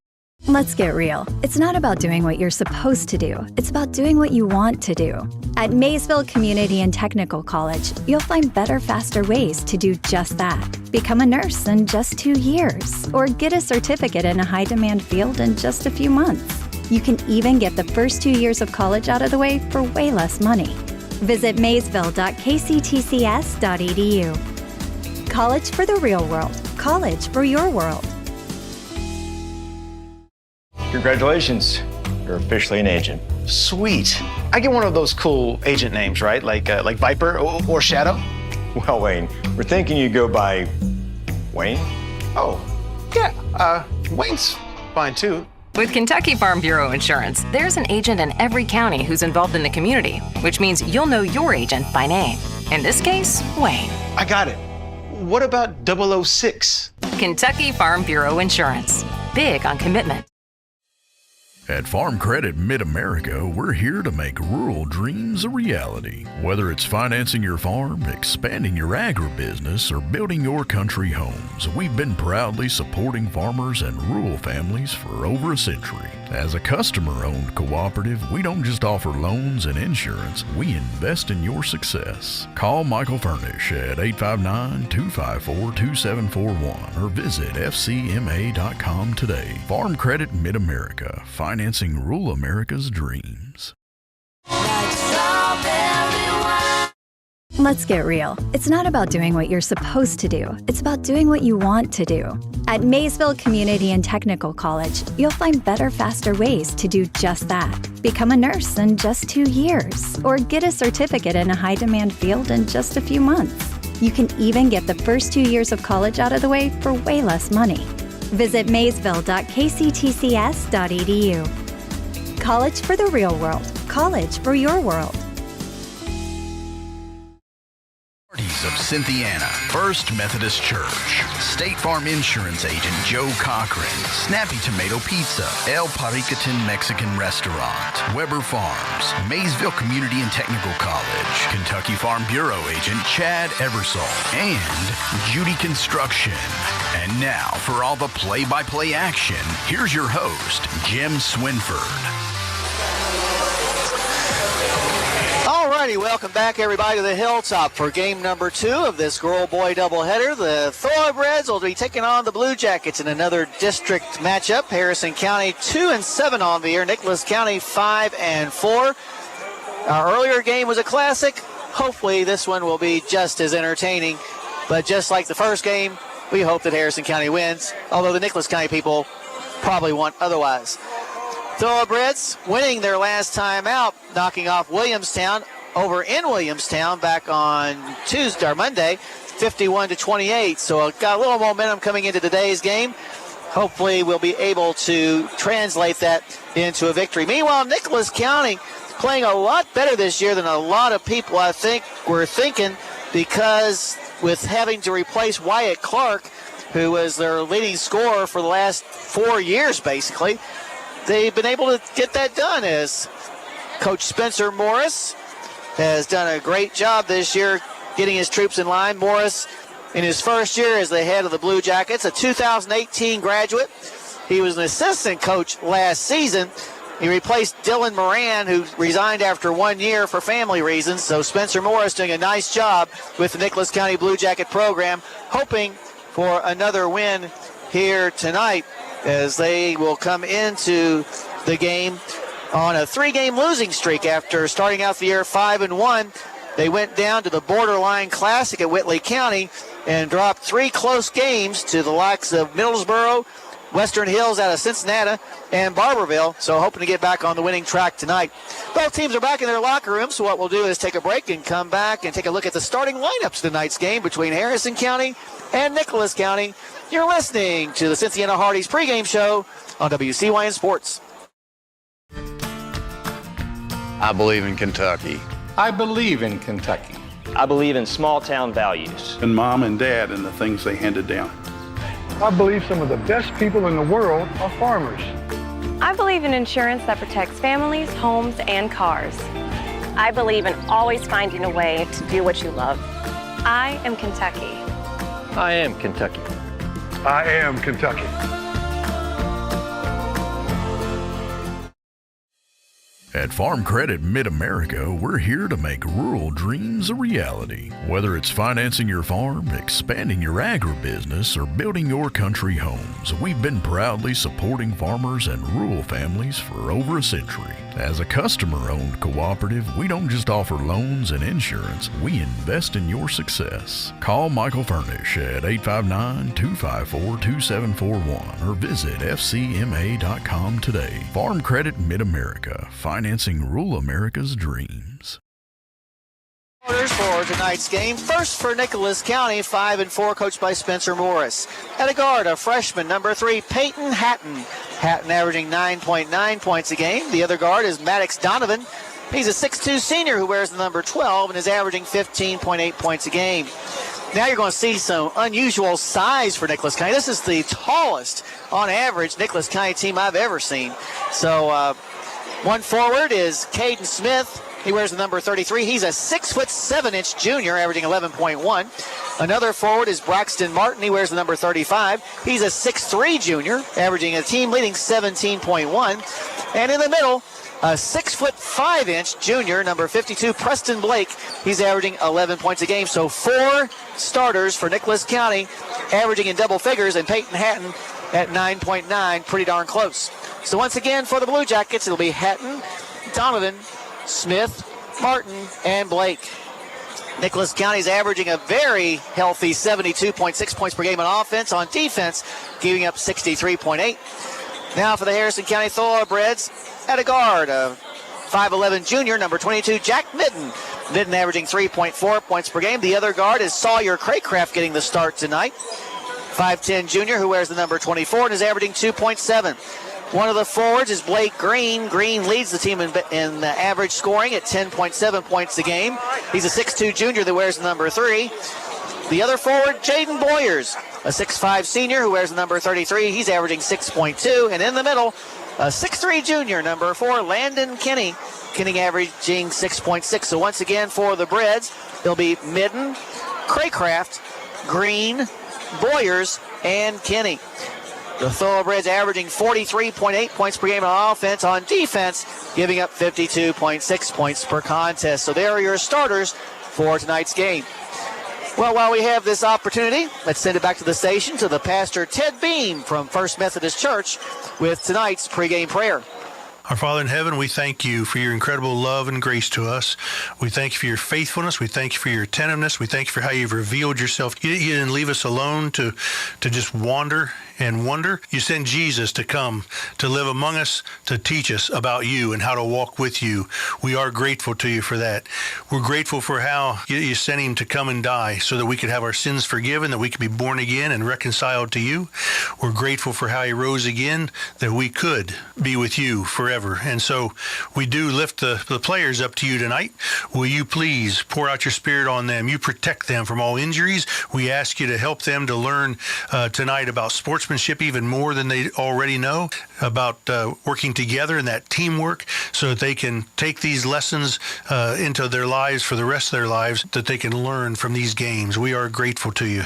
Let's get real. It's not about doing what you're supposed to do. It's about doing what you want to do. At Maysville Community and Technical College, you'll find better, faster ways to do just that. Become a nurse in just 2 years, or get a certificate in a high-demand field in just a few months. You can even get the first 2 years of college out of the way for way less money. Visit maysville.kctcs.edu. College for the real world. College for your world. Congratulations. You're officially an agent. Sweet. I get one of those cool agent names, right? Like Viper or Shadow? Well, Wayne, we're thinking you go by Wayne? Oh, yeah. Wayne's fine too. With Kentucky Farm Bureau Insurance, there's an agent in every county who's involved in the community, which means you'll know your agent by name. In this case, Wayne. I got it. What about 006? Kentucky Farm Bureau Insurance. Big on commitment. At Farm Credit Mid-America, we're here to make rural dreams a reality. Whether it's financing your farm, expanding your agribusiness, or building your country homes, we've been proudly supporting farmers and rural families for over a century. As a customer-owned cooperative, we don't just offer loans and insurance, we invest in your success. Call Michael Furnish at 859-254-2741 or visit fcma.com today. Farm Credit Mid-America, financing rural America's dreams. Let's get real. It's not about doing what you're supposed to do. It's about doing what you want to do. At Maysville Community and Technical College, you'll find better, faster ways to do just that. Become a nurse in just 2 years, or get a certificate in a high-demand field in just a few months. You can even get the first 2 years of college out of the way for way less money. Visit maysville.kctcs.edu. College for the real world. College for your world. Of Cynthiana, First Methodist Church, State Farm Insurance Agent Joe Cochran, Snappy Tomato Pizza, El Paricatin Mexican Restaurant, Weber Farms, Maysville Community and Technical College, Kentucky Farm Bureau Agent Chad Eversole, and Judy Construction. And now for all the play-by-play action, here's your host, Jim Swinford. All right, righty, welcome back everybody to the Hilltop for game number 2 of this girl-boy doubleheader. The Thorobreds will be taking on the Blue Jackets in another district matchup. Harrison County 2-7 on the year. Nicholas County 5-4. Our earlier game was a classic. Hopefully this one will be just as entertaining. But just like the first game, we hope that Harrison County wins, although the Nicholas County people probably want otherwise. Thoroughbreds winning their last time out, knocking off Williamstown over in Williamstown back on Monday, 51-28. So got a little momentum coming into today's game. Hopefully we'll be able to translate that into a victory. Meanwhile, Nicholas County playing a lot better this year than a lot of people I think were thinking, because with having to replace Wyatt Clark, who was their leading scorer for the last 4 years basically, they've been able to get that done, as Coach Spencer Morris has done a great job this year getting his troops in line. Morris, in his first year as the head of the Blue Jackets, a 2018 graduate. He was an assistant coach last season. He replaced Dylan Moran, who resigned after 1 year for family reasons. So Spencer Morris doing a nice job with the Nicholas County Blue Jacket program, hoping for another win here tonight, as they will come into the game on a 3-game losing streak after starting out the year 5-1. They went down to the Borderline Classic at Whitley County and dropped 3 close games to the likes of Middlesboro, Western Hills out of Cincinnati, and Barberville, so hoping to get back on the winning track tonight. Both teams are back in their locker room, so what we'll do is take a break and come back and take a look at the starting lineups of tonight's game between Harrison County and Nicholas County. You're listening to the Cynthiana Hardy's pregame show on WCYN Sports. I believe in Kentucky. I believe in Kentucky. I believe in small-town values. And mom and dad and the things they handed down. I believe some of the best people in the world are farmers. I believe in insurance that protects families, homes, and cars. I believe in always finding a way to do what you love. I am Kentucky. I am Kentucky. I am Kentucky. At Farm Credit Mid-America, we're here to make rural dreams a reality. Whether it's financing your farm, expanding your agribusiness, or building your country homes, we've been proudly supporting farmers and rural families for over a century. As a customer-owned cooperative, we don't just offer loans and insurance, we invest in your success. Call Michael Furnish at 859-254-2741 or visit fcma.com today. Farm Credit Mid-America, financing rural America's dreams. Orders for tonight's game. First for Nicholas County, 5-4, coached by Spencer Morris. At a guard, a freshman, number 3, Peyton Hatton. Hatton averaging 9.9 points a game. The other guard is Maddox Donovan. He's a 6'2 senior who wears the number 12 and is averaging 15.8 points a game. Now you're going to see some unusual size for Nicholas County. This is the tallest, on average, Nicholas County team I've ever seen. So one forward is Caden Smith. He wears the number 33. He's a 6'7" junior, averaging 11.1. Another forward is Braxton Martin. He wears the number 35. He's a 6'3" junior, averaging a team-leading 17.1. And in the middle, a 6'5" junior, number 52, Preston Blake. He's averaging 11 points a game. So 4 starters for Nicholas County, averaging in double figures, and Peyton Hatton at 9.9, pretty darn close. So once again, for the Blue Jackets, it'll be Hatton, Donovan, Smith, Martin, and Blake. Nicholas County's averaging a very healthy 72.6 points per game on offense. On defense, giving up 63.8. Now for the Harrison County Thoroughbreds, at a guard, a 5'11 junior, number 22, Jack Midden. Midden averaging 3.4 points per game. The other guard is Sawyer Craycraft getting the start tonight. 5'10 junior who wears the number 24 and is averaging 2.7. One of the forwards is Blake Green. Green leads the team in average scoring at 10.7 points a game. He's a 6'2 junior that wears the number 3. The other forward, Jaden Boyers, a 6'5 senior who wears the number 33. He's averaging 6.2. And in the middle, a 6'3 junior, number 4, Landon Kinney. Kinney averaging 6.6. So once again for the Breds, it'll be Midden, Craycraft, Green, Boyers, and Kinney. The Thoroughbreds averaging 43.8 points per game on offense. On defense, giving up 52.6 points per contest. So there are your starters for tonight's game. Well, while we have this opportunity, let's send it back to the station to the pastor, Ted Beam from First Methodist Church, with tonight's pregame prayer. Our Father in heaven, we thank you for your incredible love and grace to us. We thank you for your faithfulness. We thank you for your attentiveness. We thank you for how you've revealed yourself. You didn't leave us alone to just wander and wonder. You sent Jesus to come, to live among us, to teach us about you and how to walk with you. We are grateful to you for that. We're grateful for how you sent him to come and die so that we could have our sins forgiven, that we could be born again and reconciled to you. We're grateful for how he rose again, that we could be with you forever. And so we do lift the players up to you tonight. Will you please pour out your spirit on them? You protect them from all injuries. We ask you to help them to learn tonight about sportsmanship even more than they already know, about working together and that teamwork, so that they can take these lessons into their lives for the rest of their lives, that they can learn from these games. We are grateful to you.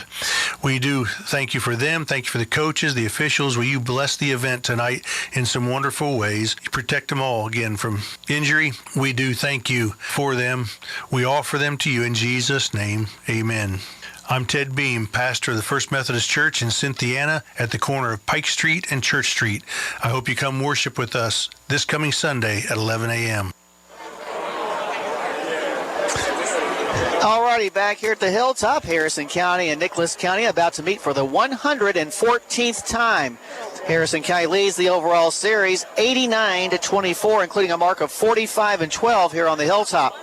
We do thank you for them. Thank you for the coaches, the officials. Will you bless the event tonight in some wonderful ways? Protect them all again from injury. We do thank you for them. We offer them to you in Jesus' name. Amen. I'm Ted Beam, pastor of the First Methodist Church in Cynthiana at the corner of Pike Street and Church Street. I hope you come worship with us this coming Sunday at 11 a.m. Alrighty, back here at the Hilltop, Harrison County and Nicholas County about to meet for the 114th time. Harrison County leads the overall series 89-24, including a mark of 45-12 here on the Hilltop.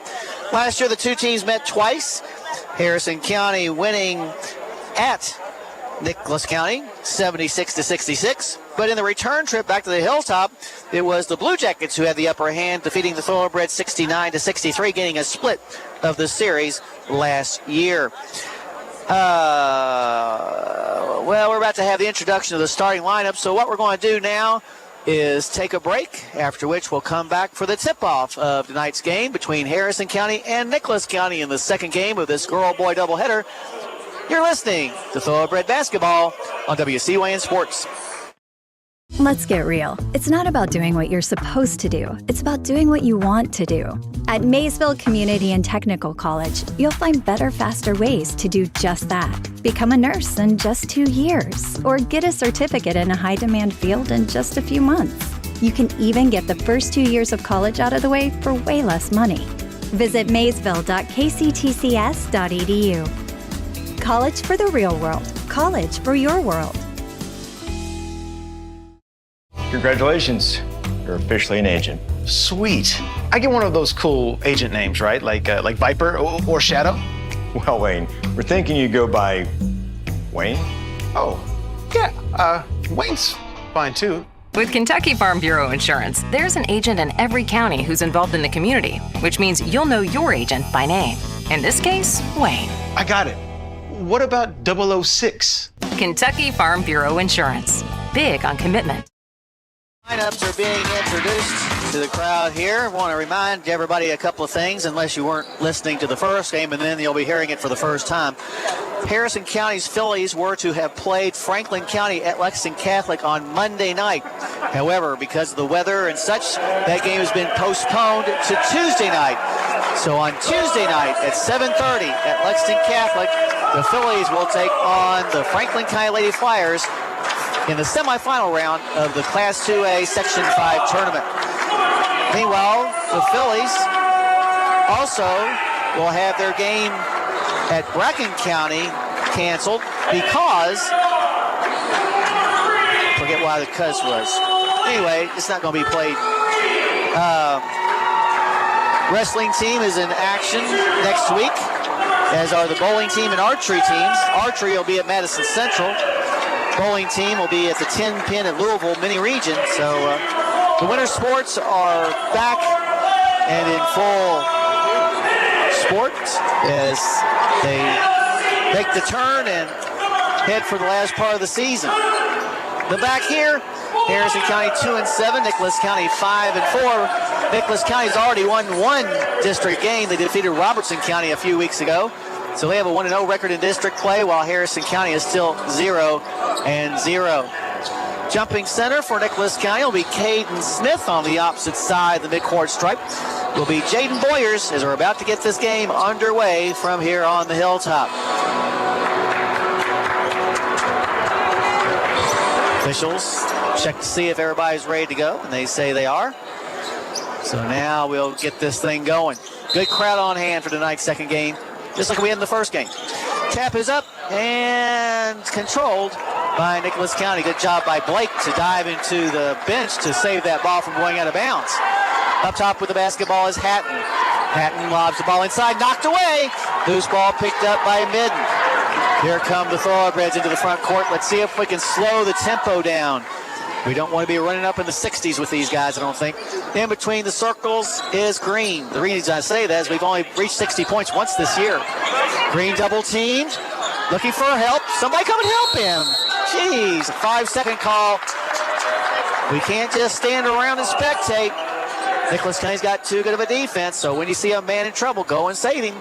Last year, the two teams met twice. Harrison County winning at Nicholas County 76-66. But in the return trip back to the Hilltop, it was the Blue Jackets who had the upper hand, defeating the Thoroughbreds 69-63, getting a split of the series last year. Well, we're about to have the introduction of the starting lineup, so what we're going to do now is take a break, after which we'll come back for the tip-off of tonight's game between Harrison County and Nicholas County in the second game of this girl-boy doubleheader. You're listening to Thoroughbred Basketball on WCYN Sports. Let's get real. It's not about doing what you're supposed to do. It's about doing what you want to do. At Maysville Community and Technical College, you'll find better, faster ways to do just that. Become a nurse in just 2 years, or get a certificate in a high-demand field in just a few months. You can even get the first 2 years of college out of the way for way less money. Visit maysville.kctcs.edu. College for the real world. College for your world. Congratulations, you're officially an agent. Sweet. I get one of those cool agent names, right? Like Viper or Shadow? Well, Wayne, we're thinking you go by Wayne? Oh, yeah, Wayne's fine too. With Kentucky Farm Bureau Insurance, there's an agent in every county who's involved in the community, which means you'll know your agent by name. In this case, Wayne. I got it. What about 006? Kentucky Farm Bureau Insurance. Big on commitment. Lineups are being introduced to the crowd here. I want to remind everybody a couple of things, unless you weren't listening to the first game, and then you'll be hearing it for the first time. Harrison County's Fillies were to have played Franklin County at Lexington Catholic on Monday night. However, because of the weather and such, that game has been postponed to Tuesday night. So on Tuesday night at 7:30 at Lexington Catholic, the Fillies will take on the Franklin County Lady Flyers in the semifinal round of the Class 2A Section 5 tournament. Meanwhile, the Fillies also will have their game at Bracken County canceled because, forget why the cuz was. Anyway, it's not going to be played. Wrestling team is in action next week, as are the bowling team and archery teams. Archery will be at Madison Central. Bowling team will be at the 10-pin at Louisville Mini Region. So the winter sports are back and in full sport as they make the turn and head for the last part of the season. The back here, Harrison County 2-7, Nicholas County 5-4. Nicholas County's already won one district game. They defeated Robertson County a few weeks ago. So they have a 1-0 record in district play, while Harrison County is still 0-0. Jumping center for Nicholas County will be Caden Smith. On the opposite side of the midcourt stripe will be Jaden Boyers, as we're about to get this game underway from here on the hilltop. Officials check to see if everybody's ready to go, and they say they are. So now we'll get this thing going. Good crowd on hand for tonight's second game, just like we had in the first game. Tap is up and controlled by Nicholas County. Good job by Blake to dive into the bench to save that ball from going out of bounds. Up top with the basketball is Hatton. Hatton lobs the ball inside, knocked away. Loose ball picked up by Midden. Here come the Thorobreds into the front court. Let's see if we can slow the tempo down. We don't want to be running up in the 60s with these guys, I don't think. In between the circles is Green. The reason I say that is we've only reached 60 points once this year. Green double teamed, looking for help. Somebody come and help him. Jeez, a 5-second call. We can't just stand around and spectate. Nicholas County's got too good of a defense, so when you see a man in trouble, go and save him.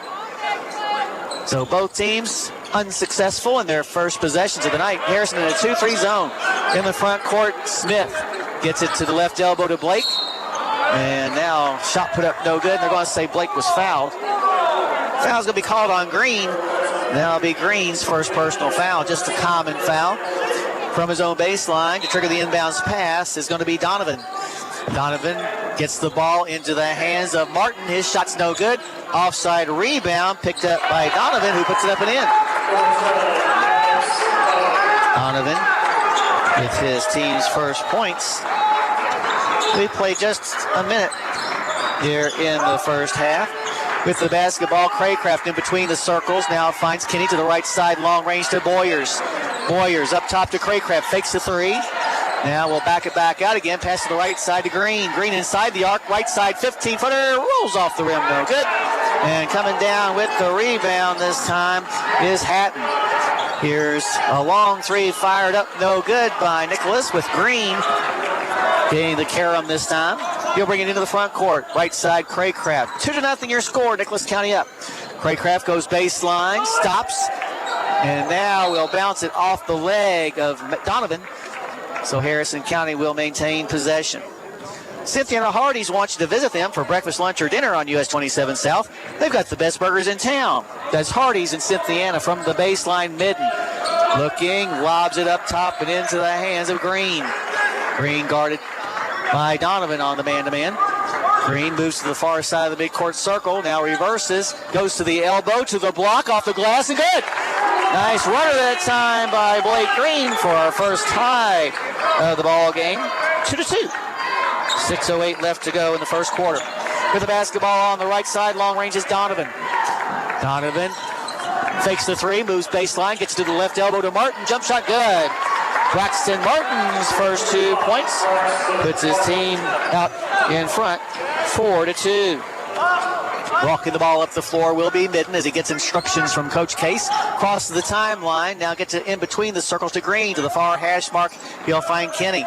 So both teams unsuccessful in their first possessions of the night. Harrison in a 2-3 zone. In the front court, Smith gets it to the left elbow to Blake. And now shot put up no good. They're going to say Blake was fouled. Foul's going to be called on Green. That'll be Green's first personal foul, just a common foul. From his own baseline to trigger the inbounds pass is going to be Donovan. Donovan gets the ball into the hands of Martin. His shot's no good. Offside rebound picked up by Donovan, who puts it up and in. Donovan with his team's first points. We played just a minute here in the first half. With the basketball, Craycraft in between the circles. Now finds Kenny to the right side, long range to Boyers. Boyers up top to Craycraft, fakes the three. Now we'll back it back out again, pass to the right side to Green. Green inside the arc, right side 15-footer, rolls off the rim, no good. And coming down with the rebound this time is Hatton. Here's a long three fired up, no good by Nicholas with Green getting the carom this time. He'll bring it into the front court. Right side, Craycraft. 2-0 your score, Nicholas County up. Craycraft goes baseline, stops, and now we'll bounce it off the leg of Donovan. So Harrison County will maintain possession. Cynthia and the Hardys want you to visit them for breakfast, lunch, or dinner on US 27 South. They've got the best burgers in town. That's Hardy's in Cynthiana from the baseline Midden. Looking, lobs it up top and into the hands of Green. Green guarded by Donovan on the man-to-man. Green moves to the far side of the midcourt circle, now reverses, goes to the elbow, to the block, off the glass, and good. Nice runner that time by Blake Green for our first tie of the ball game. 2-2. 6:08 left to go in the first quarter. With the basketball on the right side, long range is Donovan. Donovan fakes the three, moves baseline, gets to the left elbow to Martin. Jump shot good. Braxton Martin's first 2 points puts his team out in front, 4-2. Walking the ball up the floor will be Midden as he gets instructions from Coach Case. Crosses the timeline, now gets it in between the circles to Green. To the far hash mark, he'll find Kenny.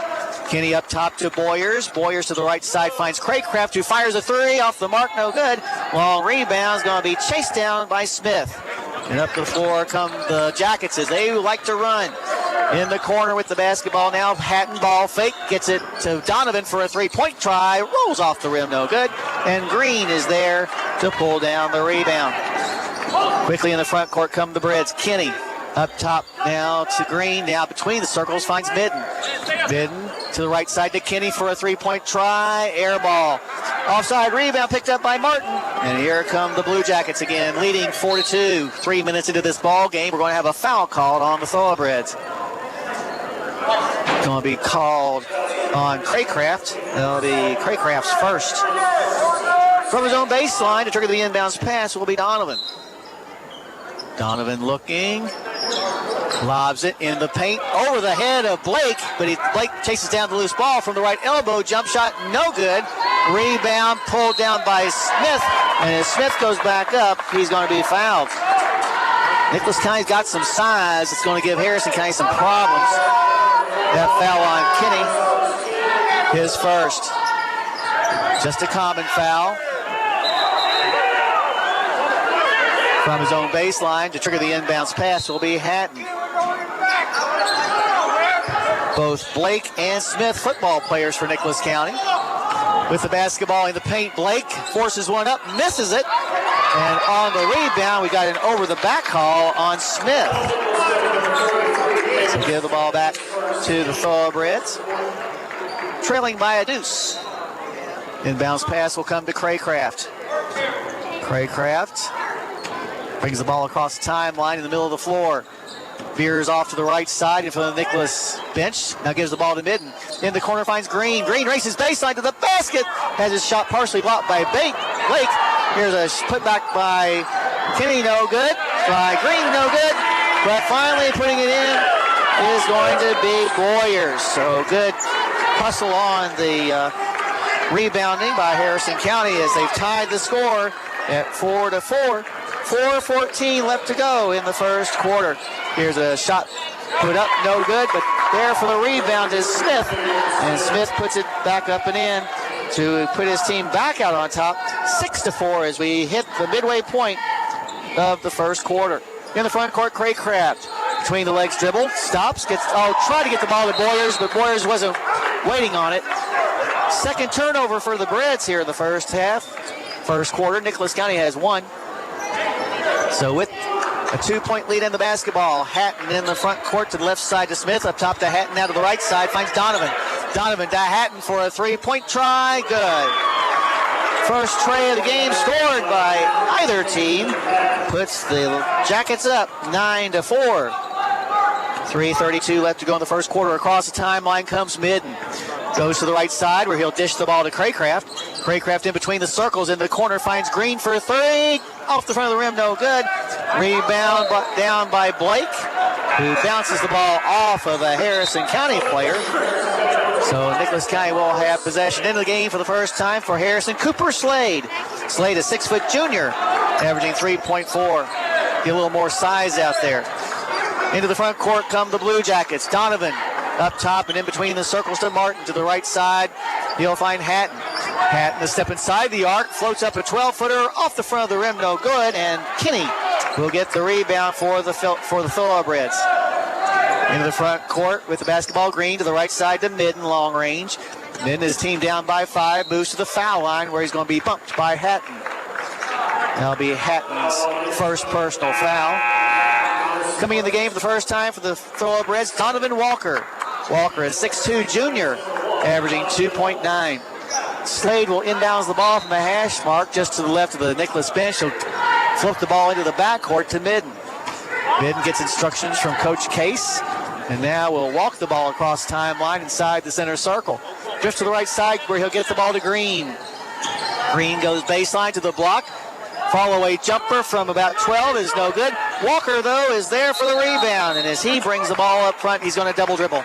Kenny up top to Boyers. Boyers to the right side finds Craycraft, who fires a three off the mark, no good. Long rebound's going to be chased down by Smith. And up the floor come the Jackets as they like to run. In the corner with the basketball now, Hatton ball fake, gets it to Donovan for a three-point try, rolls off the rim, no good. And Green is there to pull down the rebound. Quickly in the front court come the Breds. Kenny up top now to Green, now between the circles finds Midden. Midden to the right side to Kenny for a three-point try, air ball. Offside rebound picked up by Martin. And here come the Blue Jackets again, leading 4-2. 3 minutes into this ball game, we're going to have a foul called on the Thorobreds. Going to be called on Craycraft. That'll be Craycraft's first. From his own baseline to trigger the inbounds pass will be Donovan. Donovan looking, lobs it in the paint over the head of Blake, but Blake chases down the loose ball from the right elbow. Jump shot, no good. Rebound pulled down by Smith, and as Smith goes back up, he's going to be fouled. Nicholas County's got some size. It's going to give Harrison County some problems. That foul on Kenny, his first. Just a common foul. From his own baseline to trigger the inbounds pass will be Hatton. Both Blake and Smith football players for Nicholas County. With the basketball in the paint, Blake forces one up, misses it. And on the rebound, we got an over-the-back call on Smith. So give the ball back to the Thorobreds. Trailing by a deuce. Inbounds pass will come to Craycraft. Craycraft brings the ball across the timeline in the middle of the floor. Veers off to the right side in front of the Nicholas bench. Now gives the ball to Midden. In the corner finds Green. Green races baseline to the basket. Has his shot partially blocked by Blake. Here's a putback by Kinney, no good. By Green, no good. But finally putting it in is going to be Boyers. So good hustle on the rebounding by Harrison County as they've tied the score at 4-4. 4:14 left to go in the first quarter. Here's a shot put up, no good, but there for the rebound is Smith. And Smith puts it back up and in to put his team back out on top, 6-4 as we hit the midway point of the first quarter. In the front court, Craycraft between the legs dribble, stops, tried to get the ball to Boyers, but Boyers wasn't waiting on it. Second turnover for the Breds here in the first half. First quarter, Nicholas County has one. So with a 2-point lead in the basketball, Hatton in the front court to the left side to Smith, up top to Hatton, now to the right side, finds Donovan. Donovan to Hatton for a 3-point try, good. First tray of the game scored by either team, puts the Jackets up 9-4. 3:32 left to go in the first quarter. Across the timeline comes Midden. Goes to the right side where he'll dish the ball to Craycraft. Craycraft in between the circles in the corner finds Green for a three. Off the front of the rim, no good. Rebound brought down by Blake, who bounces the ball off of a Harrison County player. So Nicholas County will have possession in the game for the first time for Harrison. Cooper Slade. Slade, a 6-foot junior, averaging 3.4. Get a little more size out there. Into the front court come the Blue Jackets. Donovan up top and in between the circles to Martin. To the right side, he'll find Hatton. Hatton a step inside the arc, floats up a 12-footer off the front of the rim, no good. And Kinney will get the rebound for the Thoroughbreds. Into the front court with the basketball, Green to the right side to Midden, long range. Midden is team down by 5, moves to the foul line where he's going to be bumped by Hatton. That'll be Hatton's first personal foul. Coming in the game for the first time for the Thoroughbreds, Donovan Walker. Walker, a 6'2 junior, averaging 2.9. Slade will inbounds the ball from the hash mark just to the left of the Nicholas bench. He'll flip the ball into the backcourt to Midden. Midden gets instructions from Coach Case, and now will walk the ball across the timeline inside the center circle. Just to the right side where he'll get the ball to Green. Green goes baseline to the block. Follow-away jumper from about 12 is no good. Walker, though, is there for the rebound, and as he brings the ball up front, he's going to double dribble.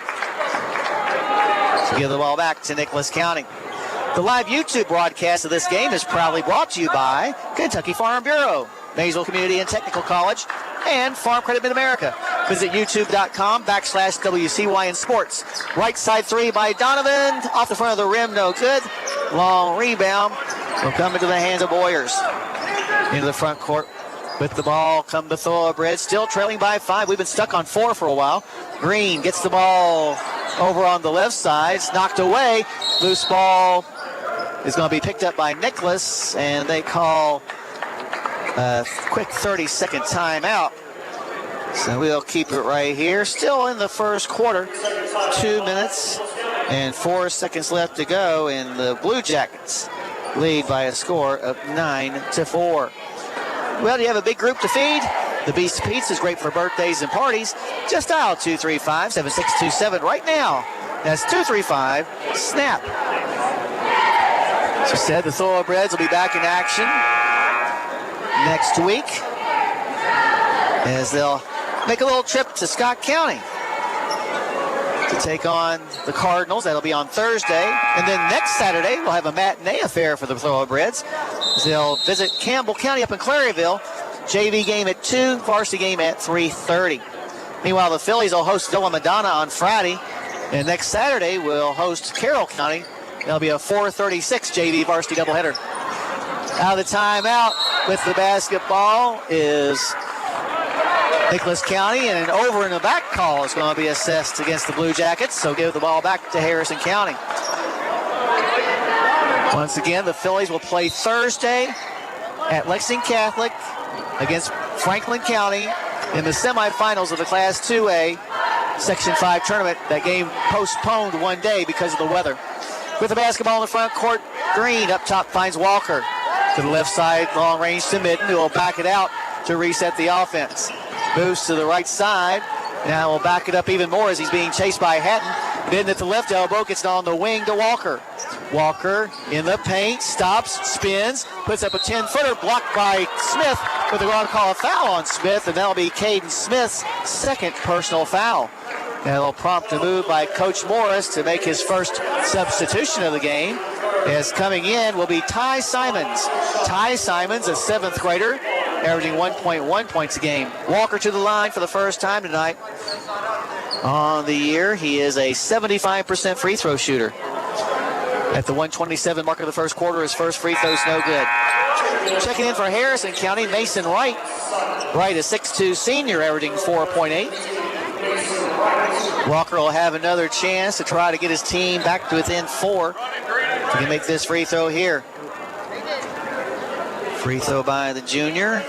So give the ball back to Nicholas County. The live YouTube broadcast of this game is proudly brought to you by Kentucky Farm Bureau, Maysville Community and Technical College, and Farm Credit Mid-America. Visit youtube.com/WCYN Sports. Right side three by Donovan. Off the front of the rim, no good. Long rebound will come into the hands of Boyers. Into the front court with the ball come the Thoroughbreds, still trailing by 5. We've been stuck on 4 for a while. Green gets the ball over on the left side. It's knocked away. Loose ball is going to be picked up by Nicholas, and they call a quick 30-second timeout. So we'll keep it right here. Still in the first quarter. 2 minutes and 4 seconds left to go, and the Blue Jackets lead by a score of 9-4. Well, you have a big group to feed. The Beast Pizza is great for birthdays and parties. Just dial 235-7627 right now. That's 235-SNAP. As I said, the Thoroughbreds will be back in action next week as they'll make a little trip to Scott County to take on the Cardinals. That'll be on Thursday. And then next Saturday, we'll have a matinee affair for the Thoroughbreds. They'll visit Campbell County up in Claryville. JV game at 2, varsity game at 3:30. Meanwhile, the Fillies will host Villa Madonna on Friday. And next Saturday, we'll host Carroll County. That'll be a 4:36 JV varsity doubleheader. Out of the timeout with the basketball is Nicholas County, and an over in the back call is going to be assessed against the Blue Jackets, so give the ball back to Harrison County. Once again, the Fillies will play Thursday at Lexington Catholic against Franklin County in the semifinals of the Class 2A Section 5 tournament. That game postponed one day because of the weather. With the basketball in the front court, Green up top finds Walker. To the left side, long range to Midden, who will back it out to reset the offense. Moves to the right side. Now will back it up even more as he's being chased by Hatton. Midden at the left elbow, gets it on the wing to Walker. Walker in the paint, stops, spins, puts up a 10-footer, blocked by Smith, but they're going to call a foul on Smith, and that'll be Caden Smith's second personal foul. That'll prompt a move by Coach Morris to make his first substitution of the game. As coming in will be Ty Simons. Ty Simons, a 7th grader, averaging 1.1 points a game. Walker to the line for the first time tonight. On the year, he is a 75% free throw shooter. At the 1:27 mark of the first quarter, his first free throw's no good. Checking in for Harrison County, Mason Wright. Wright, a 6'2 senior, averaging 4.8. Walker will have another chance to try to get his team back to within 4. He can make this free throw here. Free throw by the junior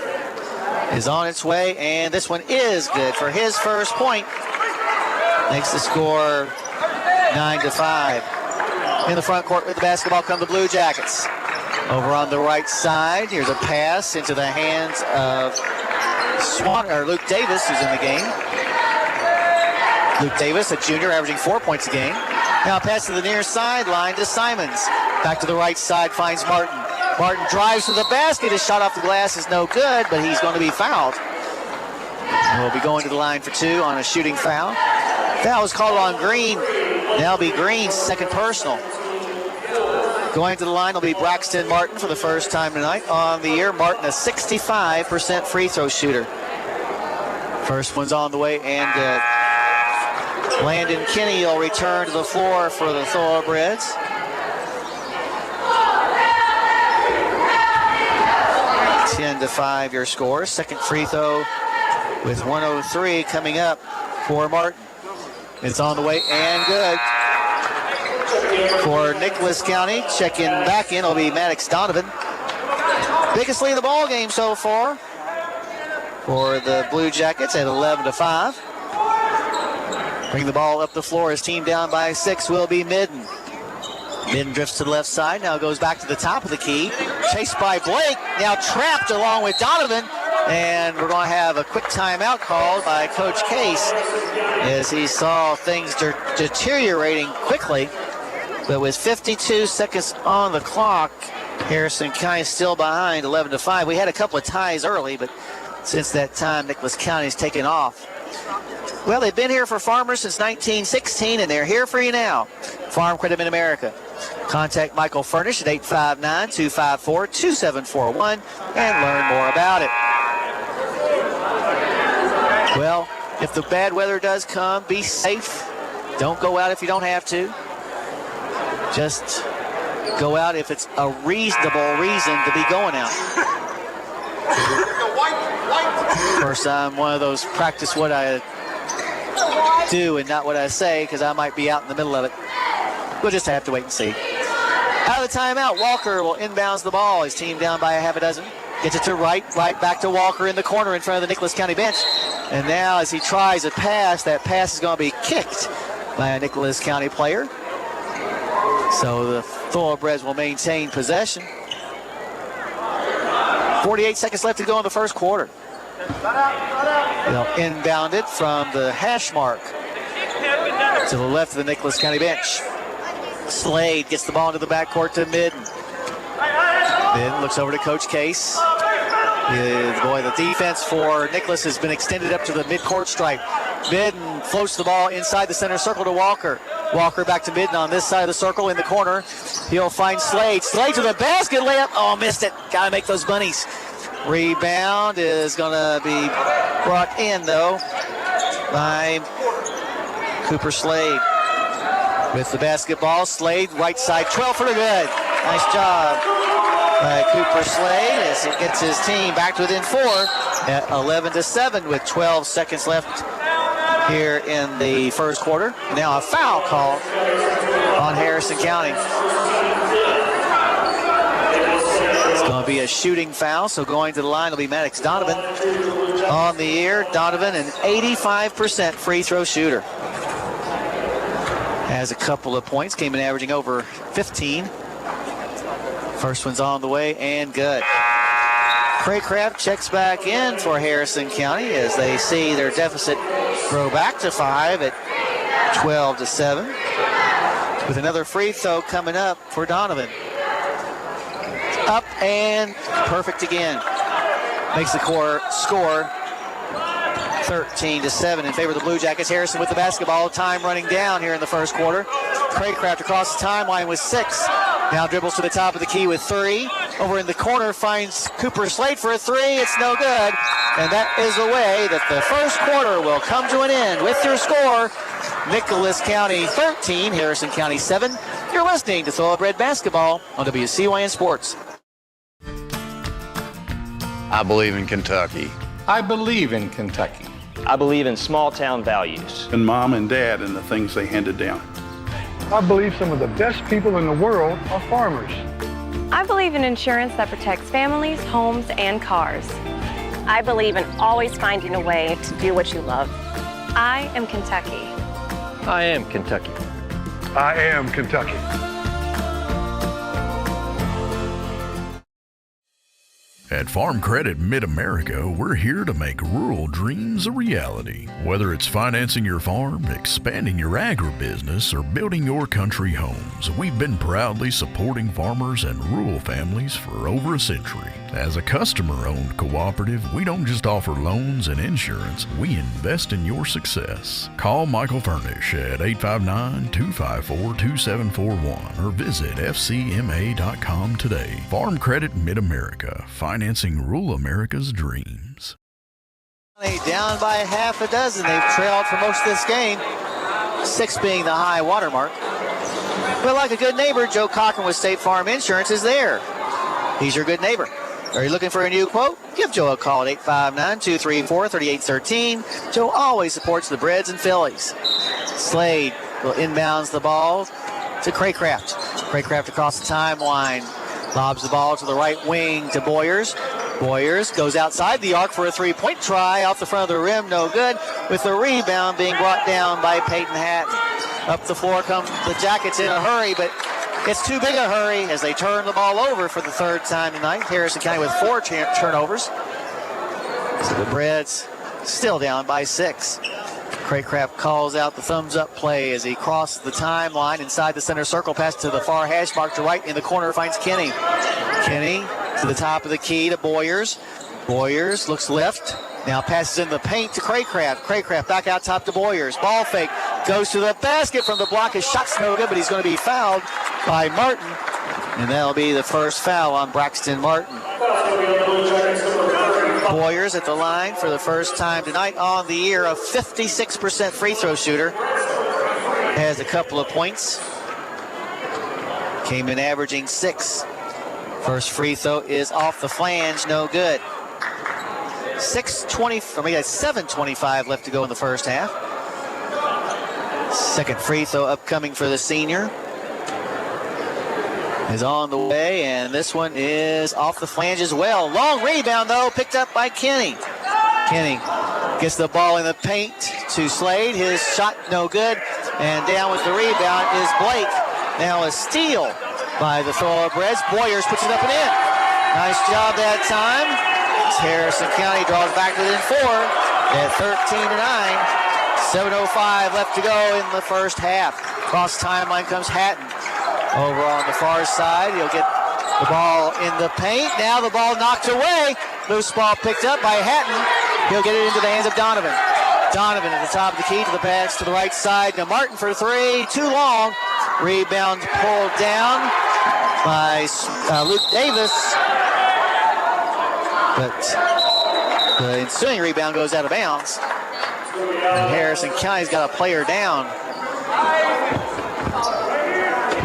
is on its way, and this one is good for his first point. Makes the score 9-5. In the front court with the basketball come the Blue Jackets. Over on the right side, here's a pass into the hands of Luke Davis, who's in the game. Luke Davis, a junior, averaging 4 points a game. Now pass to the near sideline to Simons. Back to the right side, finds Martin. Martin drives to the basket. His shot off the glass is no good, but he's going to be fouled. He'll be going to the line for 2 on a shooting foul. Foul is called on Green. That'll be Green's second personal. Going to the line will be Braxton Martin for the first time tonight. On the year, Martin, a 65% free throw shooter. First one's on the way and good. Landon Kinney will return to the floor for the Thorobreds. Ten to 5 your score. Second free throw with 1:03 coming up for Martin. It's on the way and good. For Nicholas County, checking back in will be Maddox Donovan. Biggest lead of the ball game so far for the Blue Jackets at 11-5. Bring the ball up the floor. His team down by 6 will be Midden. Midden drifts to the left side, now goes back to the top of the key. Chased by Blake, now trapped along with Donovan. And we're going to have a quick timeout called by Coach Case as he saw things deteriorating quickly. But with 52 seconds on the clock, Harrison County is still behind 11-5. We had a couple of ties early, but since that time, Nicholas County's taken off. Well, they've been here for farmers since 1916, and they're here for you now. Farm Credit Mid-America. Contact Michael Furnish at 859-254-2741 and learn more about it. Well, if the bad weather does come, be safe. Don't go out if you don't have to. Just go out if it's a reasonable reason to be going out. Of course, I'm one of those practice what I do and not what I say, because I might be out in the middle of it. We'll just have to wait and see. Out of the timeout, Walker will inbounds the ball. His team down by a half a dozen. Gets it to right back to Walker in the corner in front of the Nicholas County bench. And now as he tries a pass, that pass is going to be kicked by a Nicholas County player. So the Thorobreds will maintain possession. 48 seconds left to go in the first quarter. They'll inbound it from the hash mark to the left of the Nicholas County bench. Slade gets the ball into the backcourt to Midden. Midden looks over to Coach Case. The defense for Nicholas has been extended up to the midcourt stripe. Midden floats the ball inside the center circle to Walker. Walker back to Midden on this side of the circle in the corner. He'll find Slade. Slade to the basket, layup. Oh, missed it. Got to make those bunnies. Rebound is going to be brought in, though, by Cooper Slade. With the basketball, Slade, right side, 12 for the good. Nice job by Cooper Slade as he gets his team back to within 4 at 11-7 with 12 seconds left here in the first quarter. Now a foul call on Harrison County. It's going to be a shooting foul, so going to the line will be Maddox Donovan. On the year, Donovan, an 85% free throw shooter. Has a couple of points, came in averaging over 15. First one's on the way and good. Craycraft checks back in for Harrison County as they see their deficit grow back to 5 at 12-7. With another free throw coming up for Donovan. Up and perfect again. Makes the score 13-7 in favor of the Blue Jackets. Harrison with the basketball. Time running down here in the first quarter. Craycraft across the timeline with 6. Now dribbles to the top of the key with 3. Over in the corner finds Cooper Slade for a 3. It's no good. And that is the way that the first quarter will come to an end with your score. Nicholas County 13, Harrison County 7. You're listening to Thoroughbred Basketball on WCYN Sports. I believe in Kentucky. I believe in Kentucky. I believe in small town values. And mom and dad and the things they handed down. I believe some of the best people in the world are farmers. I believe in insurance that protects families, homes, and cars. I believe in always finding a way to do what you love. I am Kentucky. I am Kentucky. I am Kentucky. At Farm Credit Mid-America, we're here to make rural dreams a reality. Whether it's financing your farm, expanding your agribusiness, or building your country homes, we've been proudly supporting farmers and rural families for over a century. As a customer-owned cooperative, we don't just offer loans and insurance, we invest in your success. Call Michael Furnish at 859-254-2741 or visit fcma.com today. Farm Credit Mid-America, financing rural America's dreams. Down by half a dozen. They've trailed for most of this game, 6 being the high water mark. But like a good neighbor, Joe Cochran with State Farm Insurance is there. He's your good neighbor. Are you looking for a new quote? Give Joe a call at 859-234-3813. Joe always supports the Breds and Fillies. Slade will inbounds the ball to Craycraft. Craycraft across the timeline. Lobs the ball to the right wing to Boyers. Boyers goes outside the arc for a three-point try. Off the front of the rim, no good. With the rebound being brought down by Peyton Hatton. Up the floor come the Jackets in a hurry, but it's too big a hurry as they turn the ball over for the third time tonight. Harrison County with 4 turnovers. So the Breds still down by 6. Craycraft calls out the thumbs-up play as he crosses the timeline inside the center circle. Pass to the far hash mark to right in the corner, finds Kenny. Kenny to the top of the key to Boyers. Boyers looks left. Now passes in the paint to Craycraft. Craycraft back out top to Boyers. Ball fake. Goes to the basket from the block. His shot's no good, but he's going to be fouled by Martin. And that'll be the first foul on Braxton Martin. Boyers at the line for the first time tonight on the year, a 56% free throw shooter. Has a couple of points. Came in averaging 6. First free throw is off the flange, no good. 7:25 left to go in the first half. Second free throw upcoming for the senior is on the way, and this one is off the flange as well. Long rebound, though, picked up by Kenny. Kenny gets the ball in the paint to Slade. His shot no good, and down with the rebound is Blake. Now a steal by the Thorobreds. Boyers puts it up and in. Nice job that time. Harrison County draws back within 4 at 13-9. 7:05 left to go in the first half. Cross timeline comes Hatton. Over on the far side, he'll get the ball in the paint. Now the ball knocked away. Loose ball picked up by Hatton. He'll get it into the hands of Donovan. Donovan at the top of the key to the pass to the right side. To Martin for 3. Too long. Rebound pulled down by Luke Davis. But the ensuing rebound goes out of bounds. And Harrison County's got a player down.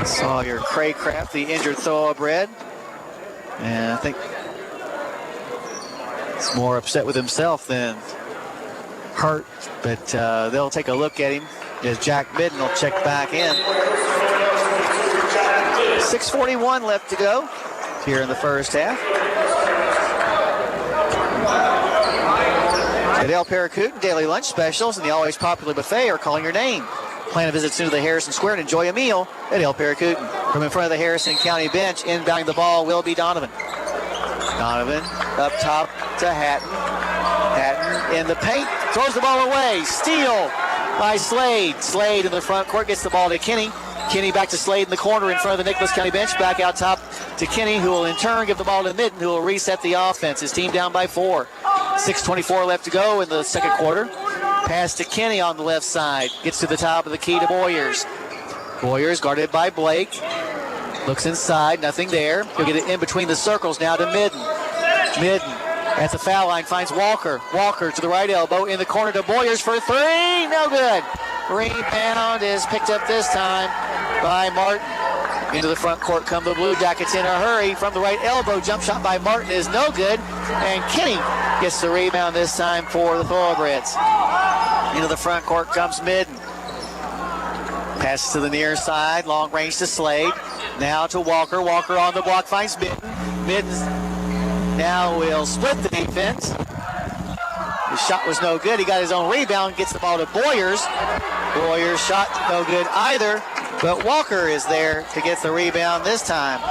Sawyer Craycraft, the injured Thoroughbred, And I think he's more upset with himself than hurt, but they'll take a look at him as Jack Midden will check back in. 6:41 left to go here in the first half. At El Paracutan, daily lunch specials and the always popular buffet are calling your name. Plan a visit soon to the Harrison Square and enjoy a meal at El Paracutan. From in front of the Harrison County bench, inbounding the ball will be Donovan. Donovan up top to Hatton. Hatton in the paint, throws the ball away. Steal by Slade. Slade in the front court gets the ball to Kenny. Kenny back to Slade in the corner in front of the Nicholas County bench. Back out top to Kenny, who will in turn give the ball to Midden, who will reset the offense. His team down by 4. 6:24 left to go in the second quarter. Pass to Kenny on the left side. Gets to the top of the key to Boyers. Boyers guarded by Blake. Looks inside, nothing there. He'll get it in between the circles now to Midden. Midden at the foul line finds Walker. Walker to the right elbow in the corner to Boyers for 3. No good. Rebound is picked up this time by Martin. Into the front court come the Blue Jackets in a hurry. From the right elbow, jump shot by Martin is no good. And Kenny gets the rebound this time for the Thorobreds. Into the front court comes Midden. Passes to the near side, long range to Slade. Now to Walker. Walker on the block finds Midden. Midden now will split the defense. His shot was no good. He got his own rebound, gets the ball to Boyers. Boyers shot no good either, but Walker is there to get the rebound this time.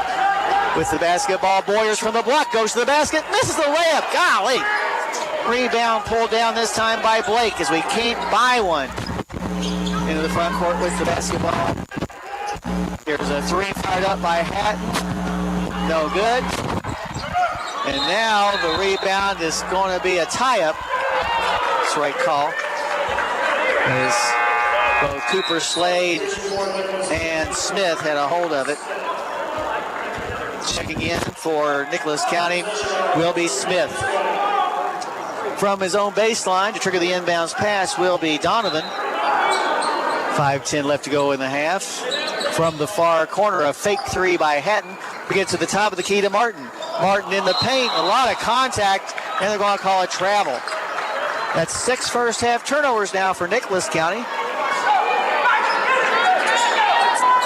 With the basketball, Boyers from the block goes to the basket, misses the layup. Golly. Rebound pulled down this time by Blake as we can't buy one. Into the front court with the basketball. Here's a 3 fired up by Hatton. No good. And now the rebound is going to be a tie-up. That's the right call. As both Cooper, Slade, and Smith had a hold of it. Checking in for Nicholas County will be Smith. From his own baseline to trigger the inbounds pass will be Donovan. 5:10 left to go in the half. From the far corner, a fake 3 by Hatton. We get to the top of the key to Martin. Martin in the paint, a lot of contact, and they're going to call it travel. That's 6 first half turnovers now for Nicholas County.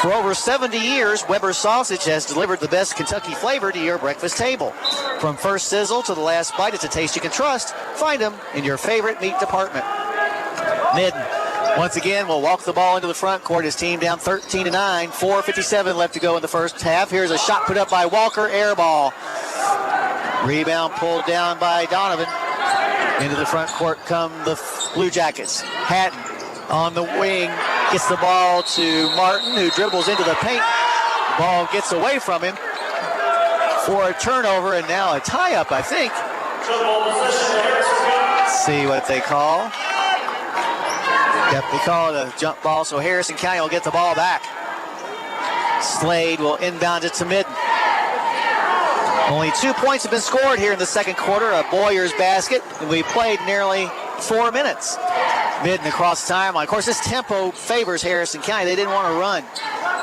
For over 70 years, Weber Sausage has delivered the best Kentucky flavor to your breakfast table. From first sizzle to the last bite, it's a taste you can trust. Find them in your favorite meat department. Midden, once again, will walk the ball into the front court. His team down 13-9. 4:57 left to go in the first half. Here's a shot put up by Walker, air ball. Rebound pulled down by Donovan. Into the front court come the Blue Jackets. Hatton on the wing gets the ball to Martin, who dribbles into the paint. Ball gets away from him for a turnover, and now a tie-up, I think. Let's see what they call. Yep, they call it a jump ball, so Harrison County will get the ball back. Slade will inbound it to Midden. Only 2 points have been scored here in the second quarter, a Boyers basket, and we played nearly 4 minutes. Midden across the timeline. Of course, this tempo favors Harrison County. They didn't want to run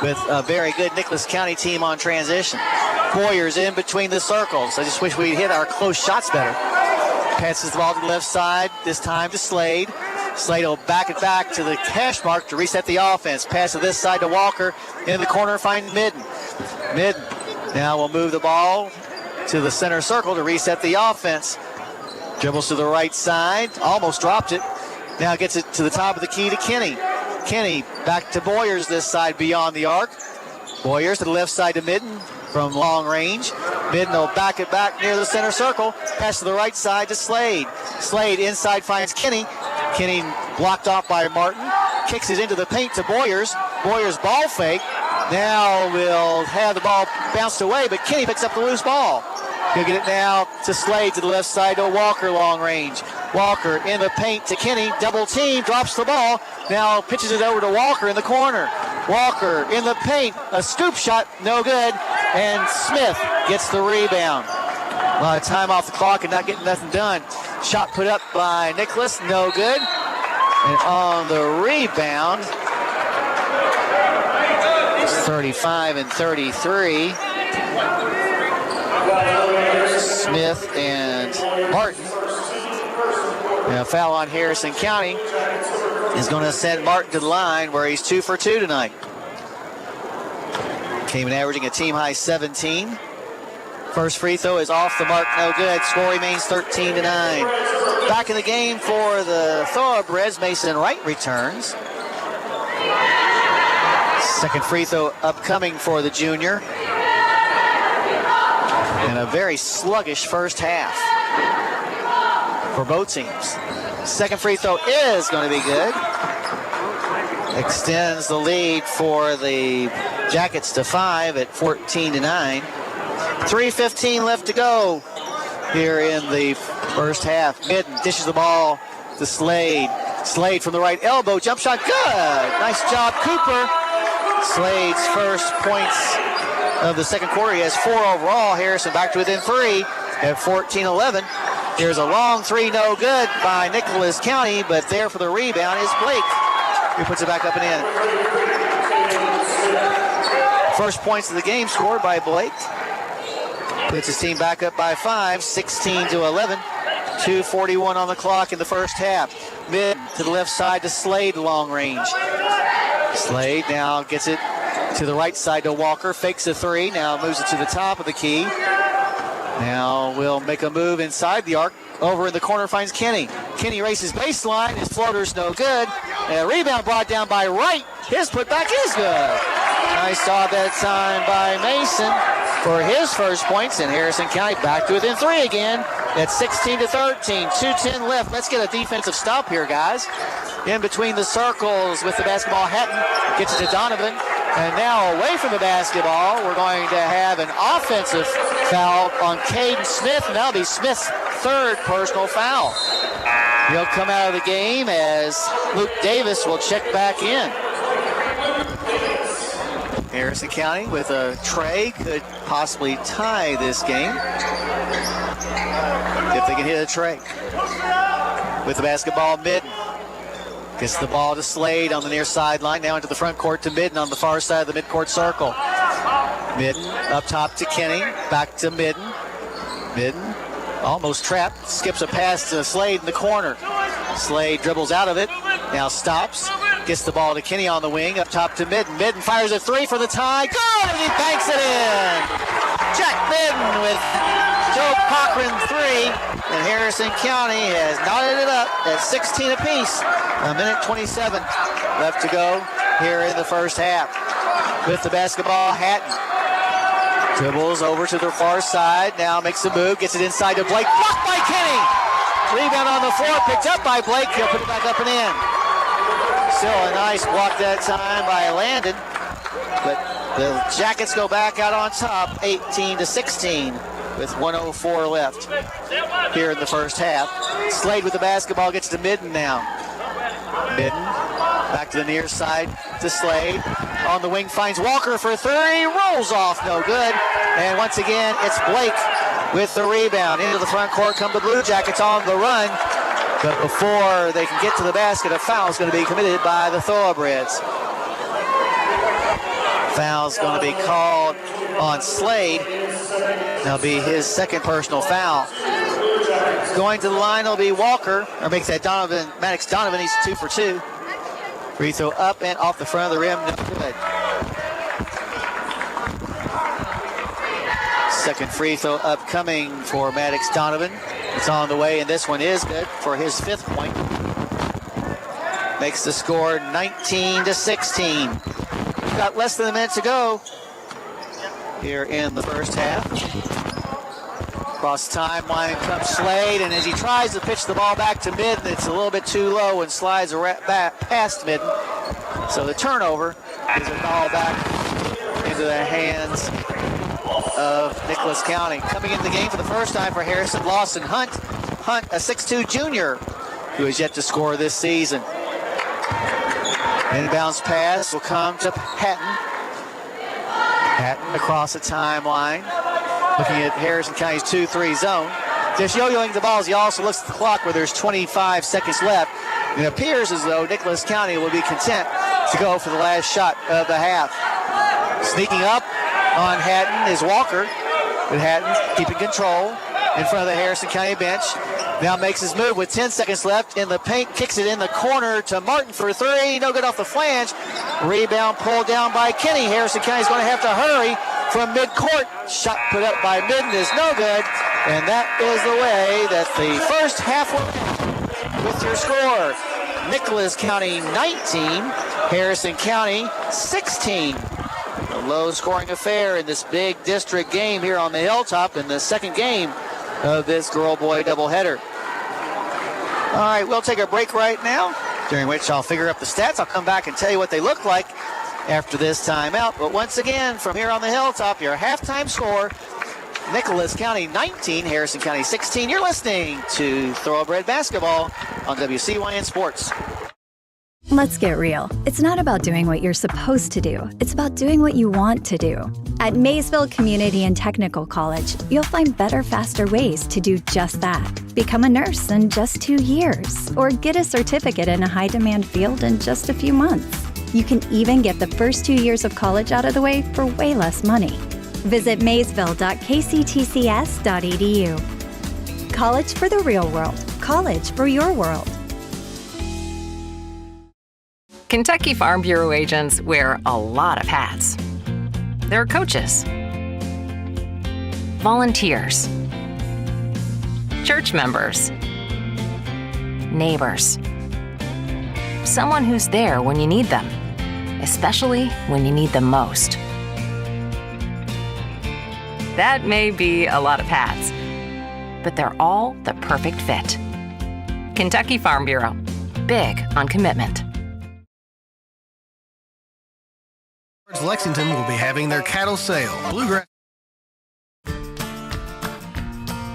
with a very good Nicholas County team on transition. Boyers in between the circles. I just wish we'd hit our close shots better. Passes the ball to the left side, this time to Slade. Slade will back it back to the hash mark to reset the offense. Pass to this side to Walker. In the corner, find Midden. Midden now will move the ball to the center circle to reset the offense. Dribbles to the right side, almost dropped it. Now gets it to the top of the key to Kenny. Kenny back to Boyers this side beyond the arc. Boyers to the left side to Midden from long range. Midden will back it back near the center circle. Pass to the right side to Slade. Slade inside finds Kenny. Kenny blocked off by Martin. Kicks it into the paint to Boyers. Boyers ball fake. Now will have the ball bounced away, but Kenny picks up the loose ball. He'll get it now to Slade to the left side to Walker, long range. Walker in the paint to Kenny, double team, drops the ball. Now pitches it over to Walker in the corner. Walker in the paint, a scoop shot, no good. And Smith gets the rebound. A lot of time off the clock and not getting nothing done. Shot put up by Nicholas, no good. And on the rebound, it's 35 and 33. Smith and Martin. And a foul on Harrison County is going to send Martin to the line where he's 2 for 2 tonight. Came in averaging a team high 17. First free throw is off the mark, no good. Score remains 13-9. Back in the game for the Thorobreds, Mason Wright returns. Second free throw upcoming for the junior. And a very sluggish first half for both teams. Second free throw is going to be good. Extends the lead for the Jackets to 5 at 14-9. 3:15 left to go here in the first half. Midden dishes the ball to Slade. Slade from the right elbow, jump shot, good. Nice job, Cooper. Slade's first points of the second quarter. He has 4 overall. Harrison back to within 3 at 14-11. Here's a long 3, no good by Nicholas County, but there for the rebound is Blake, who puts it back up and in. First points of the game scored by Blake. Puts his team back up by 5, 16-11. 2:41 on the clock in the first half. Mid to the left side to Slade, long range. Slade now gets it to the right side to Walker, fakes a 3, now moves it to the top of the key. Now will make a move inside the arc. Over in the corner finds Kenny. Kenny races baseline, his floater's no good. And a rebound brought down by Wright. His putback is good. Nice job that time by Mason for his first points, and Harrison County back to within 3 again at 16-13. 2:10 left. Let's get a defensive stop here, guys. In between the circles with the basketball, Hatton gets it to Donovan. And now away from the basketball, we're going to have an offensive foul on Caden Smith, and that'll be Smith's third personal foul. He'll come out of the game as Luke Davis will check back in. Harrison County with a tray could possibly tie this game if they can hit a tray. With the basketball, Midden gets the ball to Slade on the near sideline, now into the front court to Midden on the far side of the midcourt circle. Midden up top to Kenny, back to Midden. Midden almost trapped, skips a pass to Slade in the corner. Slade dribbles out of it, now stops, gets the ball to Kenny on the wing, up top to Midden. Midden fires a 3 for the tie, good, and he banks it in! Jack Midden with Joe Cochran 3, and Harrison County has knotted it up at 16 apiece. A minute 27 left to go here in the first half. With the basketball, Hatton dribbles over to the far side, now makes a move, gets it inside to Blake, blocked by Kenny! Rebound on the floor, picked up by Blake, he'll put it back up and in. Still a nice block that time by Landon, but the Jackets go back out on top, 18-16, with 1:04 left here in the first half. Slade with the basketball, gets to Midden now. Midden back to the near side to Slade. On the wing finds Walker for 3, rolls off, no good. And once again, it's Blake with the rebound. Into the front court come the Blue Jackets on the run. But before they can get to the basket, a foul is going to be committed by the Thorobreds. Foul's going to be called on Slade. That'll be his second personal foul. Going to the line will be Walker, or makes that Maddox Donovan. He's 2 for 2. Free throw up and off the front of the rim, no good. Second free throw upcoming for Maddox Donovan. It's on the way, and this one is good for his 5th point. Makes the score 19-16. We've got less than a minute to go here in the first half. Across the timeline comes Slade, and as he tries to pitch the ball back to Midden, it's a little bit too low and slides back past Midden. So the turnover is a ball back into the hands of Nicholas County. Coming into the game for the first time for Harrison, Lawson Hunt. Hunt, a 6'2 junior who has yet to score this season. Inbounds pass will come to Hatton. Hatton across the timeline. Looking at Harrison County's 2-3 zone. Just yo-yoing the ball as he also looks at the clock where there's 25 seconds left. It appears as though Nicholas County will be content to go for the last shot of the half. Sneaking up on Hatton is Walker. but Hatton keeping control in front of the Harrison County bench. Now makes his move with 10 seconds left in the paint, kicks it in the corner to Martin for three. No good off the flange. Rebound pulled down by Kenny. Harrison County's going to have to hurry from midcourt. Shot put up by Midden is no good. And that is the way that the first half went with your score. Nicholas County 19, Harrison County 16. A low-scoring affair in this big district game here on the Hilltop in the second game of this girl-boy doubleheader. All right, we'll take a break right now, during which I'll figure up the stats. I'll come back and tell you what they look like after this timeout. But once again, from here on the Hilltop, your halftime score, Nicholas County 19, Harrison County 16. You're listening to Thoroughbred Basketball on WCYN Sports. Let's get real. It's not about doing what you're supposed to do. It's about doing what you want to do. At Maysville Community and Technical College, you'll find better, faster ways to do just that. Become a nurse in just 2 years, or get a certificate in a high-demand field in just a few months. You can even get the first 2 years of college out of the way for way less money. Visit maysville.kctcs.edu. College for the real world. College for your world. Kentucky Farm Bureau agents wear a lot of hats. They're coaches, volunteers, church members, neighbors, someone who's there when you need them, especially when you need them most. That may be a lot of hats, but they're all the perfect fit. Kentucky Farm Bureau, big on commitment. Lexington will be having their cattle sale. Bluegrass.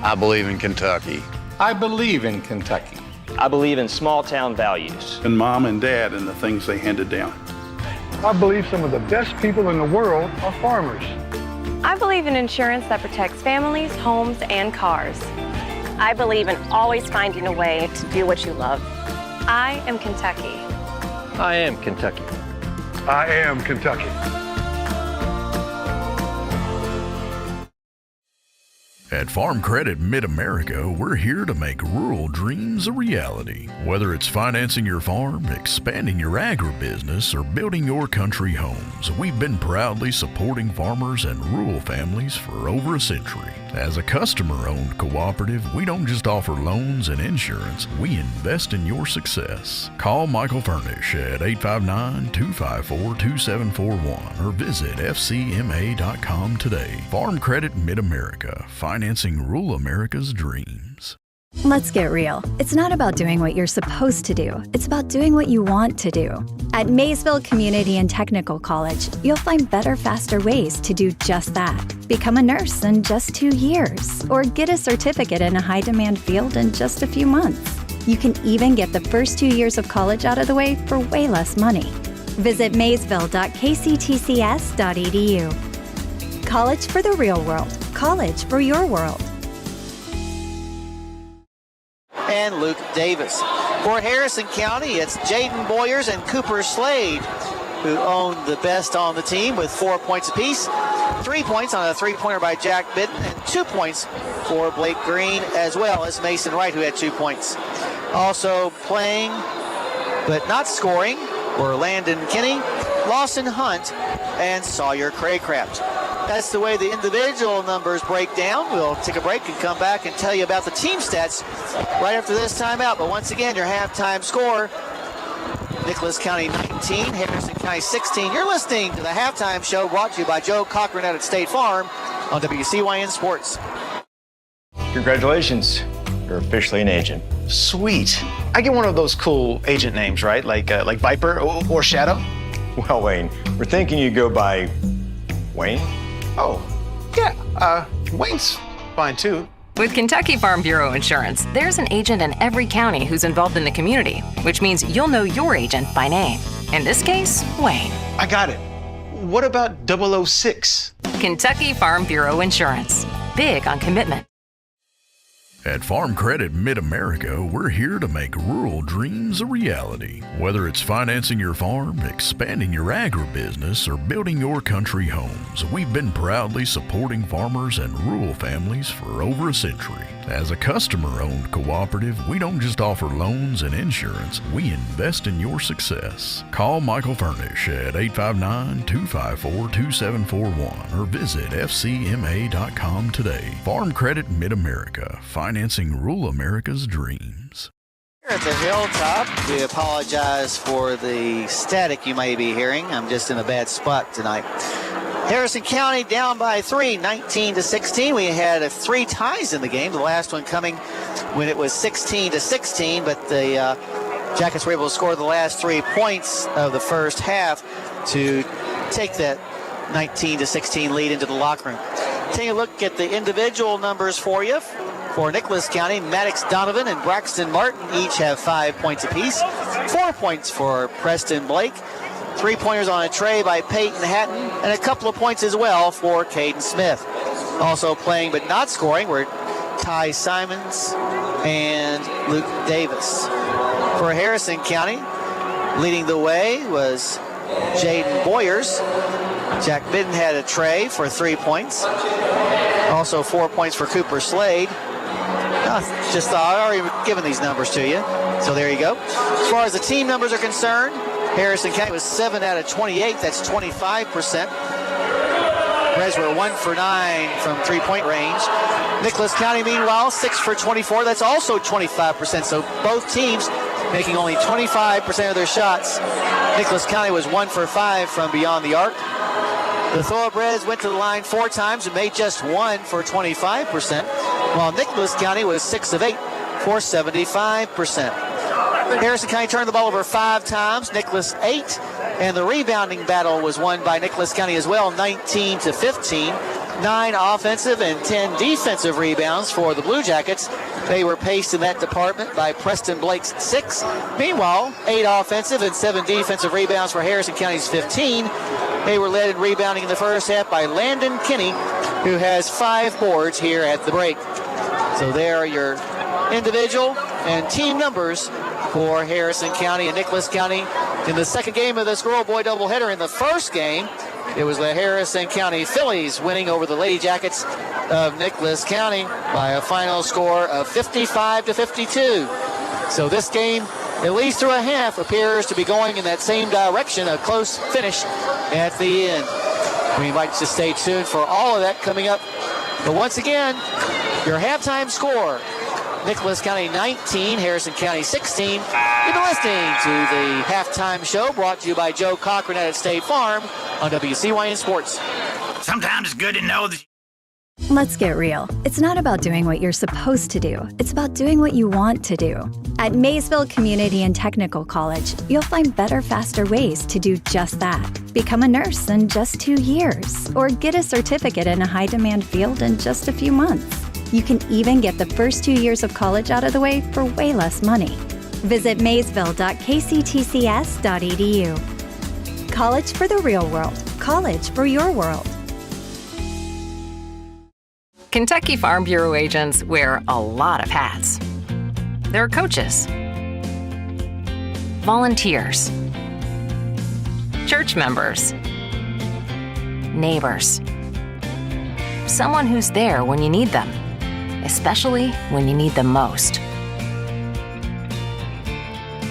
I believe in Kentucky. I believe in Kentucky. I believe in small town values. And mom and dad and the things they handed down. I believe some of the best people in the world are farmers. I believe in insurance that protects families, homes, and cars. I believe in always finding a way to do what you love. I am Kentucky. I am Kentucky. I am Kentucky. At Farm Credit Mid-America, we're here to make rural dreams a reality. Whether it's financing your farm, expanding your agribusiness, or building your country homes, we've been proudly supporting farmers and rural families for over a century. As a customer-owned cooperative, we don't just offer loans and insurance, we invest in your success. Call Michael Furnish at 859-254-2741 or visit fcma.com today. Farm Credit Mid-America, financing rural America's dreams. Let's get real. It's not about doing what you're supposed to do. It's about doing what you want to do. At Maysville Community and Technical College, you'll find better, faster ways to do just that. Become a nurse in just 2 years, or get a certificate in a high-demand field in just a few months. You can even get the first 2 years of college out of the way for way less money. Visit maysville.kctcs.edu. College for the real world. College for your world. And Luke Davis. For Harrison County, it's Jaden Boyers and Cooper Slade who own the best on the team with 4 points apiece. 3 points on a three-pointer by Jack Bitten and 2 points for Blake Green, as well as Mason Wright, who had 2 points. Also playing but not scoring were Landon Kinney, Lawson Hunt, and Sawyer Craycraft. That's the way the individual numbers break down. We'll take a break and come back and tell you about the team stats right after this timeout. But once again, your halftime score, Nicholas County 19, Harrison County 16. You're listening to the halftime show brought to you by Joe Cochran out at State Farm on WCYN Sports. Congratulations. You're officially an agent. Sweet. I get one of those cool agent names, right? Like Viper or Shadow? Well, Wayne, we're thinking you go by Wayne? Oh, yeah. Wayne's fine too. With Kentucky Farm Bureau Insurance, there's an agent in every county who's involved in the community, which means you'll know your agent by name. In this case, Wayne. I got it. What about 006? Kentucky Farm Bureau Insurance. Big on commitment. At Farm Credit Mid-America, we're here to make rural dreams a reality. Whether it's financing your farm, expanding your agribusiness, or building your country homes, we've been proudly supporting farmers and rural families for over a century. As a customer-owned cooperative, we don't just offer loans and insurance, we invest in your success. Call Michael Furnish at 859-254-2741 or visit fcma.com today. Farm Credit Mid-America, financing rural America's dreams. Here at the Hilltop, we apologize for the static you may be hearing. I'm just in a bad spot tonight. Harrison County down by 3, 19-16. We had 3 ties in the game, the last one coming when it was 16-16, but the Jackets were able to score the last 3 points of the first half to take that 19-16 lead into the locker room. Take a look at the individual numbers for you. For Nicholas County, Maddox Donovan and Braxton Martin each have 5 points apiece. 4 points for Preston Blake. 3-pointers on a tray by Peyton Hatton, and a couple of points as well for Caden Smith. Also playing but not scoring were Ty Simons and Luke Davis. For Harrison County, leading the way was Jaden Boyers. Jack Midden had a tray for 3 points. Also 4 points for Cooper Slade. I've already given these numbers to you, so there you go. As far as the team numbers are concerned, Harrison County was 7 out of 28. That's 25%. Reds were 1 for 9 from 3-point range. Nicholas County, meanwhile, 6 for 24. That's also 25%. So both teams making only 25% of their shots. Nicholas County was 1 for 5 from beyond the arc. The Thorobreds went to the line 4 times and made just 1 for 25%, while Nicholas County was 6 of 8 for 75%. Harrison County turned the ball over 5 times, Nicholas 8, and the rebounding battle was won by Nicholas County as well, 19-15. 9 offensive and 10 defensive rebounds for the Blue Jackets. They were paced in that department by Preston Blake's 6. Meanwhile, 8 offensive and 7 defensive rebounds for Harrison County's 15. They were led in rebounding in the first half by Landon Kinney, who has 5 boards here at the break. So there are your individual and team numbers for Harrison County and Nicholas County. In the second game of the Squirrel Boy doubleheader, in the first game, it was the Harrison County Fillies winning over the Lady Jackets of Nicholas County by a final score of 55-52. So this game, at least through a half, appears to be going in that same direction, a close finish at the end. We might just stay tuned for all of that coming up. But once again, your halftime score, Nicholas County 19, Harrison County 16. You've been listening to the halftime show brought to you by Joe Cochran at State Farm on WCYN Sports. Sometimes it's good to know that. Let's get real. It's not about doing what you're supposed to do. It's about doing what you want to do. At Maysville Community and Technical College, you'll find better, faster ways to do just that. Become a nurse in just 2 years, or get a certificate in a high-demand field in just a few months. You can even get the first 2 years of college out of the way for way less money. Visit maysville.kctcs.edu. College for the real world. College for your world. Kentucky Farm Bureau agents wear a lot of hats. They're coaches, volunteers, church members, neighbors, someone who's there when you need them, especially when you need them most.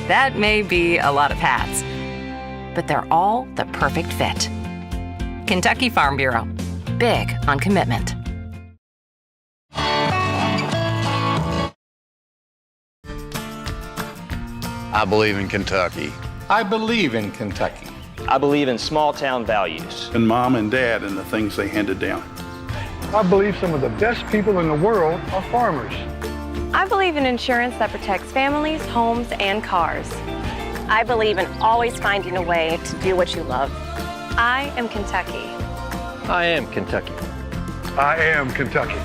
That may be a lot of hats, but they're all the perfect fit. Kentucky Farm Bureau, big on commitment. I believe in Kentucky. I believe in Kentucky. I believe in small town values. And mom and dad and the things they handed down. I believe some of the best people in the world are farmers. I believe in insurance that protects families, homes, and cars. I believe in always finding a way to do what you love. I am Kentucky. I am Kentucky. I am Kentucky.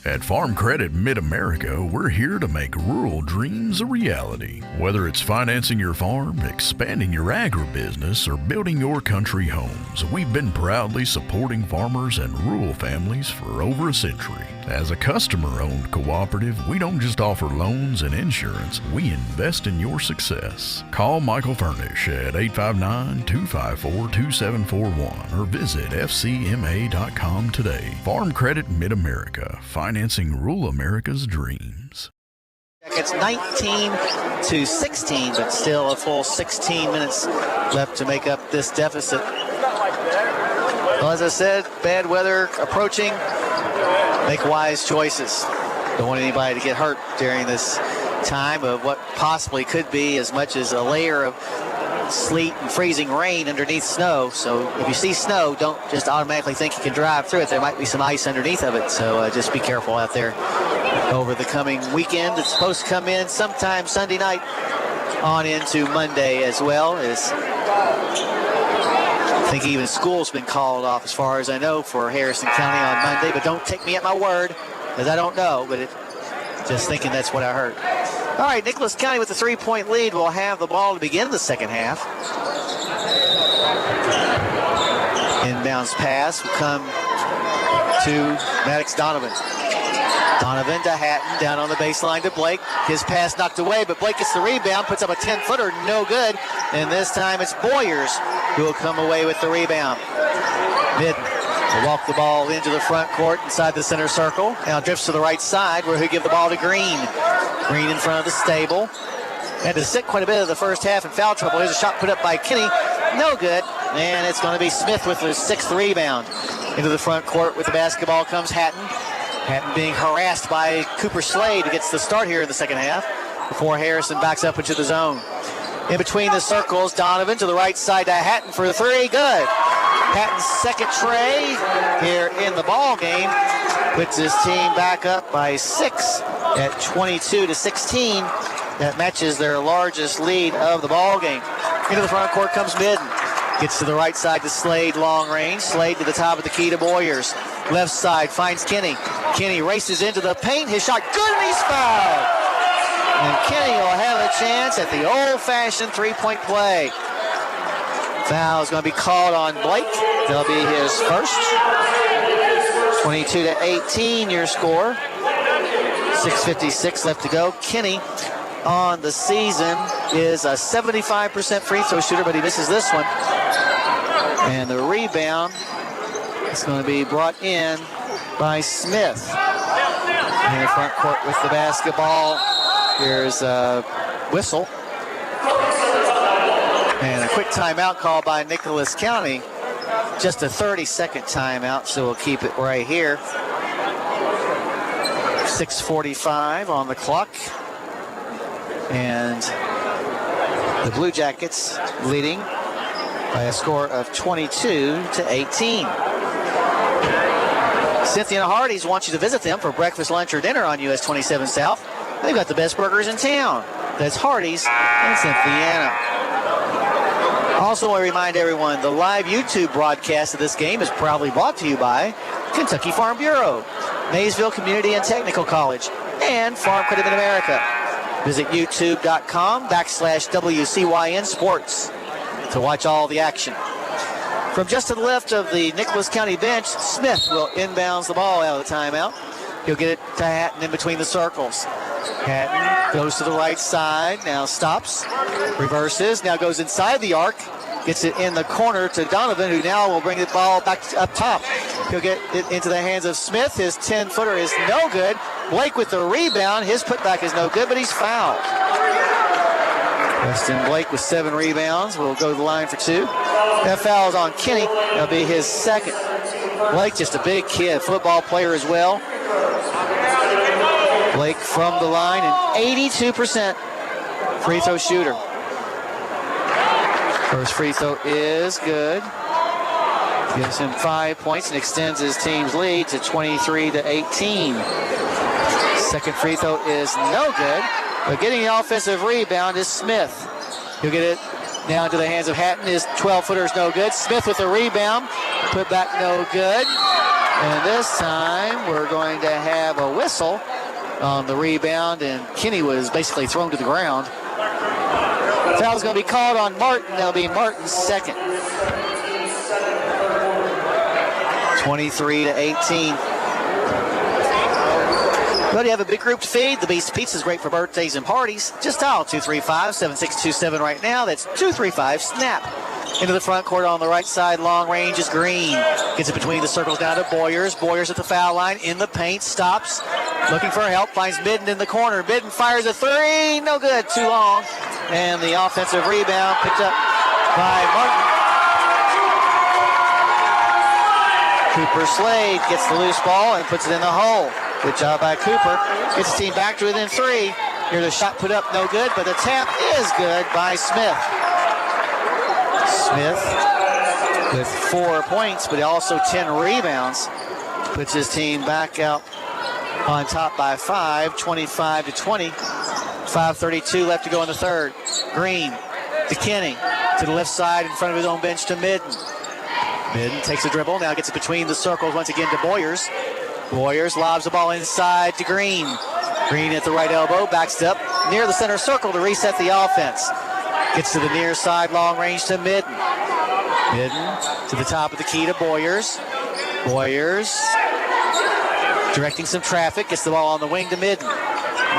At Farm Credit Mid-America, we're here to make rural dreams a reality. Whether it's financing your farm, expanding your agribusiness, or building your country homes, we've been proudly supporting farmers and rural families for over a century. As a customer-owned cooperative, we don't just offer loans and insurance, we invest in your success. Call Michael Furnish at 859-254-2741 or visit fcma.com today. Farm Credit Mid-America, financing rural America's dreams. It's 19-16, but still a full 16 minutes left to make up this deficit. Well, as I said, bad weather approaching. Make wise choices. Don't want anybody to get hurt during this time of what possibly could be as much as a layer of sleet and freezing rain underneath snow. So if you see snow, don't just automatically think you can drive through it. There might be some ice underneath of it. So just be careful out there over the coming weekend. It's supposed to come in sometime Sunday night on into Monday as well. I think even school's been called off as far as I know for Harrison County on Monday, but don't take me at my word because I don't know, but just thinking that's what I heard. All right, Nicholas County with the 3-point lead will have the ball to begin the second half. Inbounds pass will come to Maddox Donovan. Donovan to Hatton, down on the baseline to Blake. His pass knocked away, but Blake gets the rebound, puts up a 10-footer, no good. And this time it's Boyers who will come away with the rebound. Midden will walk the ball into the front court inside the center circle. Now drifts to the right side where he'll give the ball to Green. Green in front of the stable. Had to sit quite a bit of the first half in foul trouble. Here's a shot put up by Kinney. No good. And it's going to be Smith with his 6th rebound. Into the front court with the basketball comes Hatton. Hatton being harassed by Cooper Slade, who gets the start here in the second half before Harrison backs up into the zone. In between the circles, Donovan to the right side to Hatton for 3. Good. Hatton's second tray here in the ball game puts his team back up by 6 at 22-16. That matches their largest lead of the ball game. Into the front court comes Midden. Gets to the right side to Slade, long range. Slade to the top of the key to Boyers. Left side finds Kinney. Kinney races into the paint. His shot good, and he's fouled. And Kinney will have a chance at the old-fashioned 3-point play. Foul is going to be called on Blake. That'll be his first. 22-18 your score. 6:56 left to go. Kinney on the season is a 75% free throw shooter, but he misses this one. And the rebound is going to be brought in by Smith. In the front court with the basketball. Here's a whistle. And a quick timeout call by Nicholas County. Just a 30-second timeout, so we'll keep it right here. 6:45 on the clock. And the Blue Jackets leading by a score of 22-18. Cynthia Hardee's wants you to visit them for breakfast, lunch, or dinner on US 27 South. They've got the best burgers in town. That's Hardee's in Cynthiana. Also, I remind everyone, the live YouTube broadcast of this game is proudly brought to you by Kentucky Farm Bureau, Maysville Community and Technical College, and Farm Credit Mid-America. Visit youtube.com/WCYN Sports to watch all the action. From just to the left of the Nicholas County bench, Smith will inbounds the ball out of the timeout. He'll get it to Hatton in between the circles. Hatton goes to the right side, now stops, reverses, now goes inside the arc, gets it in the corner to Donovan, who now will bring the ball back up top. He'll get it into the hands of Smith. His 10-footer is no good. Blake with the rebound. His putback is no good, but he's fouled. Weston Blake with 7 rebounds will go to the line for 2. That foul is on Kinney. That'll be his second. Blake, just a big kid, football player as well. Blake from the line, an 82% free throw shooter. First free throw is good. Gives him 5 points and extends his team's lead to 23-18. Second free throw is no good, but getting the offensive rebound is Smith. He'll get it now into the hands of Hatton. His 12-footer is no good. Smith with the rebound. Put back no good. And this time we're going to have a whistle on the rebound, and Kinney was basically thrown to the ground. Foul's going to be called on Martin. That'll be Martin's second. 23-18. Well, you have a big group to feed. The Beast Pizza is great for birthdays and parties. Just dial 235-7627 right now. That's 235-SNAP. Into the front court on the right side. Long range is Green. Gets it between the circles down to Boyers. Boyers at the foul line. In the paint. Stops. Looking for help. Finds Midden in the corner. Midden fires a three. No good. Too long. And the offensive rebound picked up by Martin. Cooper Slade gets the loose ball and puts it in the hole. Good job by Cooper. Gets the team back to within three. Here's a shot put up, no good, but the tap is good by Smith. Smith with 4 points, but also 10 rebounds. Puts his team back out on top by 5, 25-20. 5:32 left to go in the third. Green to Kinney. To the left side in front of his own bench to Midden. Midden takes a dribble, now gets it between the circles once again to Boyers. Boyers lobs the ball inside to Green. Green at the right elbow, backs it up near the center circle to reset the offense. Gets to the near side, long range to Midden. Midden to the top of the key to Boyers. Boyers directing some traffic, gets the ball on the wing to Midden.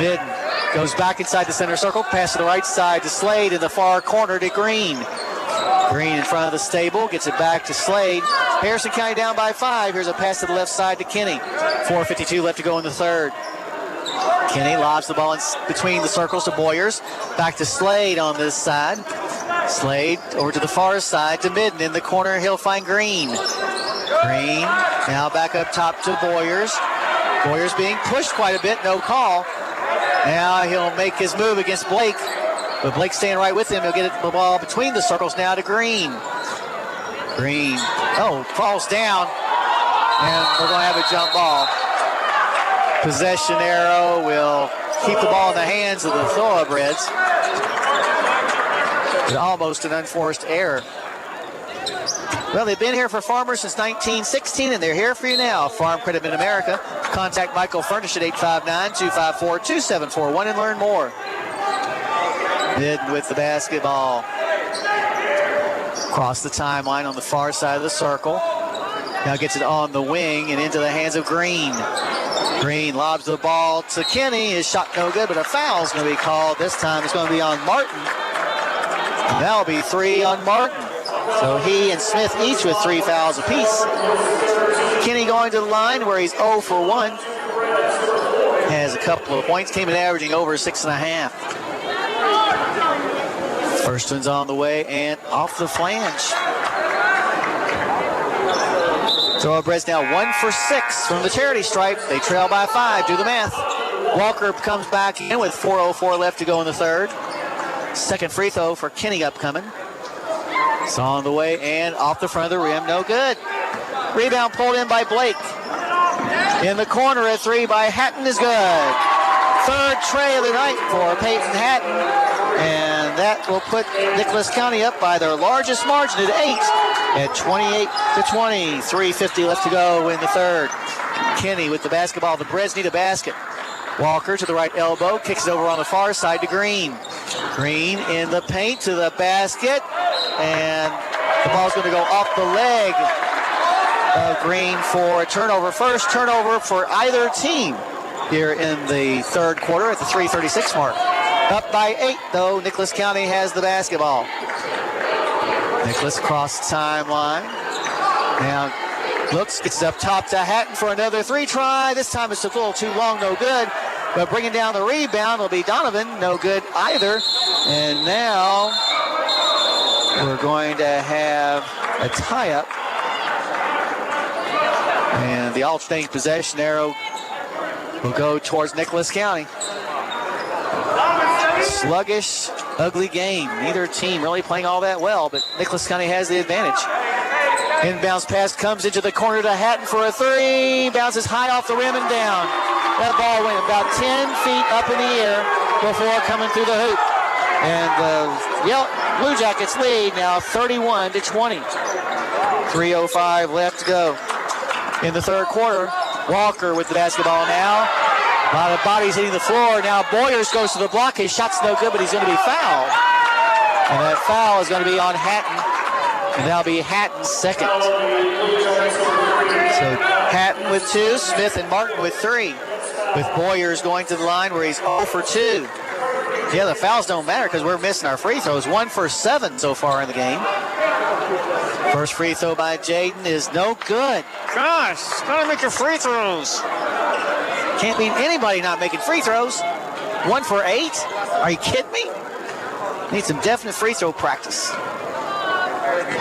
Midden goes back inside the center circle, pass to the right side to Slade in the far corner to Green. Green in front of the stable, gets it back to Slade. Harrison County down by 5. Here's a pass to the left side to Kinney. 4:52 left to go in the third. Kinney lobs the ball in between the circles to Boyers. Back to Slade on this side. Slade over to the far side to Midden. In the corner, he'll find Green. Green now back up top to Boyers. Boyers being pushed quite a bit, no call. Now he'll make his move against Blake. But Blake staying right with him. He'll get the ball between the circles now to Green. Green, falls down. And we're going to have a jump ball. Possession arrow will keep the ball in the hands of the Thoroughbreds. But almost an unforced error. Well, they've been here for Farmers since 1916, and they're here for you now. Farm Credit Mid-America. Contact Michael Furnish at 859-254-2741 and learn more. Midden with the basketball. Across the timeline on the far side of the circle. Now gets it on the wing and into the hands of Green. Green lobs the ball to Kinney. His shot no good, but a foul's going to be called. This time it's going to be on Martin. And that'll be 3 on Martin. So he and Smith each with 3 fouls apiece. Kinney going to the line where he's 0 for 1. Has a couple of points. Came in averaging over 6.5. First one's on the way and off the flange. Thoroughbreds now 1 for 6 from the charity stripe. They trail by 5. Do the math. Walker comes back in with 4:04 left to go in the third. Second free throw for Kinney upcoming. It's on the way and off the front of the rim. No good. Rebound pulled in by Blake. In the corner at 3 by Hatton is good. Third tray of the night for Peyton Hatton. And that will put Nicholas County up by their largest margin at 8 at 28-20. 3:50 left to go in the third. Kinney with the basketball. The Breds need a basket. Walker to the right elbow. Kicks it over on the far side to Green. Green in the paint to the basket. And the ball's going to go off the leg of Green for a turnover. First turnover for either team here in the third quarter at the 3:36 mark. Up by 8, though. Nicholas County has the basketball. Nicholas across the timeline. Now looks, gets it up top to Hatton for another 3 try. This time it's a little too long, no good. But bringing down the rebound will be Donovan. No good either. And now we're going to have a tie-up. And the alternating possession arrow will go towards Nicholas County. Sluggish, ugly game. Neither team really playing all that well, but Nicholas County has the advantage. Inbounds pass comes into the corner to Hatton for a 3. Bounces high off the rim and down. That ball went about 10 feet up in the air before coming through the hoop. And the Blue Jackets lead now 31-20. 3:05 left to go. in the third quarter. Walker with the basketball now. A lot of bodies hitting the floor. Now Boyers goes to the block. His shot's no good, but he's going to be fouled. And that foul is going to be on Hatton. And that'll be Hatton's second. So Hatton with 2, Smith and Martin with 3. With Boyers going to the line where he's 0 for 2. Yeah, the fouls don't matter because we're missing our free throws. 1 for 7 so far in the game. First free throw by Jaden is no good. Gosh, gotta make your free throws. Can't beat anybody not making free throws. 1 for 8? Are you kidding me? Need some definite free throw practice.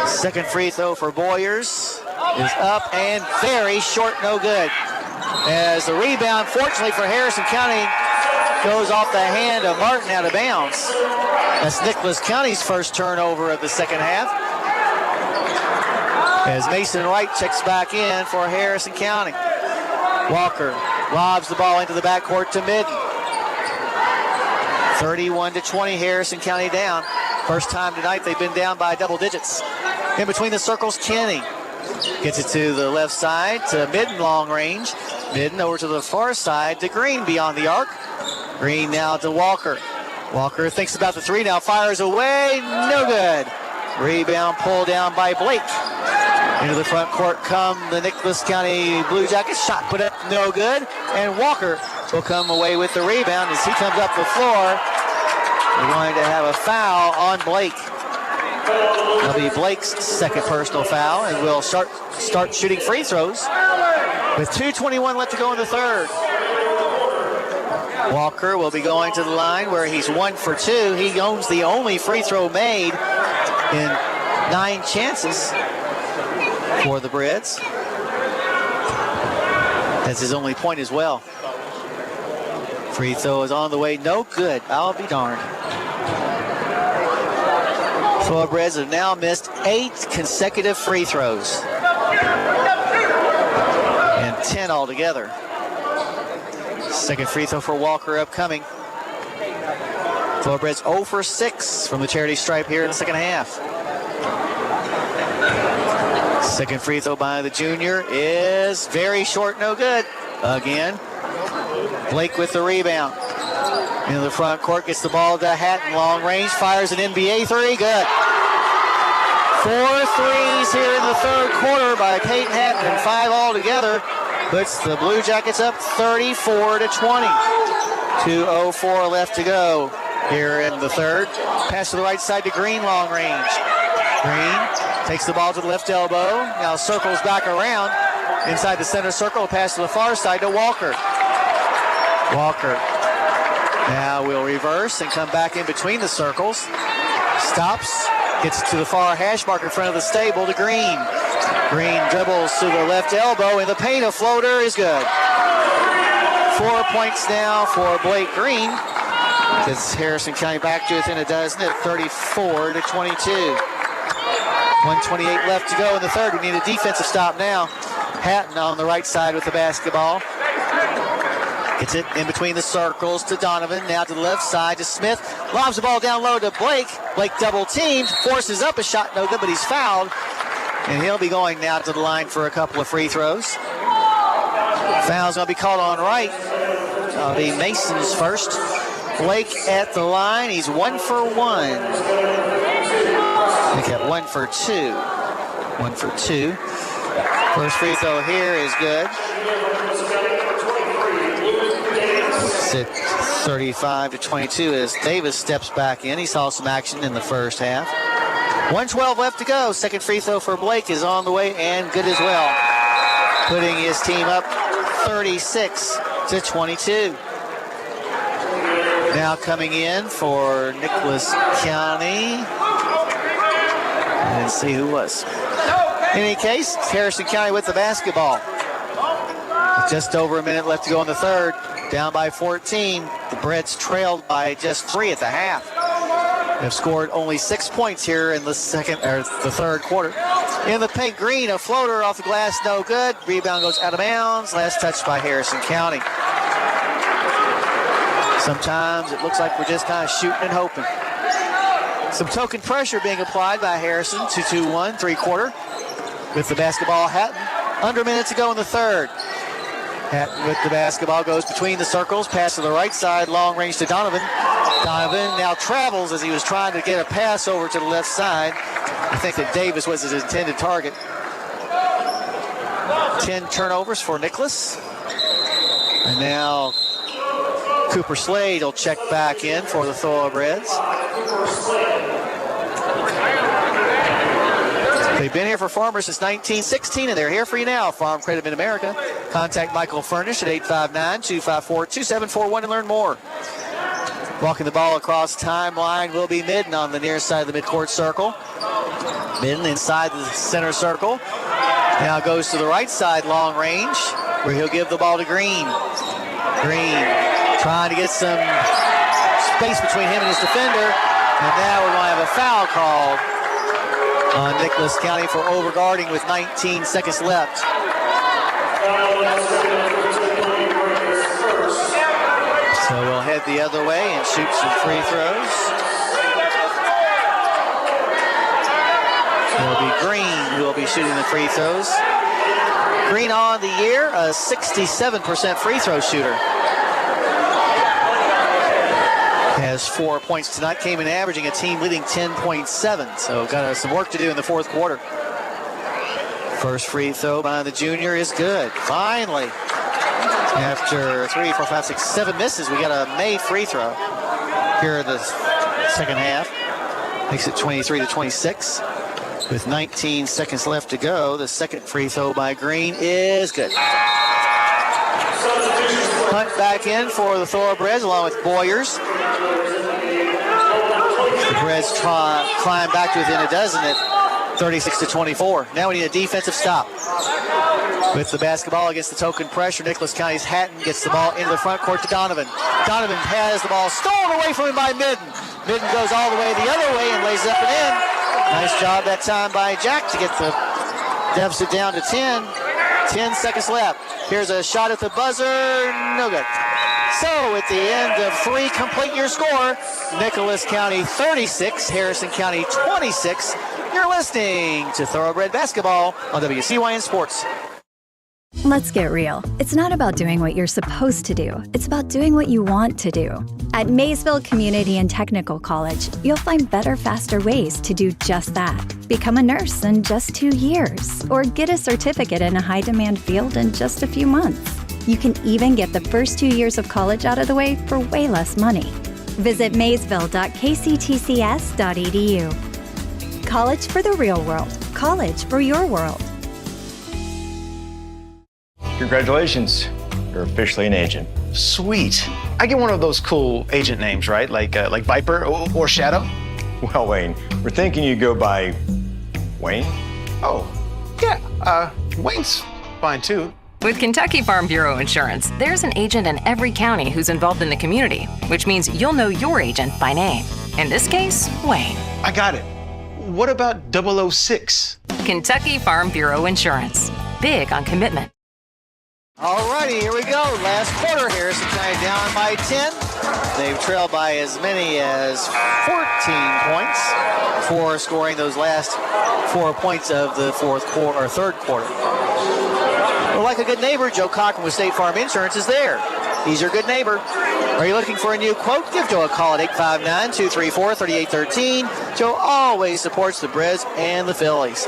Second free throw for Boyers is up and very short, no good. As the rebound, fortunately for Harrison County, goes off the hand of Martin out of bounds. That's Nicholas County's first turnover of the second half. As Mason Wright checks back in for Harrison County. Walker lobs the ball into the backcourt to Midden. 31-20, Harrison County down. First time tonight they've been down by double digits. In between the circles, Kenny gets it to the left side to Midden long range. Midden over to the far side to Green beyond the arc. Green now to Walker. Walker thinks about the 3 now, fires away, no good. Rebound pulled down by Blake. Into the front court come the Nicholas County Blue Jackets. Shot put up, no good. And Walker will come away with the rebound as he comes up the floor. We're going to have a foul on Blake. That'll be Blake's second personal foul, and we'll start shooting free throws with 2:21 left to go in the third. Walker will be going to the line where he's 1 for 2. He owns the only free throw made in 9 chances for the Breds. That's his only point as well. Free throw is on the way, no good. I'll be darned. Thorobreds have now missed 8 consecutive free throws. And 10 altogether. Second free throw for Walker upcoming. Thorobreds 0 for 6 from the charity stripe here in the second half. Second free throw by the junior is very short, no good. Again, Blake with the rebound. Into the front court, gets the ball to Hatton, long range, fires an NBA 3, good. 4 threes here in the third quarter by Peyton Hatton, and 5 altogether. Puts the Blue Jackets up 34-20. 2:04 left to go here in the third. Pass to the right side to Green, long range. Green takes the ball to the left elbow. Now circles back around. Inside the center circle, pass to the far side to Walker. Walker now will reverse and come back in between the circles. Stops, gets to the far hash mark in front of the stable to Green. Green dribbles to the left elbow, and the paint, a floater is good. 4 points now for Blake Green. Gets Harrison County back to within a dozen at 34-22. 1:28 left to go in the third. We need a defensive stop now. Hatton on the right side with the basketball. Gets it in between the circles to Donovan. Now to the left side to Smith. Lobs the ball down low to Blake. Blake double teamed. Forces up a shot, no good, but he's fouled. And he'll be going now to the line for a couple of free throws. Foul's going to be called on Wright. That'll be Mason's first. Blake at the line. He's 1 for 1. He got 1 for 2. 1 for 2. First free throw here is good. It's at 35-22 as Davis steps back in. He saw some action in the first half. 1:12 left to go. Second free throw for Blake is on the way and good as well. Putting his team up 36-22. Now coming in for Nicholas County. Let's see who was. In any case, Harrison County with the basketball. Just over a minute left to go in the third. Down by 14. The Breds trailed by just 3 at the half. They've scored only 6 points here in the third quarter. In the paint, Green, a floater off the glass, no good. Rebound goes out of bounds. Last touch by Harrison County. Sometimes it looks like we're just kind of shooting and hoping. Some token pressure being applied by Harrison. 2-2-1, 3-quarter. With the basketball, Hatton. Under a minute to go in the third. Hatton with the basketball goes between the circles, pass to the right side, long range to Donovan. Donovan now travels as he was trying to get a pass over to the left side. I think that Davis was his intended target. 10 turnovers for Nicholas. And now Cooper Slade will check back in for the Thorobreds. They've been here for Farmers since 1916, and they're here for you now. Farm Credit Mid-America. Contact Michael Furnish at 859-254-2741 and learn more. Walking the ball across timeline will be Midden on the near side of the midcourt circle. Midden inside the center circle. Now goes to the right side, long range, where he'll give the ball to Green. Green trying to get some space between him and his defender. And now we're going to have a foul called on Nicholas County for overguarding with 19 seconds left. So we'll head the other way and shoot some free throws. It'll be Green who will be shooting the free throws. Green on the year, a 67% free throw shooter. Has 4 points tonight, came in averaging a team leading 10.7. So got some work to do in the fourth quarter. First free throw by the junior is good. Finally, after 3, 4, 5, 6, 7 misses, we got a made free throw here in the second half. Makes it 23-26. With 19 seconds left to go, the second free throw by Green is good. Hunt back in for the Thorobreds along with Boyers. The Reds climb back to within a dozen at 36-24. Now we need a defensive stop. With the basketball against the token pressure, Nicholas County's Hatton gets the ball into the front court to Donovan. Donovan has the ball stolen away from him by Midden. Midden goes all the way the other way and lays it up and in. Nice job that time by Jack to get the deficit down to 10. 10 seconds left. Here's a shot at the buzzer. No good. So at the end of 3, complete your score. Nicholas County 36, Harrison County 26. You're listening to Thoroughbred Basketball on WCYN Sports. Let's get real. It's not about doing what you're supposed to do. It's about doing what you want to do. At Maysville Community and Technical College, you'll find better, faster ways to do just that. Become a nurse in just 2 years, or get a certificate in a high-demand field in just a few months. You can even get the first 2 years of college out of the way for way less money. Visit maysville.kctcs.edu. College for the real world. College for your world. Congratulations, you're officially an agent. Sweet. I get one of those cool agent names, right? Like Viper or Shadow? Well, Wayne, we're thinking you go by Wayne? Oh, yeah, Wayne's fine too. With Kentucky Farm Bureau Insurance, there's an agent in every county who's involved in the community, which means you'll know your agent by name. In this case, Wayne. I got it. What about 006? Kentucky Farm Bureau Insurance. Big on commitment. All righty, here we go. Last quarter, Harrison County down by 10. They've trailed by as many as 14 points for scoring those last 4 points of the third quarter. Well, like a good neighbor, Joe Cochran with State Farm Insurance is there. He's your good neighbor. Are you looking for a new quote? Give Joe a call at 859-234-3813. Joe always supports the Breds and the Fillies.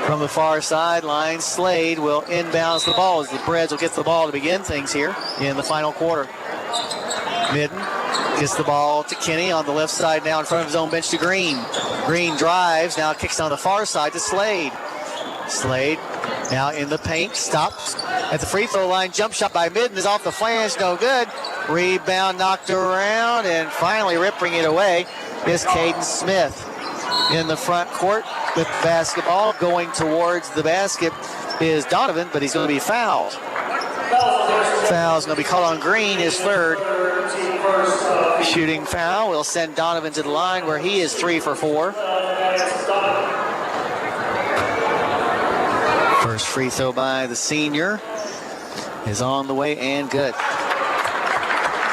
From the far sideline, Slade will inbounds the ball as the Breds will get the ball to begin things here in the final quarter. Midden gets the ball to Kenny on the left side now in front of his own bench to Green. Green drives, now kicks on the far side to Slade. Slade now in the paint, stops at the free throw line. Jump shot by Midden is off the flange, no good. Rebound knocked around, and finally ripping it away is Caden Smith. In the front court with basketball going towards the basket is Donovan, but he's going to be fouled. Foul's going to be called on Green, his third. Shooting foul will send Donovan to the line where he is 3 for 4. First free throw by the senior is on the way and good.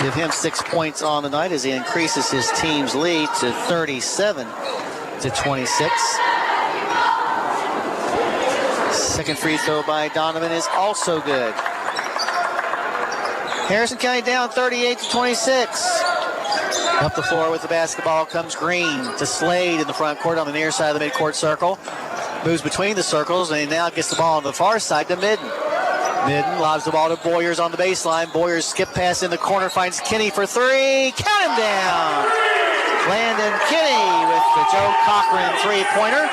Give him 6 points on the night as he increases his team's lead to 37-26. Second free throw by Donovan is also good. Harrison County down 38-26. Up the floor with the basketball comes Green to Slade in the front court on the near side of the midcourt circle. Moves between the circles and now gets the ball on the far side to Midden. Midden lobs the ball to Boyers on the baseline. Boyers skip pass in the corner, finds Kinney for three. Count him down. Landon Kinney with the Joe Cochran three-pointer.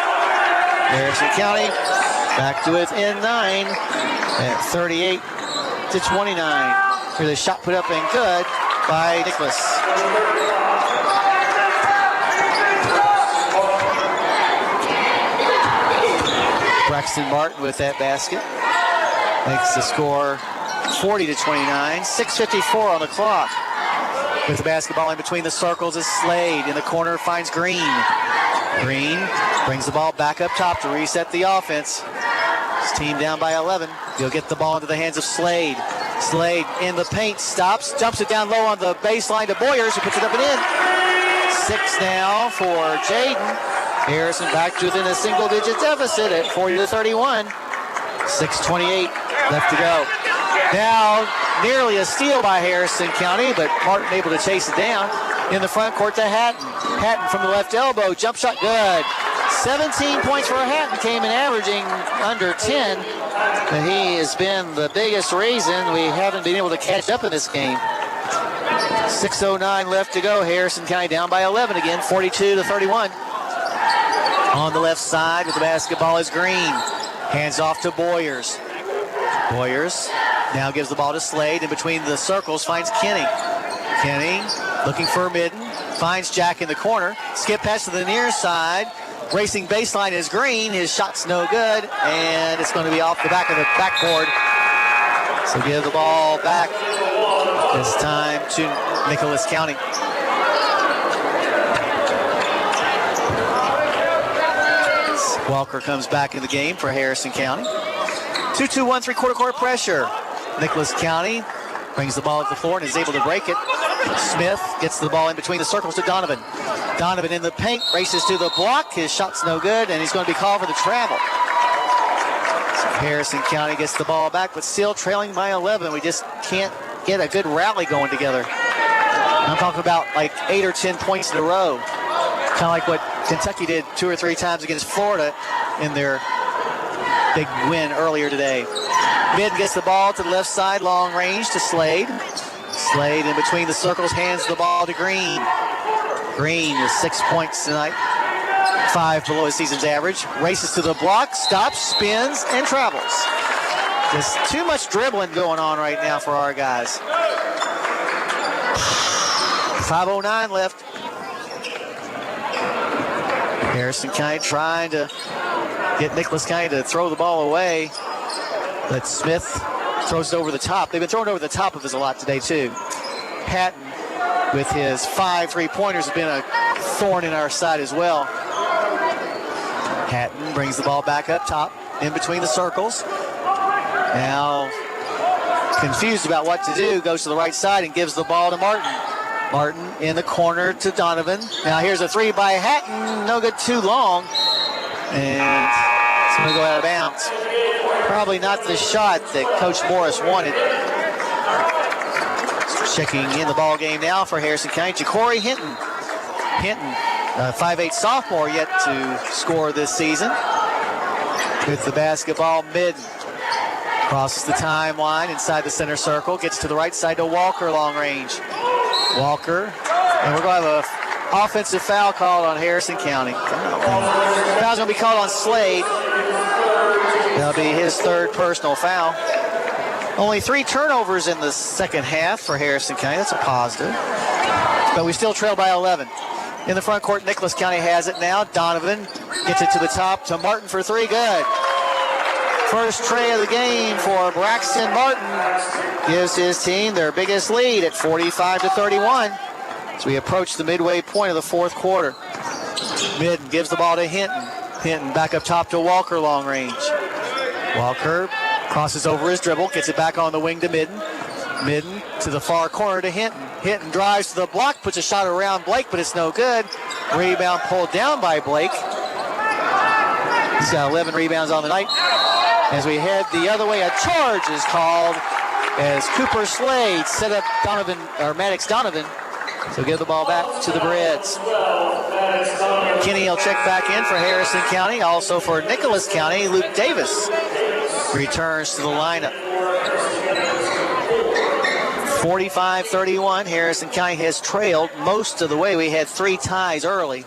Harrison County back to within 9 at 38-29. Here's a shot put up and good by Nicholas. Braxton Martin with that basket. Makes the score 40-29. 6:54 on the clock. With the basketball in between the circles is Slade. In the corner finds Green. Green brings the ball back up top to reset the offense. His team down by 11. He'll get the ball into the hands of Slade. Slade in the paint, stops, jumps it down low on the baseline to Boyers, who puts it up and in. 6 now for Jaden. Harrison back to within a single-digit deficit at 40-31. 6:28 left to go. Now, nearly a steal by Harrison County, but Martin able to chase it down. In the front court to Hatton. Hatton from the left elbow, jump shot good. 17 points for Hatton, came in averaging under 10. But he has been the biggest reason we haven't been able to catch up in this game. 6:09 left to go. Harrison County down by 11 again, 42-31. On the left side with the basketball is Green. Hands off to Boyers. Boyers now gives the ball to Slade. In between the circles finds Kinney. Kinney looking for Midden. Finds Jack in the corner. Skip pass to the near side. Racing baseline is Green. His shot's no good. And it's going to be off the back of the backboard. So give the ball back this time to Nicholas County. Walker comes back in the game for Harrison County. 2-2-1 three-quarter court pressure. Nicholas County brings the ball to the floor and is able to break it. Smith gets the ball in between the circles to Donovan. Donovan in the paint, races to the block. His shot's no good, and he's going to be called for the travel. So Harrison County gets the ball back, but still trailing by 11. We just can't get a good rally going together. I'm talking about like 8 or 10 points in a row. Kind of like what Kentucky did 2 or 3 times against Florida in their big win earlier today. Mid gets the ball to the left side, long range to Slade. Slade in between the circles, hands the ball to Green. Green with 6 points tonight, 5 below his season's average. Races to the block, stops, spins, and travels. Just too much dribbling going on right now for our guys. 5:09 left. Harrison County trying to get Nicholas County to throw the ball away. But Smith throws it over the top. They've been throwing over the top of us a lot today, too. Patton, with his 5 3-pointers, has been a thorn in our side as well. Patton brings the ball back up top, in between the circles. Now, confused about what to do, goes to the right side and gives the ball to Martin. Martin in the corner to Donovan. Now here's a 3 by Hatton. No good, too long. And it's going to go out of bounds. Probably not the shot that Coach Morris wanted. Checking in the ball game now for Harrison County, Ja'Cory Hinton. Hinton, 5'8" sophomore, yet to score this season. With the basketball, Midden crosses the timeline inside the center circle, gets to the right side to Walker, long range. Walker, and we're going to have an offensive foul called on Harrison County. Foul's going to be called on Slade. That'll be his 3rd personal foul. Only 3 turnovers in the second half for Harrison County. That's a positive. But we still trail by 11. In the front court, Nicholas County has it now. Donovan gets it to the top to Martin for 3. Good. First tray of the game for Braxton Martin. Gives his team their biggest lead at 45-31 as we approach the midway point of the 4th quarter. Midden gives the ball to Hinton. Hinton back up top to Walker, long range. Walker crosses over his dribble, gets it back on the wing to Midden. Midden to the far corner to Hinton. Hinton drives to the block, puts a shot around Blake, but it's no good. Rebound pulled down by Blake. He's got 11 rebounds on the night. As we head the other way, a charge is called as Cooper Slade set up Maddox Donovan. So give the ball back to the Reds. Kenny will check back in for Harrison County. Also for Nicholas County, Luke Davis returns to the lineup. 45-31, Harrison County has trailed most of the way. We had 3 ties early.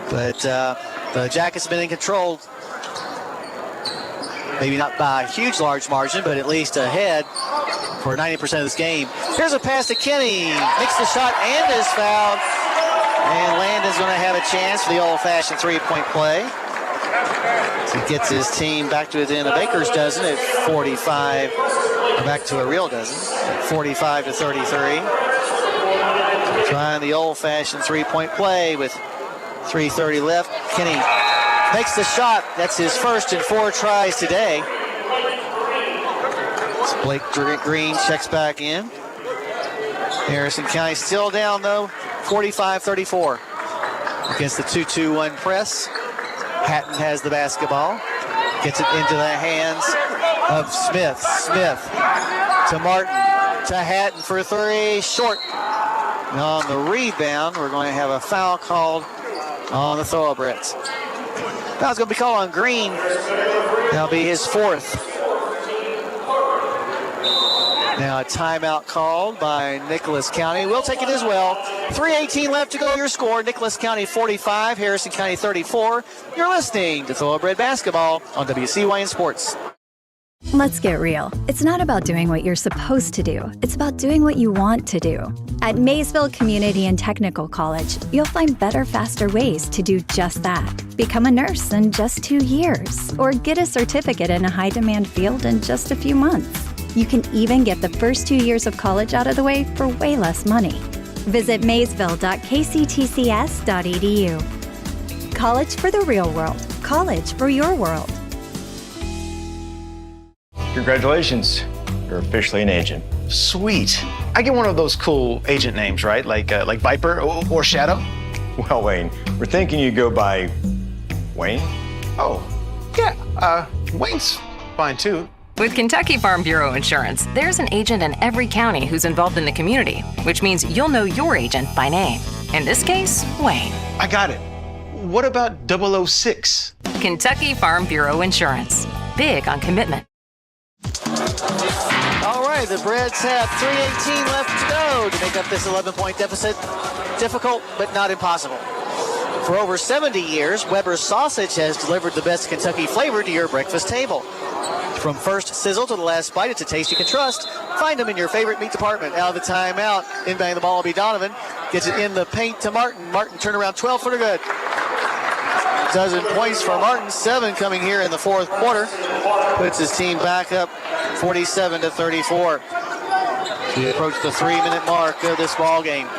But the Jackets have been in control. Maybe not by a huge, large margin, but at least ahead for 90% of this game. Here's a pass to Kenny. Makes the shot and is fouled. And Landon's going to have a chance for the old-fashioned three-point play. So he gets his team back to within a baker's dozen at 45. Back to a real dozen. 45-33. Trying the old-fashioned three-point play with 3:30 left. Kenny makes the shot. That's his first in 4 tries today. Blake Green checks back in. Harrison County still down, though, 45-34. Against the 2-2-1 press. Hatton has the basketball. Gets it into the hands of Smith. Smith to Martin. To Hatton for 3. Short. And on the rebound, we're going to have a foul called on the Thorobreds. Foul's going to be called on Green. That'll be his 4th. Now a timeout called by Nicholas County. We'll take it as well. 3:18 left to go. Your score, Nicholas County 45, Harrison County 34. You're listening to Thoroughbred Basketball on WCYN Sports. Let's get real. It's not about doing what you're supposed to do. It's about doing what you want to do. At Maysville Community and Technical College, you'll find better, faster ways to do just that. Become a nurse in just 2 years, or get a certificate in a high-demand field in just a few months. You can even get the first 2 years of college out of the way for way less money. Visit maysville.kctcs.edu. College for the real world. College for your world. Congratulations. You're officially an agent. Sweet. I get one of those cool agent names, right? Like Viper or Shadow? Well, Wayne, we're thinking you go by Wayne? Oh, yeah. Wayne's fine, too. With Kentucky Farm Bureau Insurance, there's an agent in every county who's involved in the community, which means you'll know your agent by name. In this case, Wayne. I got it. What about 006? Kentucky Farm Bureau Insurance. Big on commitment. All right, the Reds have 3:18 left to go to make up this 11-point deficit. Difficult, but not impossible. For over 70 years, Weber's Sausage has delivered the best Kentucky flavor to your breakfast table. From first sizzle to the last bite, it's a taste you can trust. Find them in your favorite meat department. Out of the timeout, inbounding the ball will be Donovan. Gets it in the paint to Martin. Martin turnaround 12 footer good. Dozen points for Martin, 7 coming here in the 4th quarter. Puts his team back up 47-34. We approach the 3-minute mark of this ball game.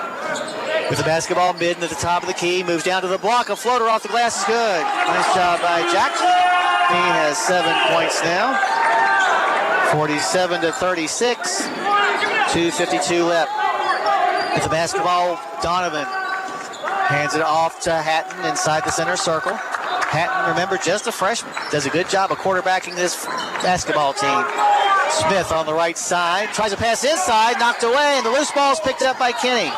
With the basketball midden at the top of the key, moves down to the block. A floater off the glass is good. Nice job by Jackson. He has 7 points now. 47-36. 2:52 left. With the basketball, Donovan hands it off to Hatton inside the center circle. Hatton, remember, just a freshman. Does a good job of quarterbacking this basketball team. Smith on the right side. Tries to pass inside, knocked away, and the loose ball's picked up by Kenny.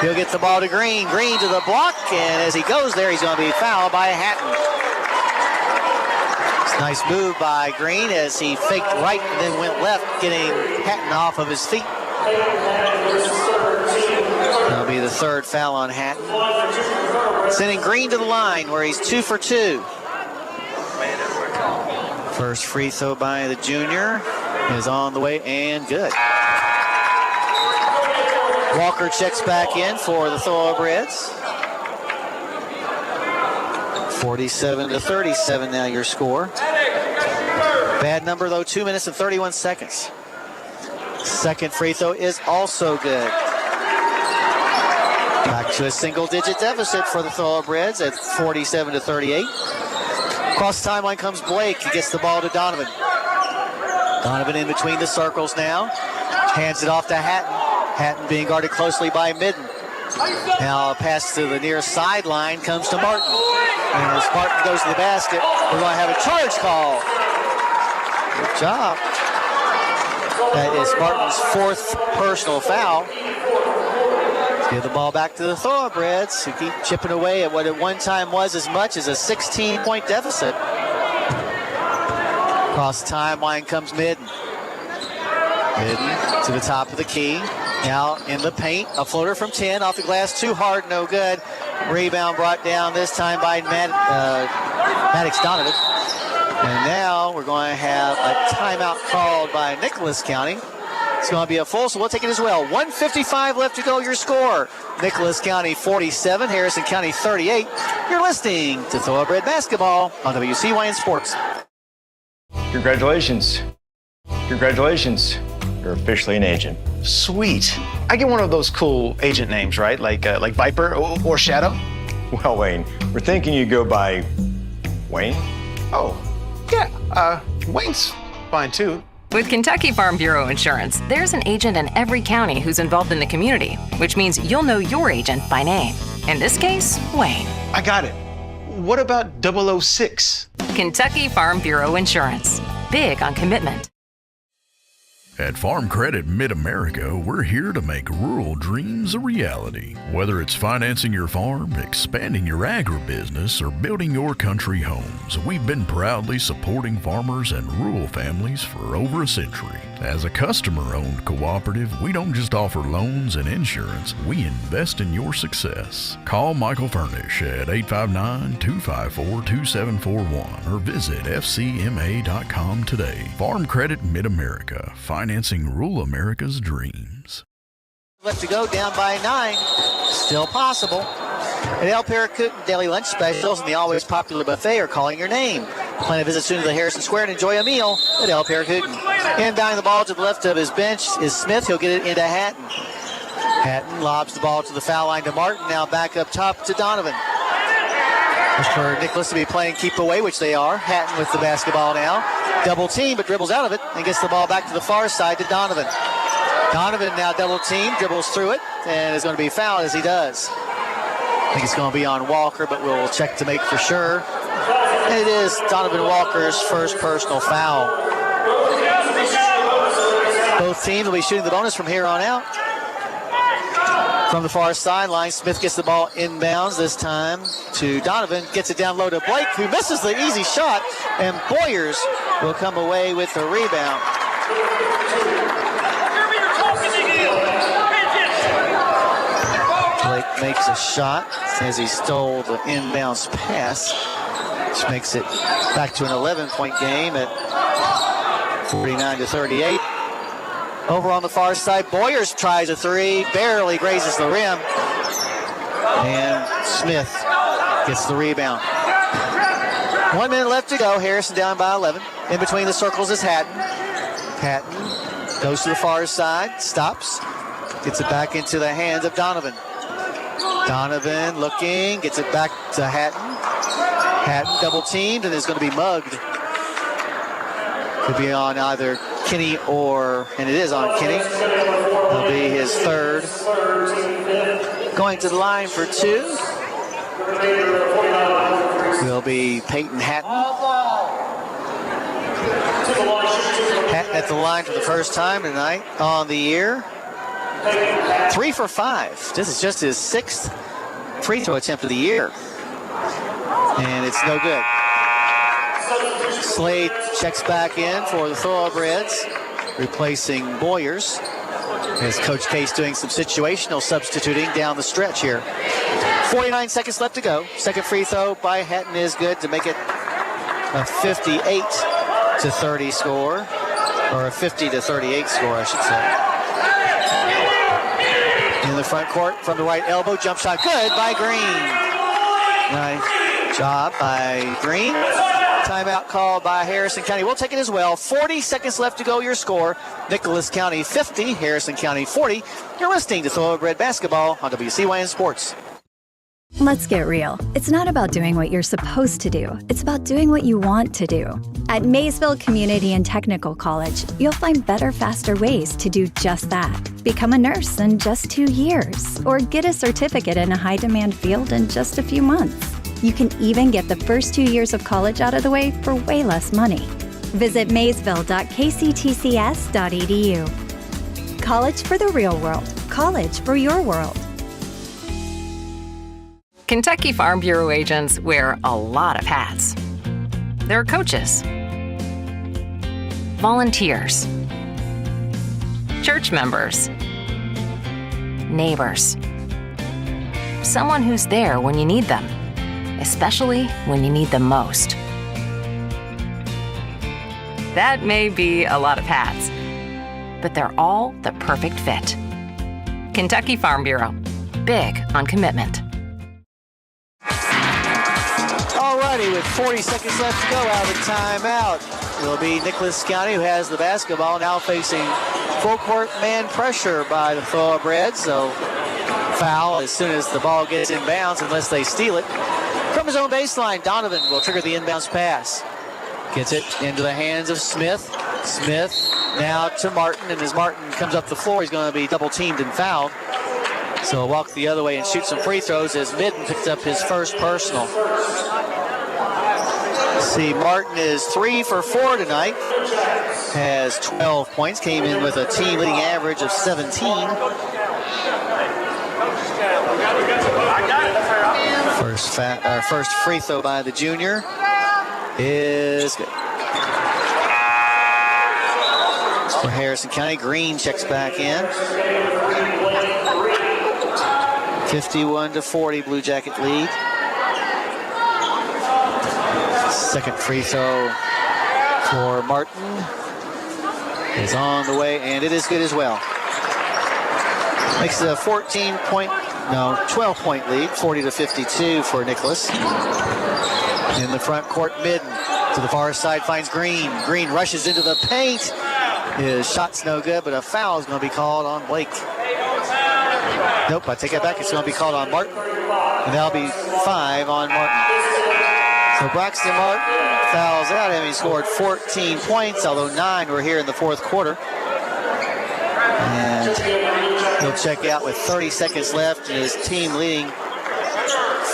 He'll get the ball to Green. Green to the block, and as he goes there, he's going to be fouled by Hatton. Nice move by Green as he faked right and then went left, getting Hatton off of his feet. That'll be the 3rd foul on Hatton. Sending Green to the line where he's 2 for 2. First free throw by the junior is on the way and good. Walker checks back in for the Thoroughbreds. 47-37 now your score. Bad number though, 2 minutes and 31 seconds. Second free throw is also good. Back to a single-digit deficit for the Thoroughbreds at 47-38. Across the timeline comes Blake. He gets the ball to Donovan. Donovan in between the circles now. Hands it off to Hatton. Hatton being guarded closely by Midden. Now a pass to the near sideline comes to Martin. And as Martin goes to the basket, we're going to have a charge call. Good job. That is Martin's 4th personal foul. Let's give the ball back to the Thorobreds, who keep chipping away at what at one time was as much as a 16-point deficit. Across the timeline comes Midden. Midden to the top of the key. Now in the paint, a floater from 10, off the glass, too hard, no good. Rebound brought down this time by Maddox Donovan. And now we're going to have a timeout called by Nicholas County. It's going to be a full, so we'll take it as well. 1:55 left to go, your score. Nicholas County 47, Harrison County 38. You're listening to Thoroughbred Basketball on WCYN Sports. Congratulations. Congratulations. You're officially an agent. Sweet. I get one of those cool agent names, right? Like Viper or Shadow? Well, Wayne, we're thinking you go by Wayne? Oh, yeah. Wayne's fine, too. With Kentucky Farm Bureau Insurance, there's an agent in every county who's involved in the community, which means you'll know your agent by name. In this case, Wayne. I got it. What about 006? Kentucky Farm Bureau Insurance. Big on commitment. At Farm Credit Mid-America, we're here to make rural dreams a reality. Whether it's financing your farm, expanding your agribusiness, or building your country homes, we've been proudly supporting farmers and rural families for over a century. As a customer-owned cooperative, we don't just offer loans and insurance, we invest in your success. Call Michael Furnish at 859-254-2741 or visit fcma.com today. Farm Credit Mid-America, financing rural America's dreams. Left to go, down by 9. Still possible. At El Paracutan Daily Lunch Specials and the always popular buffet are calling your name. Plan to visit soon to the Harrison Square and enjoy a meal at El Paracutan. Inbounding the ball to the left of his bench is Smith. He'll get it into Hatton. Hatton lobs the ball to the foul line to Martin. Now back up top to Donovan. For Nicholas to be playing keep away, which they are. Hatton with the basketball now. Double team, but dribbles out of it and gets the ball back to the far side to Donovan. Donovan now double team, dribbles through it, and is going to be fouled as he does. I think it's going to be on Walker, but we'll check to make for sure. And it is Donovan Walker's first personal foul. Both teams will be shooting the bonus from here on out. From the far sideline, Smith gets the ball inbounds this time to Donovan. Gets it down low to Blake, who misses the easy shot, and Boyers will come away with the rebound. Blake makes a shot as he stole the inbounds pass, which makes it back to an 11-point game at 49-38. Over on the far side, Boyers tries a three, barely grazes the rim, and Smith gets the rebound. 1 minute left to go. Harrison down by 11. In between the circles is Hatton. Hatton goes to the far side, stops, gets it back into the hands of Donovan. Donovan looking, gets it back to Hatton. Hatton double teamed and is going to be mugged. Could be on either Kinney and it is on Kinney. It'll be his third. Going to the line for two will be Peyton Hatton. Hatton at the line for the first time tonight on the year. 3 for 5. This is just his 6th free throw attempt of the year. And it's no good. Slade checks back in for the Thoroughbreds, replacing Boyers. As Coach Case doing some situational substituting down the stretch here. 49 seconds left to go. Second free throw by Hatton is good to make it a 58-30 score, or a 50-38 score, I should say. In the front court from the right elbow, jump shot good by Green. Nice job by Green. Timeout called by Harrison County. We'll take it as well. 40 seconds left to go, your score. Nicholas County 50, Harrison County 40. You're listening to Thoroughbred Basketball on WCYN Sports. Let's get real. It's not about doing what you're supposed to do. It's about doing what you want to do. At Maysville Community and Technical College, you'll find better, faster ways to do just that. Become a nurse in just 2 years, or get a certificate in a high-demand field in just a few months. You can even get the first 2 years of college out of the way for way less money. Visit maysville.kctcs.edu. College for the real world. College for your world. Kentucky Farm Bureau agents wear a lot of hats. They're coaches, volunteers, church members, neighbors, someone who's there when you need them, especially when you need them most. That may be a lot of hats, but they're all the perfect fit. Kentucky Farm Bureau, big on commitment. Alrighty, with 40 seconds left to go out of timeout, will be Nicholas County, who has the basketball, now facing full court man pressure by the Thorobreds. So foul as soon as the ball gets inbounds, unless they steal it. From his own baseline, Donovan will trigger the inbounds pass. Gets it into the hands of Smith. Smith now to Martin, and as Martin comes up the floor, he's going to be double teamed and fouled. So he'll walk the other way and shoot some free throws as Midden picks up his first personal. See, Martin is 3 for 4 tonight. Has 12 points. Came in with a team leading average of 17. First free throw by the junior is good. For Harrison County, Green checks back in. 51-40, Blue Jacket lead. Second free throw for Martin is on the way, and it is good as well. Makes it a 12-point lead, 40-52 for Nicholas. In the front court, Midden to the far side finds Green. Green rushes into the paint. His shot's no good, but a foul is going to be called on Blake. Nope, I take that back. It's going to be called on Martin, and that'll be 5 on Martin. So Braxton Martin fouls out, and he scored 14 points, although 9 were here in the fourth quarter. And he'll check out with 30 seconds left, and his team leading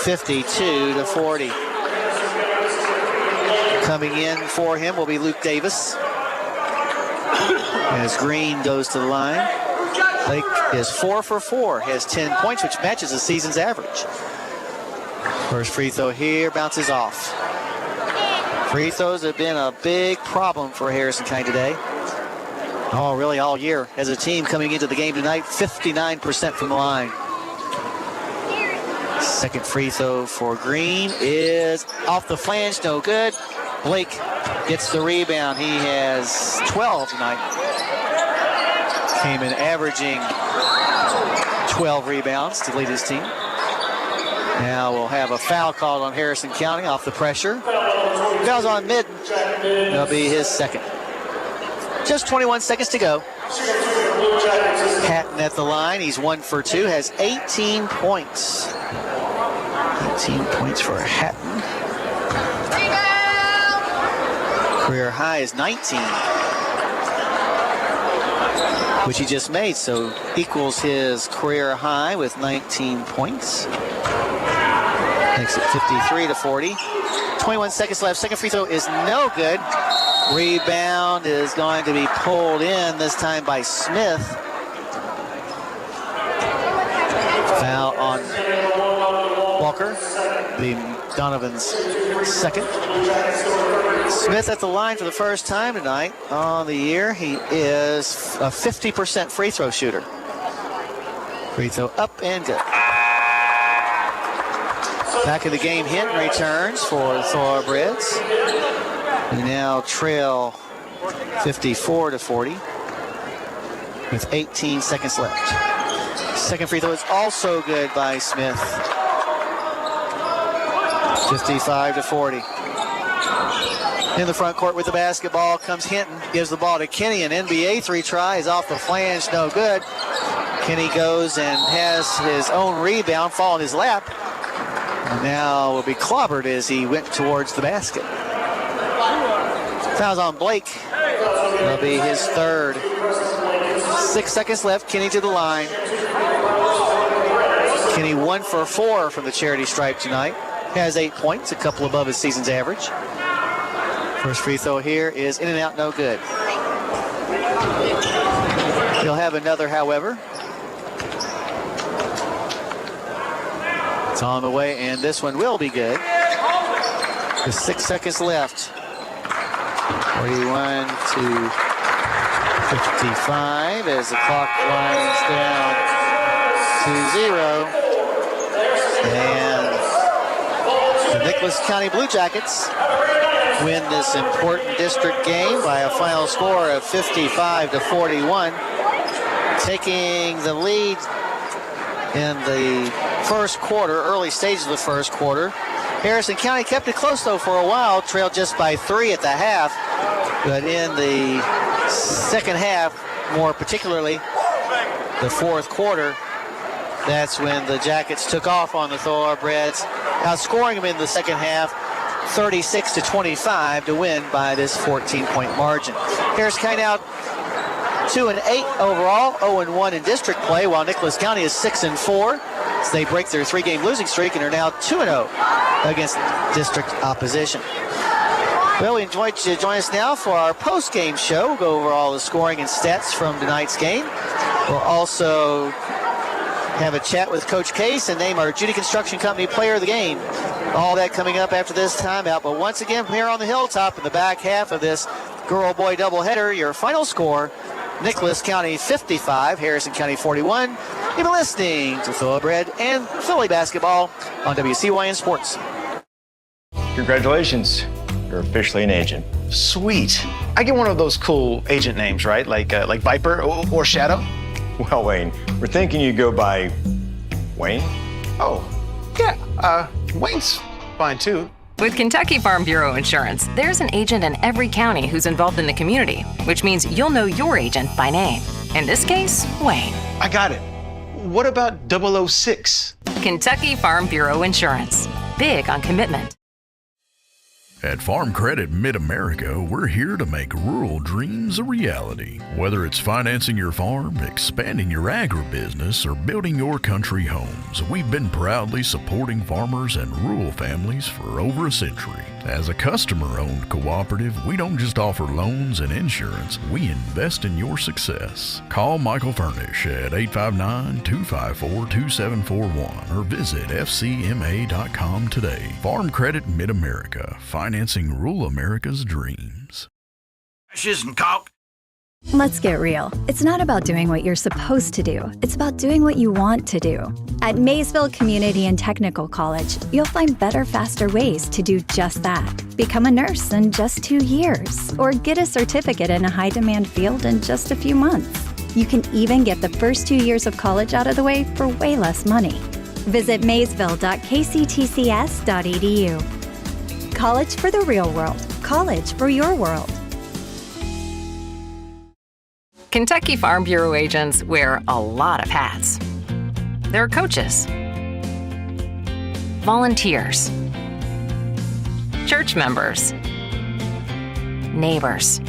52-40. Coming in for him will be Luke Davis. As Green goes to the line. Blake is 4 for 4, has 10 points, which matches the season's average. First free throw here, bounces off. Free throws have been a big problem for Harrison County today. Oh, really all year. As a team coming into the game tonight, 59% from the line. Second free throw for Green is off the flange, no good. Blake gets the rebound. He has 12 tonight. Came in averaging 12 rebounds to lead his team. Now we'll have a foul called on Harrison County off the pressure. Foul's on Midden. That'll be his second. Just 21 seconds to go. Hatton at the line. He's 1 for 2, has 18 points. 18 points for Hatton. Career high is 19, which he just made, so equals his career high with 19 points. Makes it 53-40. 21 seconds left. Second free throw is no good. Rebound is going to be pulled in, this time by Smith. Foul on Walker, the Donovan's second. Smith at the line for the first time tonight on the year. He is a 50% free throw shooter. Free throw up and good. Back of the game, Hinton returns for the Thorobreds. They now trail 54-40 with 18 seconds left. Second free throw is also good by Smith. 55-40. In the front court with the basketball comes Hinton. Gives the ball to Kenny. An NBA 3 try is off the flange, no good. Kenny goes and has his own rebound fall in his lap. And now will be clobbered as he went towards the basket. Foul's on Blake. That'll be his third. 6 seconds left. Kenny to the line. Kenny 1 for 4 from the charity stripe tonight. has 8 points, a couple above his season's average. First free throw here is in and out, no good. He'll have another, however. It's on the way, and this one will be good. With 6 seconds left. 41 to 55 as the clock winds down to 0. And the Nicholas County Blue Jackets win this important district game by a final score of 55 to 41. Taking the lead in the first quarter, early stages of the first quarter. Harrison County kept it close, though, for a while, trailed just by 3 at the half. But in the second half, more particularly the fourth quarter, that's when the Jackets took off on the Thorobreds, outscoring them in the second half 36 to 25 to win by this 14-point margin. Harrison County now 2-8 overall, 0-1 in district play, while Nicholas County is 6-4. So they break their 3-game losing streak and are now 2-0 against district opposition. Well, we invite you to join us now for our post-game show. We'll go over all the scoring and stats from tonight's game. We'll also have a chat with Coach Case and name our Judy Construction Company Player of the Game. All that coming up after this timeout. But once again, from here on the hilltop in the back half of this girl-boy doubleheader, your final score, Nicholas County 55, Harrison County 41. You've been listening to Thoroughbred and Philly basketball on WCYN Sports. Congratulations. You're officially an agent. Sweet. I get one of those cool agent names, right? Like Viper or Shadow? Well, Wayne, we're thinking you go by Wayne? Oh, yeah. Wayne's fine, too. With Kentucky Farm Bureau Insurance, there's an agent in every county who's involved in the community, which means you'll know your agent by name. In this case, Wayne. I got it. What about 006? Kentucky Farm Bureau Insurance. Big on commitment. At Farm Credit Mid-America, we're here to make rural dreams a reality. Whether it's financing your farm, expanding your agribusiness, or building your country homes, we've been proudly supporting farmers and rural families for over a century. As a customer-owned cooperative, we don't just offer loans and insurance, we invest in your success. Call Michael Furnish at 859-254-2741 or visit fcma.com today. Farm Credit Mid-America, financing rural America's dreams. Ashes and caulk. Let's get real. It's not about doing what you're supposed to do. It's about doing what you want to do. At Maysville Community and Technical College, you'll find better, faster ways to do just that. Become a nurse in just 2 years, or get a certificate in a high-demand field in just a few months. You can even get the first 2 years of college out of the way for way less money. Visit maysville.kctcs.edu. College for the real world. College for your world. Kentucky Farm Bureau agents wear a lot of hats. They're coaches, volunteers, church members, neighbors,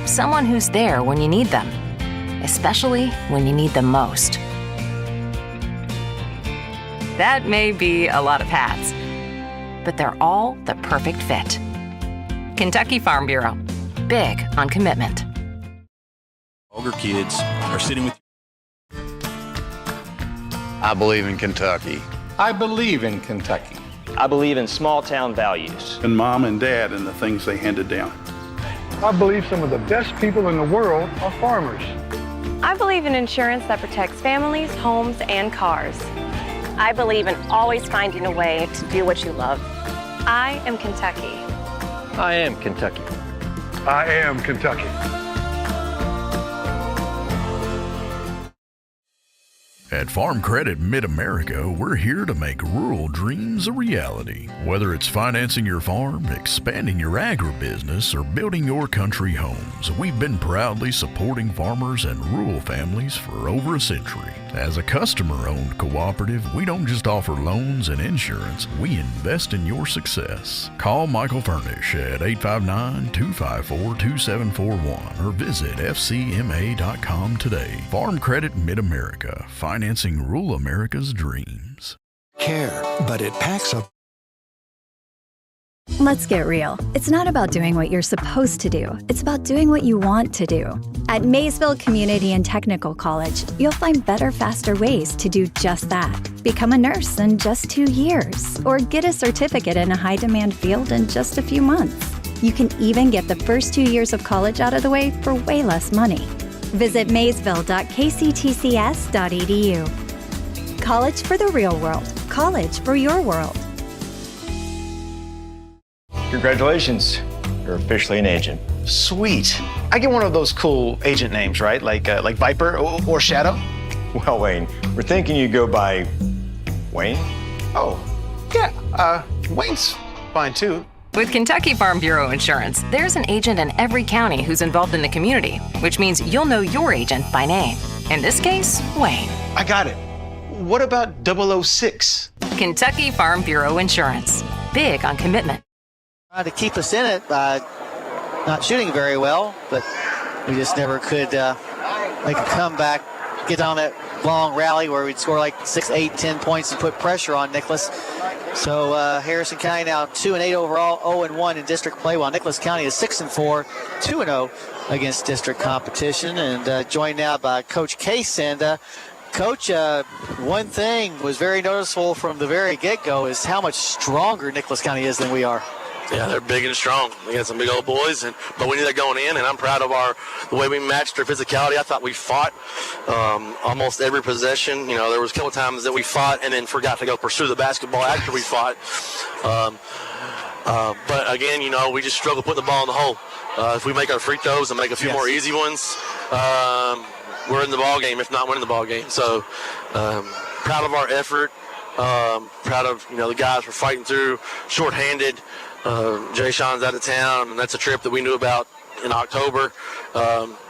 someone who's there when you need them, especially when you need them most. That may be a lot of hats, but they're all the perfect fit. Kentucky Farm Bureau, big on commitment. Older kids are sitting with I believe in Kentucky. I believe in Kentucky. I believe in small town values. And mom and dad and the things they handed down. I believe some of the best people in the world are farmers. I believe in insurance that protects families, homes, and cars. I believe in always finding a way to do what you love. I am Kentucky. I am Kentucky. I am Kentucky. At Farm Credit Mid-America, we're here to make rural dreams a reality. Whether it's financing your farm, expanding your agribusiness, or building your country homes, we've been proudly supporting farmers and rural families for over a century. As a customer-owned cooperative, we don't just offer loans and insurance, we invest in your success. Call Michael Furnish at 859-254-2741 or visit fcma.com today. Farm Credit Mid-America, financing rural America's dreams. care, but it packs a... Let's get real. It's not about doing what you're supposed to do. It's about doing what you want to do. At Maysville Community and Technical College, you'll find better, faster ways to do just that. Become a nurse in just 2 years, or get a certificate in a high-demand field in just a few months. You can even get the first 2 years of college out of the way for way less money. Visit maysville.kctcs.edu. College for the real world. College for your world. Congratulations. You're officially an agent. Sweet. I get one of those cool agent names, right? Like Viper or Shadow? Well, Wayne, we're thinking you go by Wayne? Oh, yeah. Wayne's fine, too. With Kentucky Farm Bureau Insurance, there's an agent in every county who's involved in the community, which means you'll know your agent by name. In this case, Wayne. I got it. What about 006? Kentucky Farm Bureau Insurance. Big on commitment. Trying to keep us in it by not shooting very well, but we just never could make a comeback, get on that long rally where we'd score like 6, 8, 10 points and put pressure on Nicholas. So Harrison County now 2-8 overall, 0-1 in district play, while Nicholas County is 6-4, 2-0 against district competition. And joined now by Coach Case. And Coach, one thing was very noticeable from the very get-go is how much stronger Nicholas County is than we are. Yeah, they're big and strong. We got some big old boys, but we knew that going in, and I'm proud of the way we matched their physicality. I thought we fought almost every possession. You know, there was a couple times that we fought and then forgot to go pursue the basketball after we fought. But again, you know, we just struggle to put the ball in the hole. If we make our free throws and make a few more easy ones, we're in the ball game, if not winning the ball game. So proud of our effort. Proud of, you know, the guys we're fighting through, shorthanded. Jay Sean's out of town, and that's a trip that we knew about in October.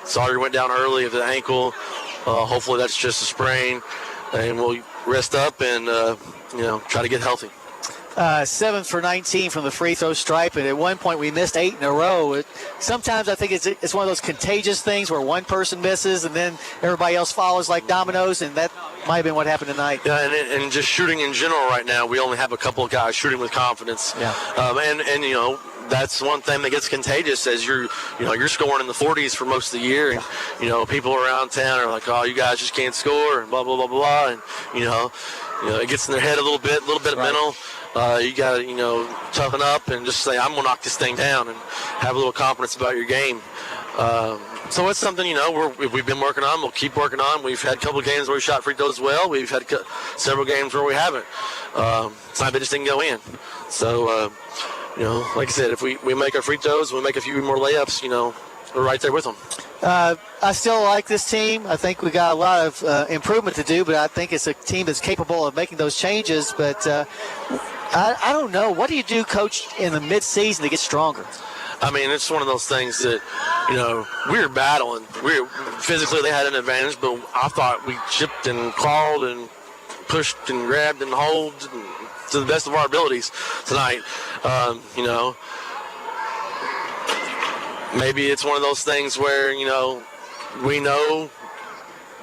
Sawyer went down early with the ankle. Hopefully that's just a sprain, and we'll rest up and you know, try to get healthy. 7 for 19 from the free throw stripe, and at one point we missed 8 in a row. Sometimes I think it's one of those contagious things where one person misses and then everybody else follows like dominoes, and that might have been what happened tonight. Yeah, and just shooting in general right now, we only have a couple of guys shooting with confidence. Yeah. And you know, that's one thing that gets contagious as you're scoring in the 40s for most of the year, and you know, people around town are like, oh, you guys just can't score, and blah blah blah blah, and you know, it gets in their head a little bit mental. You got to, you know, toughen up and just say, I'm going to knock this thing down, and have a little confidence about your game. So it's something, you know, we've been working on. We'll keep working on. We've had a couple of games where we shot free throws well. We've had several games where we haven't. It's not that it just didn't go in. So, you know, like I said, if we make our free throws, we make a few more layups, you know, we're right there with them. I still like this team. I think we got a lot of improvement to do, but I think it's a team that's capable of making those changes. But I don't know. What do you do, Coach, in the mid-season to get stronger? I mean, it's one of those things that, you know, we were battling. Physically, they had an advantage, but I thought we chipped and clawed and pushed and grabbed and held to the best of our abilities tonight. You know, maybe it's one of those things where, you know, we know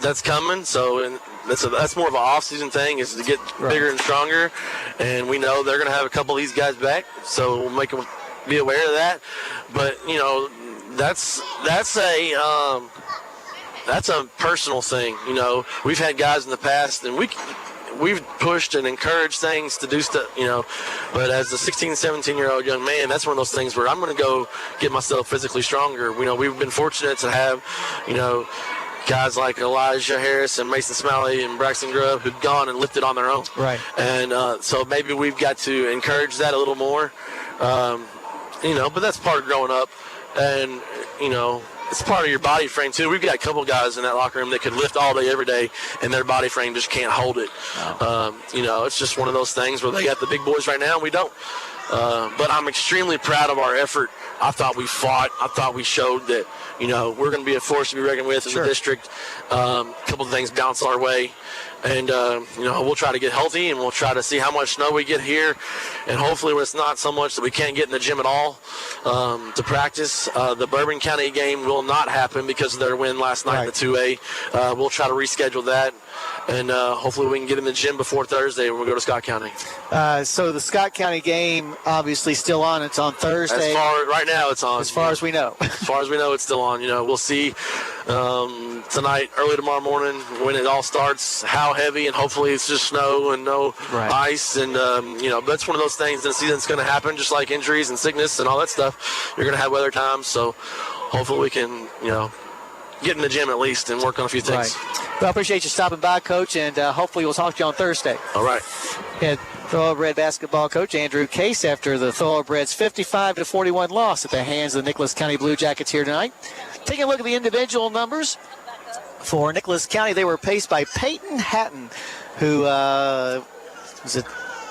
that's coming, so that's more of an off-season thing, is to get bigger and stronger, and we know they're going to have a couple of these guys back, so we'll make them be aware of that. But you know, that's a personal thing. You know, we've had guys in the past, and we've pushed and encouraged things to do stuff, you know, but as a 16, 17-year-old young man, that's one of those things where I'm going to go get myself physically stronger. You know, we've been fortunate to have, you know, guys like Elijah Harris and Mason Smiley and Braxton Grubb who've gone and lifted on their own. Right. And so maybe we've got to encourage that a little more, you know, but that's part of growing up. And, you know, it's part of your body frame, too. We've got a couple guys in that locker room that could lift all day, every day, and their body frame just can't hold it. You know, it's just one of those things where they got the big boys right now and we don't. But I'm extremely proud of our effort. I thought we fought. I thought we showed that, you know, we're going to be a force to be reckoned with in the district. A couple of things bounce our way. And, you know, we'll try to get healthy, and we'll try to see how much snow we get here. And hopefully it's not so much that we can't get in the gym at all to practice. The Bourbon County game will not happen because of their win last night in the 2A. We'll try to reschedule that. and hopefully we can get in the gym before Thursday when we go to Scott County. So the Scott County game obviously still on. It's on Thursday. Right now it's on. As far as we know. As far as we know, it's still on. We'll see tonight, early tomorrow morning, when it all starts, how heavy, and hopefully it's just snow and no ice. And, that's one of those things in the season that's going to happen, just like injuries and sickness and all that stuff. You're going to have weather times, so hopefully we can, get in the gym at least and work on a few things. Right. Well, I appreciate you stopping by, Coach, and hopefully we'll talk to you on Thursday. All right. Head Thoroughbred basketball coach Andrew Case after the Thoroughbreds 55-41 loss at the hands of the Nicholas County Blue Jackets here tonight. Taking a look at the individual numbers for Nicholas County, they were paced by Peyton Hatton, who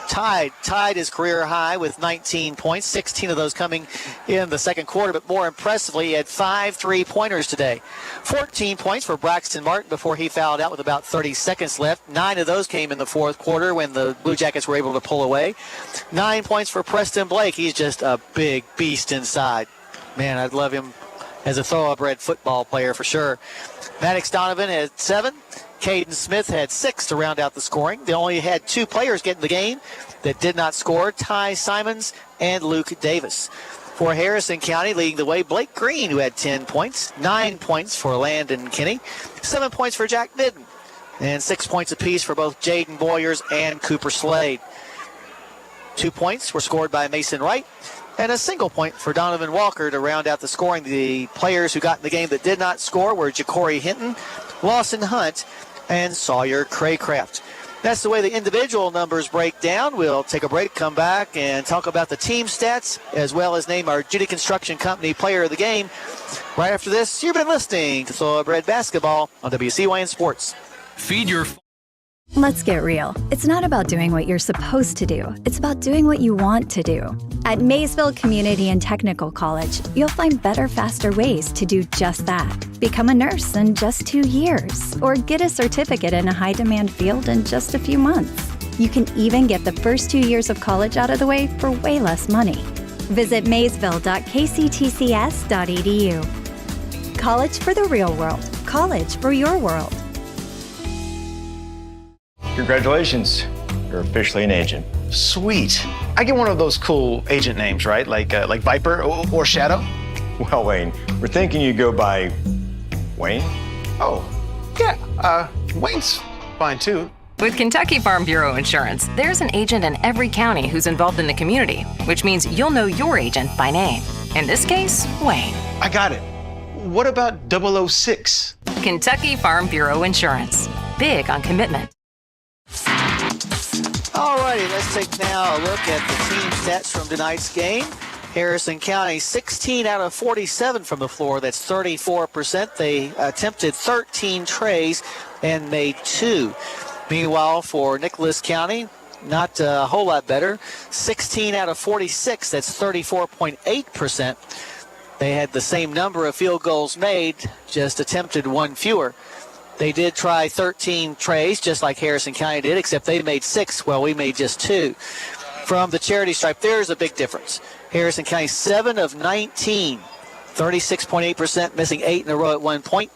tied his career high with 19 points, 16 of those coming in the second quarter, but more impressively, he had 5 3-pointers today. 14 points for Braxton Martin before he fouled out with about 30 seconds left. 9 of those came in the fourth quarter when the Blue Jackets were able to pull away. 9 points for Preston Blake. He's just a big beast inside. Man, I'd love him as a thoroughbred football player for sure. Maddox Donovan had 7. Caden Smith had 6 to round out the scoring. They only had 2 players get in the game that did not score, Ty Simons and Luke Davis. For Harrison County, leading the way, Blake Green, who had 10 points, 9 points for Landon Kinney, 7 points for Jack Midden, and 6 points apiece for both Jaden Boyers and Cooper Slade. 2 points were scored by Mason Wright, and a single point for Donovan Walker to round out the scoring. The players who got in the game that did not score were Ja'Cory Hinton, Lawson Hunt, and Sawyer Craycraft. That's the way the individual numbers break down. We'll take a break, come back, and talk about the team stats, as well as name our Judy Construction Company player of the game. Right after this, you've been listening to Thoroughbred Basketball on WCYN Sports. Feed your... Let's get real. It's not about doing what you're supposed to do. It's about doing what you want to do. At Maysville Community and Technical College, you'll find better, faster ways to do just that. Become a nurse in just 2 years, or get a certificate in a high-demand field in just a few months. You can even get the first 2 years of college out of the way for way less money. Visit maysville.kctcs.edu. College for the real world. College for your world. Congratulations, you're officially an agent. Sweet. I get one of those cool agent names, right? Like Viper or Shadow? Well, Wayne, we're thinking you go by Wayne? Oh, yeah, Wayne's fine too. With Kentucky Farm Bureau Insurance, there's an agent in every county who's involved in the community, which means you'll know your agent by name. In this case, Wayne. I got it. What about 006? Kentucky Farm Bureau Insurance. Big on commitment. All righty, let's take now a look at the team stats from tonight's game. Harrison County, 16 out of 47 from the floor. That's 34%. They attempted 13 trays and made 2. Meanwhile, for Nicholas County, not a whole lot better. 16 out of 46. That's 34.8%. They had the same number of field goals made, just attempted 1 fewer. They did try 13 trays, just like Harrison County did, except they made 6. Well, we made just 2. From the charity stripe, there's a big difference. Harrison County, 7 of 19, 36.8%, missing 8 in a row at 1 point,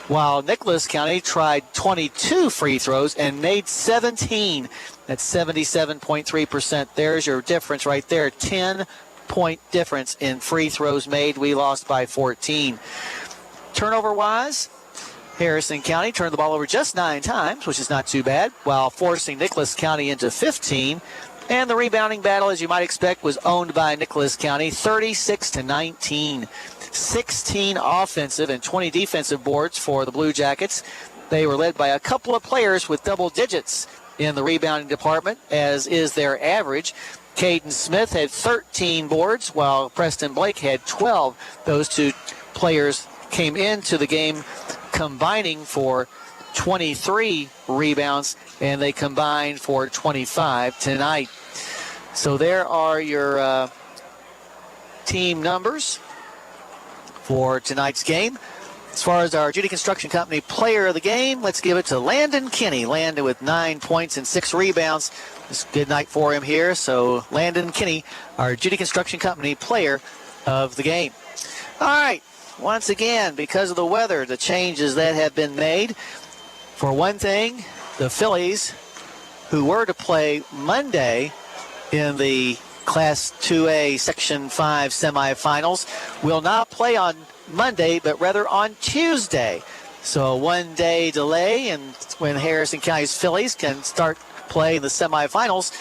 while Nicholas County tried 22 free throws and made 17. That's 77.3%. There's your difference right there, 10-point difference in free throws made. We lost by 14. Turnover-wise, Harrison County turned the ball over just 9 times, which is not too bad, while forcing Nicholas County into 15. And the rebounding battle, as you might expect, was owned by Nicholas County, 36-19. 16 offensive and 20 defensive boards for the Blue Jackets. They were led by a couple of players with double digits in the rebounding department, as is their average. Caden Smith had 13 boards, while Preston Blake had 12. Those 2 players came into the game combining for 23 rebounds, and they combined for 25 tonight. So there are your team numbers for tonight's game. As far as our Judy Construction Company player of the game, let's give it to Landon Kinney. Landon with 9 points and 6 rebounds. It's a good night for him here. So Landon Kinney, our Judy Construction Company player of the game. All right. Once again, because of the weather, the changes that have been made For one thing, the Fillies, who were to play Monday in the Class 2A Section 5 semifinals, will not play on Monday, but rather on Tuesday. So a one-day delay, and when Harrison County's Fillies can start playing the semifinals,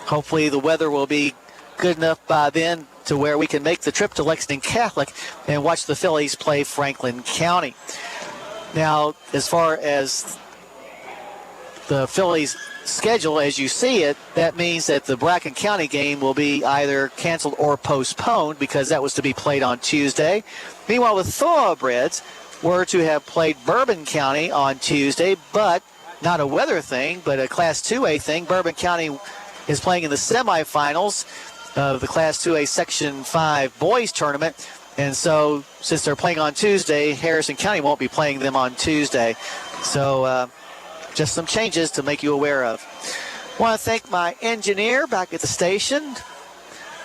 hopefully the weather will be good enough by then to where we can make the trip to Lexington Catholic and watch the Fillies play Franklin County. Now, as far as the Phillies' schedule, as you see it, that means that the Bracken County game will be either canceled or postponed because that was to be played on Tuesday. Meanwhile, the Thorobreds were to have played Bourbon County on Tuesday, but not a weather thing, but a Class 2A thing. Bourbon County is playing in the semifinals of the Class 2A Section 5 boys tournament. And so, since they're playing on Tuesday, Harrison County won't be playing them on Tuesday. So, just some changes to make you aware of. I want to thank my engineer back at the station,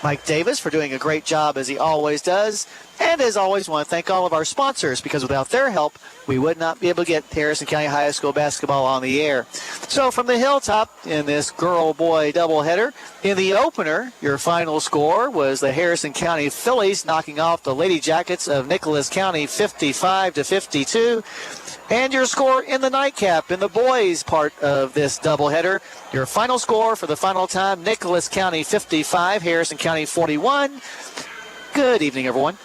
Mike Davis, for doing a great job as he always does. And as always, I want to thank all of our sponsors, because without their help, we would not be able to get Harrison County High School basketball on the air. So from the hilltop in this girl-boy doubleheader, in the opener, your final score was the Harrison County Fillies knocking off the Lady Jackets of Nicholas County 55-52. And your score in the nightcap in the boys part of this doubleheader, your final score for the final time, Nicholas County 55, Harrison County 41. Good evening, everyone.